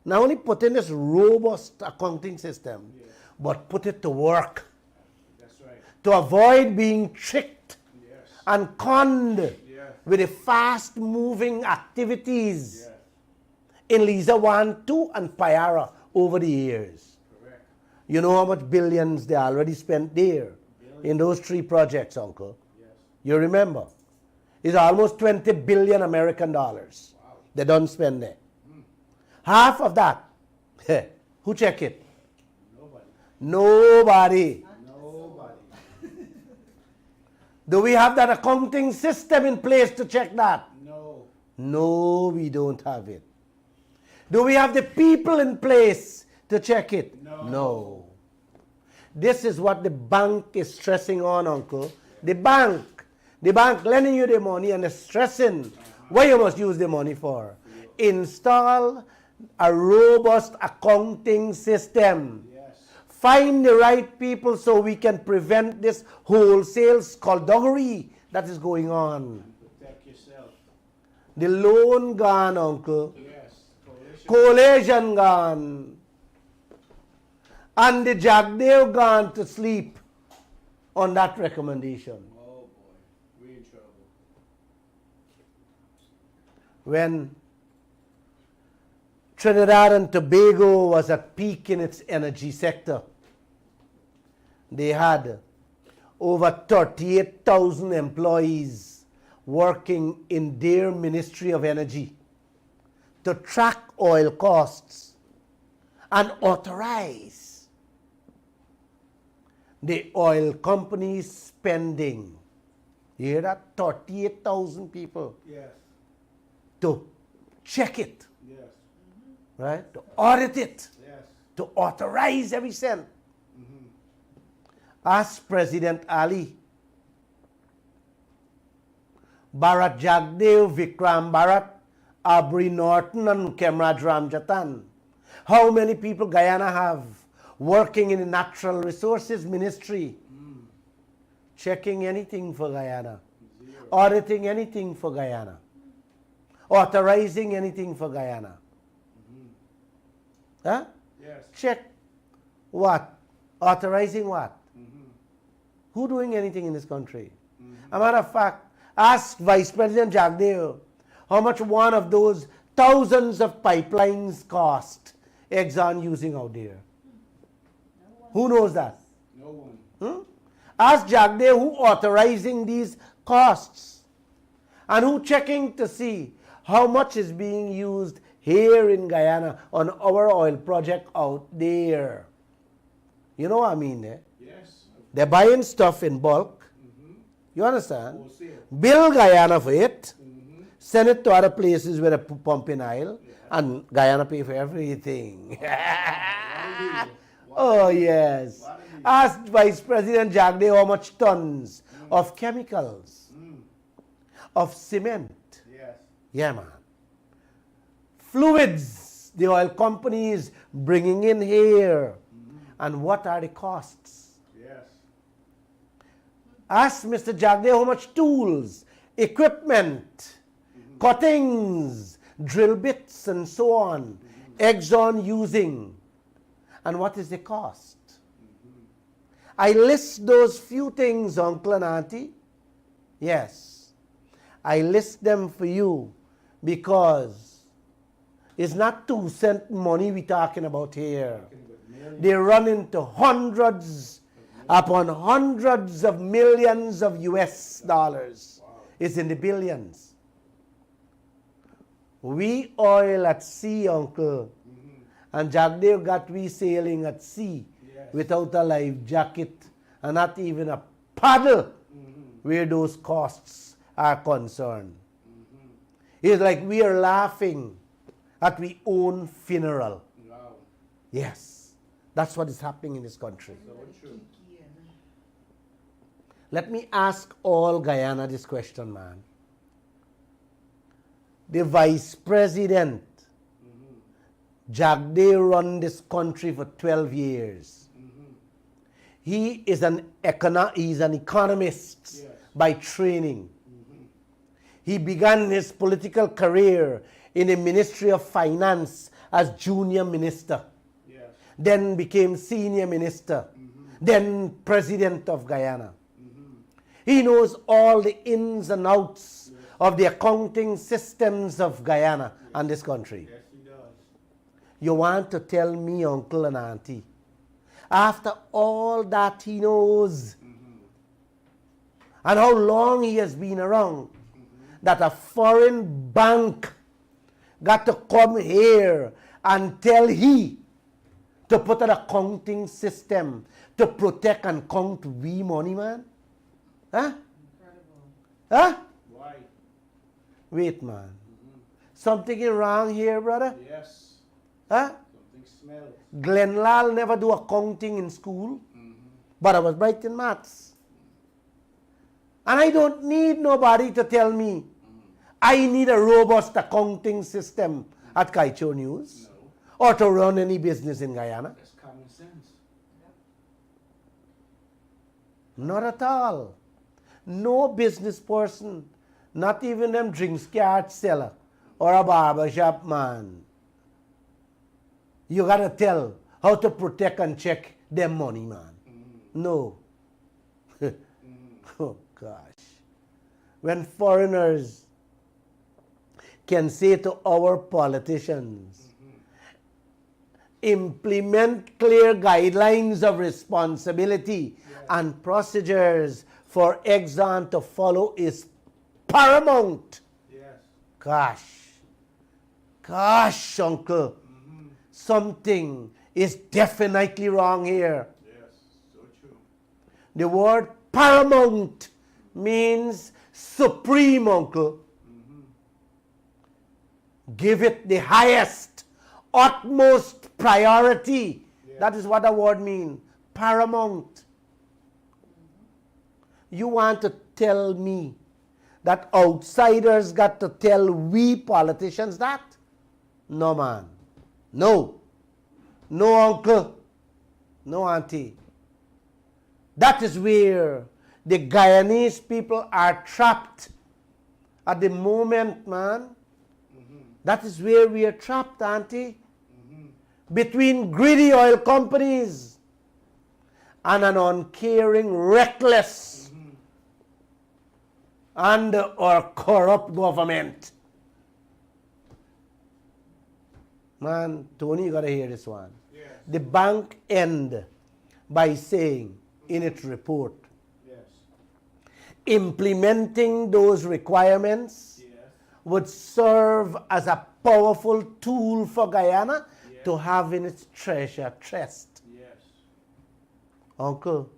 not only put in this robust accounting system, but put it to work. That's right. To avoid being tricked Yes. and conned with the fast-moving activities in Liza 1, 2, and Pyar over the years. Correct. You know how much billions they already spent there in those 3 projects, Uncle? Yes. You remember? It's almost 20 billion American dollars they don't spend there. Half of that, who check it? Nobody. Nobody. Do we have that accounting system in place to check that? No. No, we don't have it. Do we have the people in place to check it? No. This is what the bank is stressing on, Uncle. The bank lending you the money and stressing what you must use the money for. Install a robust accounting system. Yes. Find the right people so we can prevent this wholesale skullduggery that is going on. Protect yourself. The loan gone, uncle. Yes. Coalition gone. And the Jagdeo gone to sleep on that recommendation. Oh boy, we in trouble. When Trinidad and Tobago was at peak in its energy sector, they had over 38,000 employees working in their Ministry of Energy to track oil costs and authorize the oil companies spending. You hear that? 38,000 people. Yes. To check it. Yes. Right? To audit it. Yes. To authorize every cent. Ask President Ali, Bharat Jagdev, Vikram Bharat, Abri Norton, and Kemraj Ramjatan. How many people Guyana have working in the Natural Resources Ministry, checking anything for Guyana, auditing anything for Guyana, authorizing anything for Guyana? Huh? Yes. Check what? Authorizing what? Who doing anything in this country? A matter of fact, ask Vice President Jagdeo how much one of those thousands of pipelines cost Exxon using out there. Who knows that? No one. Ask Jagdeo who authorizing these costs and who checking to see how much is being used here in Guyana on our oil project out there. You know what I mean, eh? Yes. They're buying stuff in bulk. You understand? Wholesale. Bill Guyana for it. Send it to other places where they're pumping oil. And Guyana pay for everything. Oh, yes. Ask Vice President Jagdeo how much tons of chemicals, of cement. Yes. Yeah, man. Fluids the oil companies bringing in here. And what are the costs? Yes. Ask Mr. Jagdeo how much tools, equipment, cuttings, drill bits, and so on, Exxon using, and what is the cost? I list those few things, Uncle and Auntie. Yes, I list them for you because it's not 2-cent money we're talking about here. They run into hundreds upon hundreds of millions of US dollars. It's in the billions. We oil at sea, Uncle. And Jagdeo got we sailing at sea without a life jacket and not even a paddle where those costs are concerned. It's like we are laughing at our own funeral. Wow. Yes, that's what is happening in this country. So true. Let me ask all Guyana this question, man. The Vice President, Jagdeo, run this country for 12 years. He is he's an economist by training. He began his political career in the Ministry of Finance as junior minister, then became senior minister, then president of Guyana. He knows all the ins and outs of the accounting systems of Guyana and this country. Yes, he does. You want to tell me, Uncle and Auntie, after all that he knows and how long he has been around, that a foreign bank got to come here and tell he to put an accounting system to protect and count we money, man? Huh? Huh? Why? Wait, man. Something is wrong here, brother? Yes. Huh? Something smells. Glenlal never do accounting in school, but I was bright in maths. And I don't need nobody to tell me I need a robust accounting system at Kaieteir News or to run any business in Guyana. That's common sense. Not at all. No business person, not even them drinks cart seller or a barber shop man. You gotta tell how to protect and check them money, man. No. Oh gosh. When foreigners can say to our politicians, implement clear guidelines of responsibility and procedures for exam to follow is paramount. Gosh. Gosh, uncle. Something is definitely wrong here. The word paramount means supreme, uncle. Give it the highest, utmost priority. That is what the word means. Paramount. You want to tell me that outsiders got to tell we politicians that? No, man. No. No, uncle. No, auntie. That is where the Guyanese people are trapped at the moment, man. That is where we are trapped, auntie. Between greedy oil companies and an uncaring, reckless, and or corrupt government. Man, Tony, you got to hear this one. The bank end by saying in its report, implementing those requirements would serve as a powerful tool for Guyana to have in its treasure chest. Uncle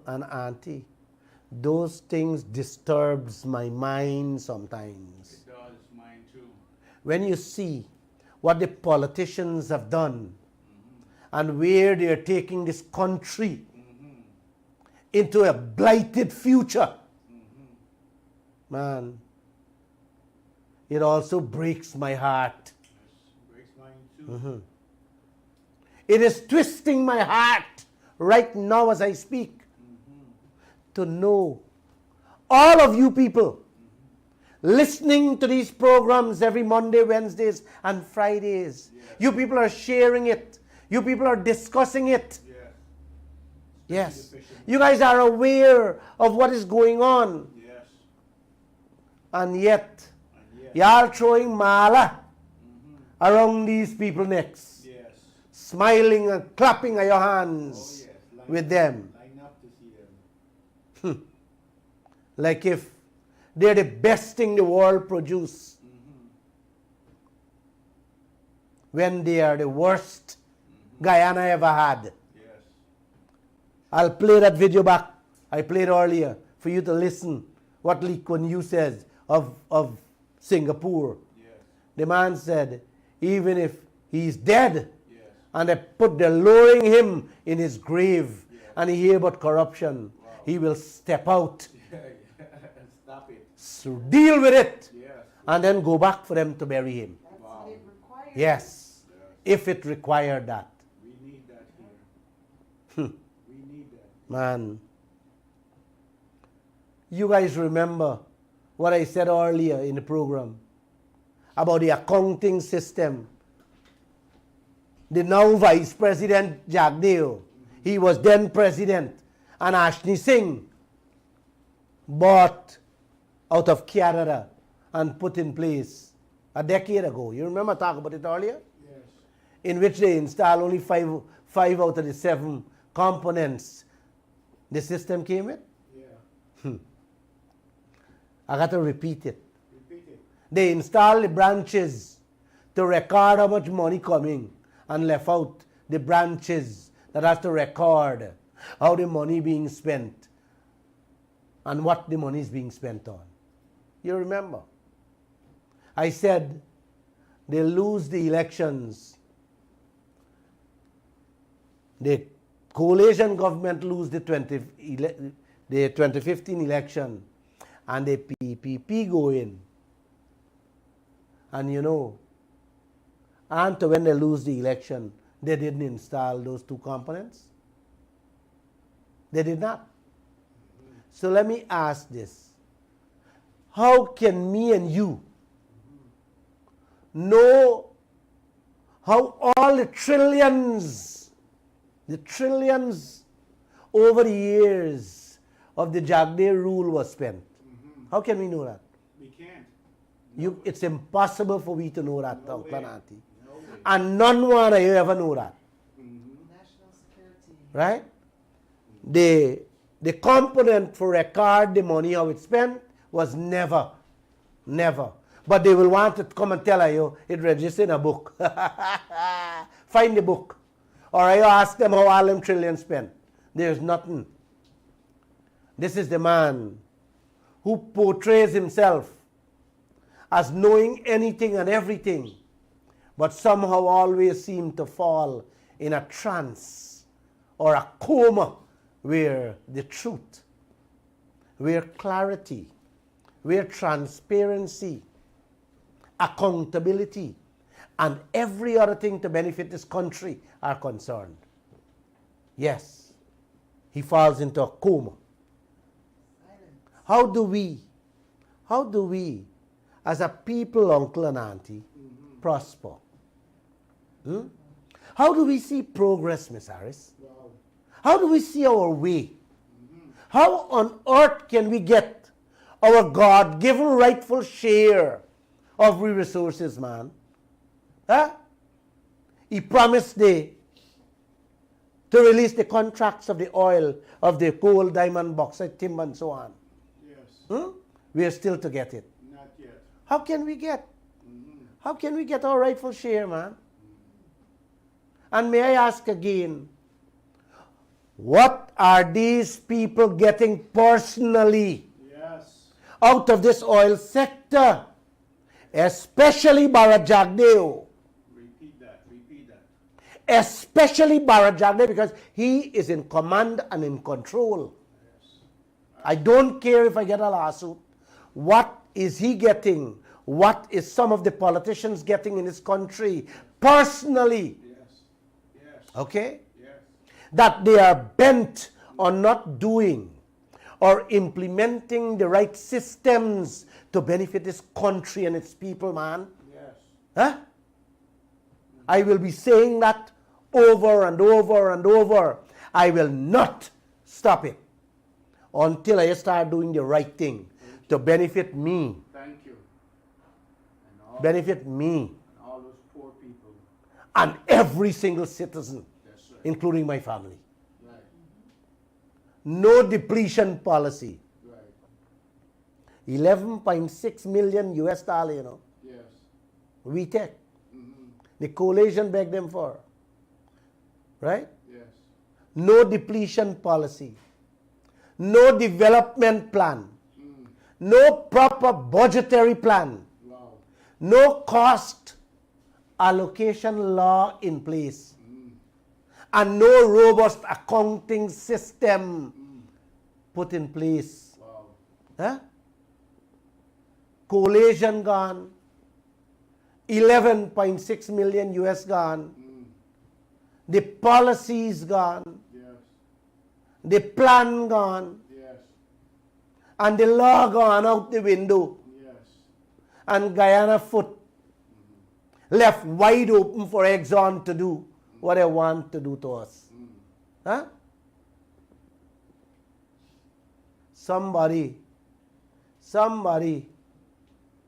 and auntie, those things disturbs my mind sometimes. It does, mine too. When you see what the politicians have done and where they are taking this country into a blighted future, man, it also breaks my heart. Breaks mine too. It is twisting my heart right now as I speak to know all of you people listening to these programs every Monday, Wednesdays, and Fridays. You people are sharing it. You people are discussing it. Yes. You guys are aware of what is going on. And yet, you are throwing mala around these people's necks. Smiling and clapping of your hands with them. Line up to see them. Like if they're the best thing the world produce. When they are the worst Guyana ever had. I'll play that video back. I played earlier for you to listen what Lee Kuan Yew says of Singapore. The man said, even if he's dead, and they're lowering him in his grave, and he hear about corruption, he will step out, Stop it. so deal with it, and then go back for them to bury him. Yes, if it required that. We need that here. We need that. Man, you guys remember what I said earlier in the program about the accounting system. The now Vice President Jagdeo, he was then President, and Ashni Singh bought out of Canada and put in place a decade ago. You remember talking about it earlier? In which they installed only five out of the 7 components the system came with. I got to repeat it. They installed the branches to record how much money coming, and left out the branches that has to record how the money being spent and what the money is being spent on. You remember? I said they lose the elections. The coalition government lose the 2015 election, and the PPP go in. And you know, and when they lose the election, they didn't install those 2 components. They did not. So let me ask this. How can me and you know how all the trillions over the years of the Jagdeo rule was spent? How can we know that? We can't. It's impossible for we to know that, Uncle and Auntie. And none one of you ever know that. National security. Right? The component for record the money, how it's spent, was never. But they will want to come and tell you it registered in a book. Find the book. Or you ask them how all them trillions spent. There's nothing. This is the man who portrays himself as knowing anything and everything, but somehow always seem to fall in a trance or a coma where the truth, where clarity, where transparency, accountability, and every other thing to benefit this country are concerned. Yes, he falls into a coma. How do we, as a people, Uncle and Auntie, prosper? How do we see progress, Miss Harris? How do we see our way? How on earth can we get our God-given rightful share of the resources, man? Huh? He promised to release the contracts of the oil, of the coal, diamond, bauxite, timber, and so on. Yes. We are still to get it. Not yet. How can we get? How can we get our rightful share, man? And may I ask again, what are these people getting personally out of this oil sector? Especially Barra Jagdeo. Repeat that. Especially Barra Jagdeo, because he is in command and in control. I don't care if I get a lawsuit. What is he getting? What is some of the politicians getting in this country personally? Okay? That they are bent on not doing or implementing the right systems to benefit this country and its people, man. Huh? I will be saying that over and over and over. I will not stop it until I start doing the right thing to benefit me. Thank you. Benefit me. And all those poor people. And every single citizen, including my family. Right. No depletion policy. Right. 11.6 million US dollar, you know. Yes. We take. The coalition begged them for. Right? Yes. No depletion policy. No development plan. No proper budgetary plan. Wow. No cost allocation law in place. And no robust accounting system put in place. Wow. Huh? Coalition gone. 11.6 million US gone. The policies gone. Yes. The plan gone. Yes. And the law gone out the window. Yes. And Guyana foot left wide open for Exxon to do what they want to do to us. Huh? Somebody,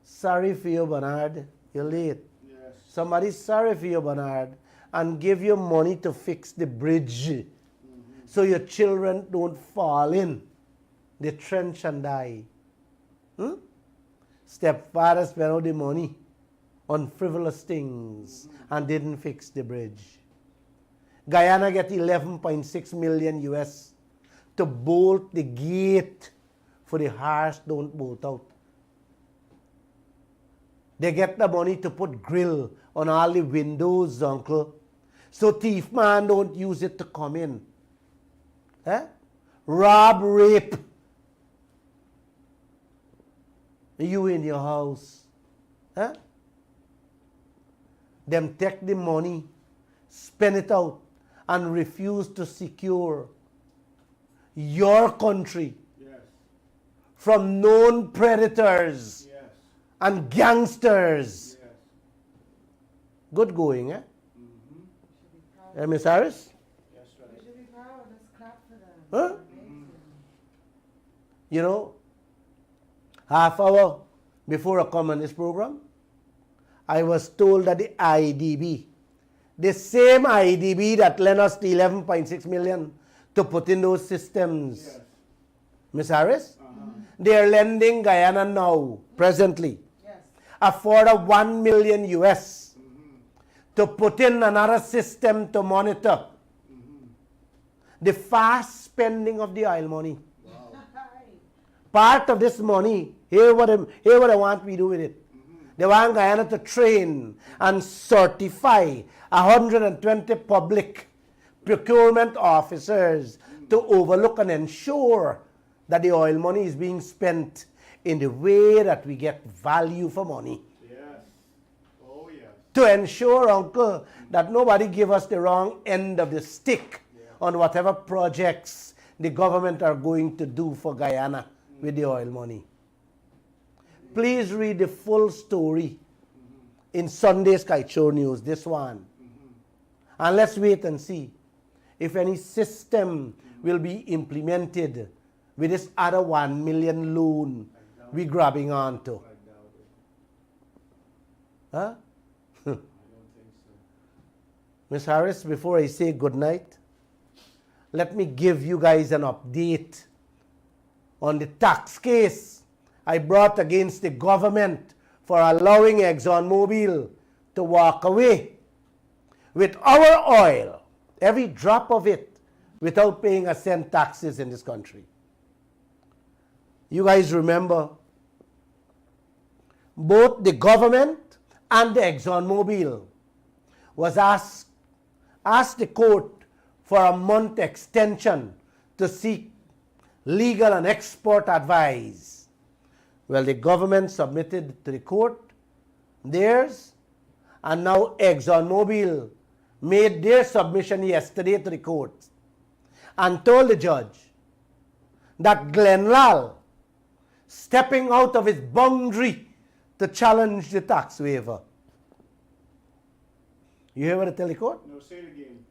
sorry for you, Bernard. You're late. Yes. Somebody sorry for you, Bernard, and give you money to fix the bridge so your children don't fall in the trench and die. Stepfather spent all the money on frivolous things and didn't fix the bridge. Guyana get 11.6 million US to bolt the gate for the horse don't bolt out. They get the money to put grill on all the windows, uncle, so thief man don't use it to come in. Rob, rape you in your house. Them take the money, spend it out, and refuse to secure your country Yes. from known predators Yes. and gangsters. Yes. Good going, eh? Miss Harris? Yes, We right. should be proud. Let's clap for them. Huh? Amazing. You know, half hour before I come on this program, I was told that the IDB, the same IDB that lent us the 11.6 million to put in those systems, Yes. Miss Harris, they are lending Guyana now, presently, a further 1 million US to put in another system to monitor the fast spending of the oil money. Part of this money, here what I want we do with it. They want Guyana to train and certify 120 public procurement officers to overlook and ensure that the oil money is being spent in the way that we get value for money. Yes. Oh, yes. To ensure, Uncle, that nobody give us the wrong end of the stick on whatever projects the government are going to do for Guyana with the oil money. Please read the full story in Sunday's Kaieteir News, this one. And let's wait and see if any system will be implemented with this other 1 million loan we're grabbing onto. Huh? Miss Harris, before I say good night, let me give you guys an update on the tax case I brought against the government for allowing ExxonMobil to walk away with our oil, every drop of it, without paying a cent taxes in this country. You guys remember, both the government and the ExxonMobil was asked the court for a month extension to seek legal and export advice. Well, the government submitted to the court theirs, and now ExxonMobil made their submission yesterday to the court and told the judge that Glenlal stepping out of his boundary to challenge the tax waiver. You hear what they tell the court? No, say it again.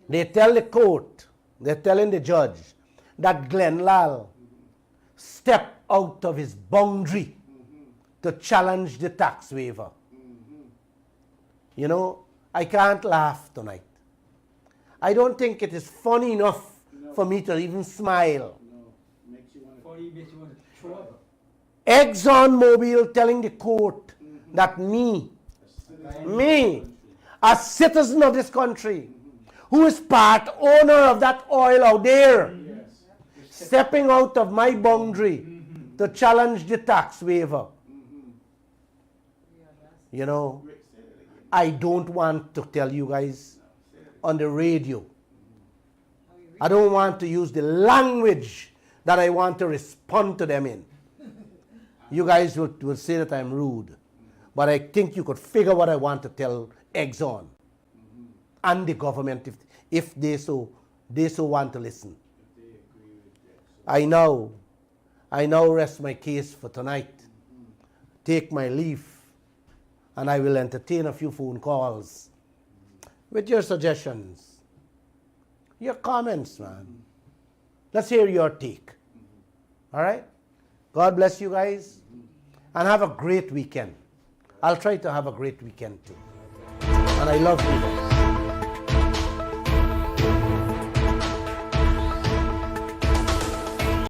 They tell the court, they're telling the judge that Glenlal stepped out of his boundary to challenge the tax waiver. You know, I can't laugh tonight. I don't think it is funny enough for me to even smile. Makes you want to throw up. ExxonMobil telling the court that me, a citizen of this country, who is part owner of that oil out there, stepping out of my boundary to challenge the tax waiver. You know, I don't want to tell you guys on the radio. I don't want to use the language that I want to respond to them in. You guys will say that I'm rude. But I think you could figure what I want to tell Exxon and the government if they so want to listen. I now rest my case for tonight. Take my leave, and I will entertain a few phone calls with your suggestions, your comments, man. Let's hear your take. All right? God bless you guys, and have a great weekend. I'll try to have a great weekend too. And I love you guys.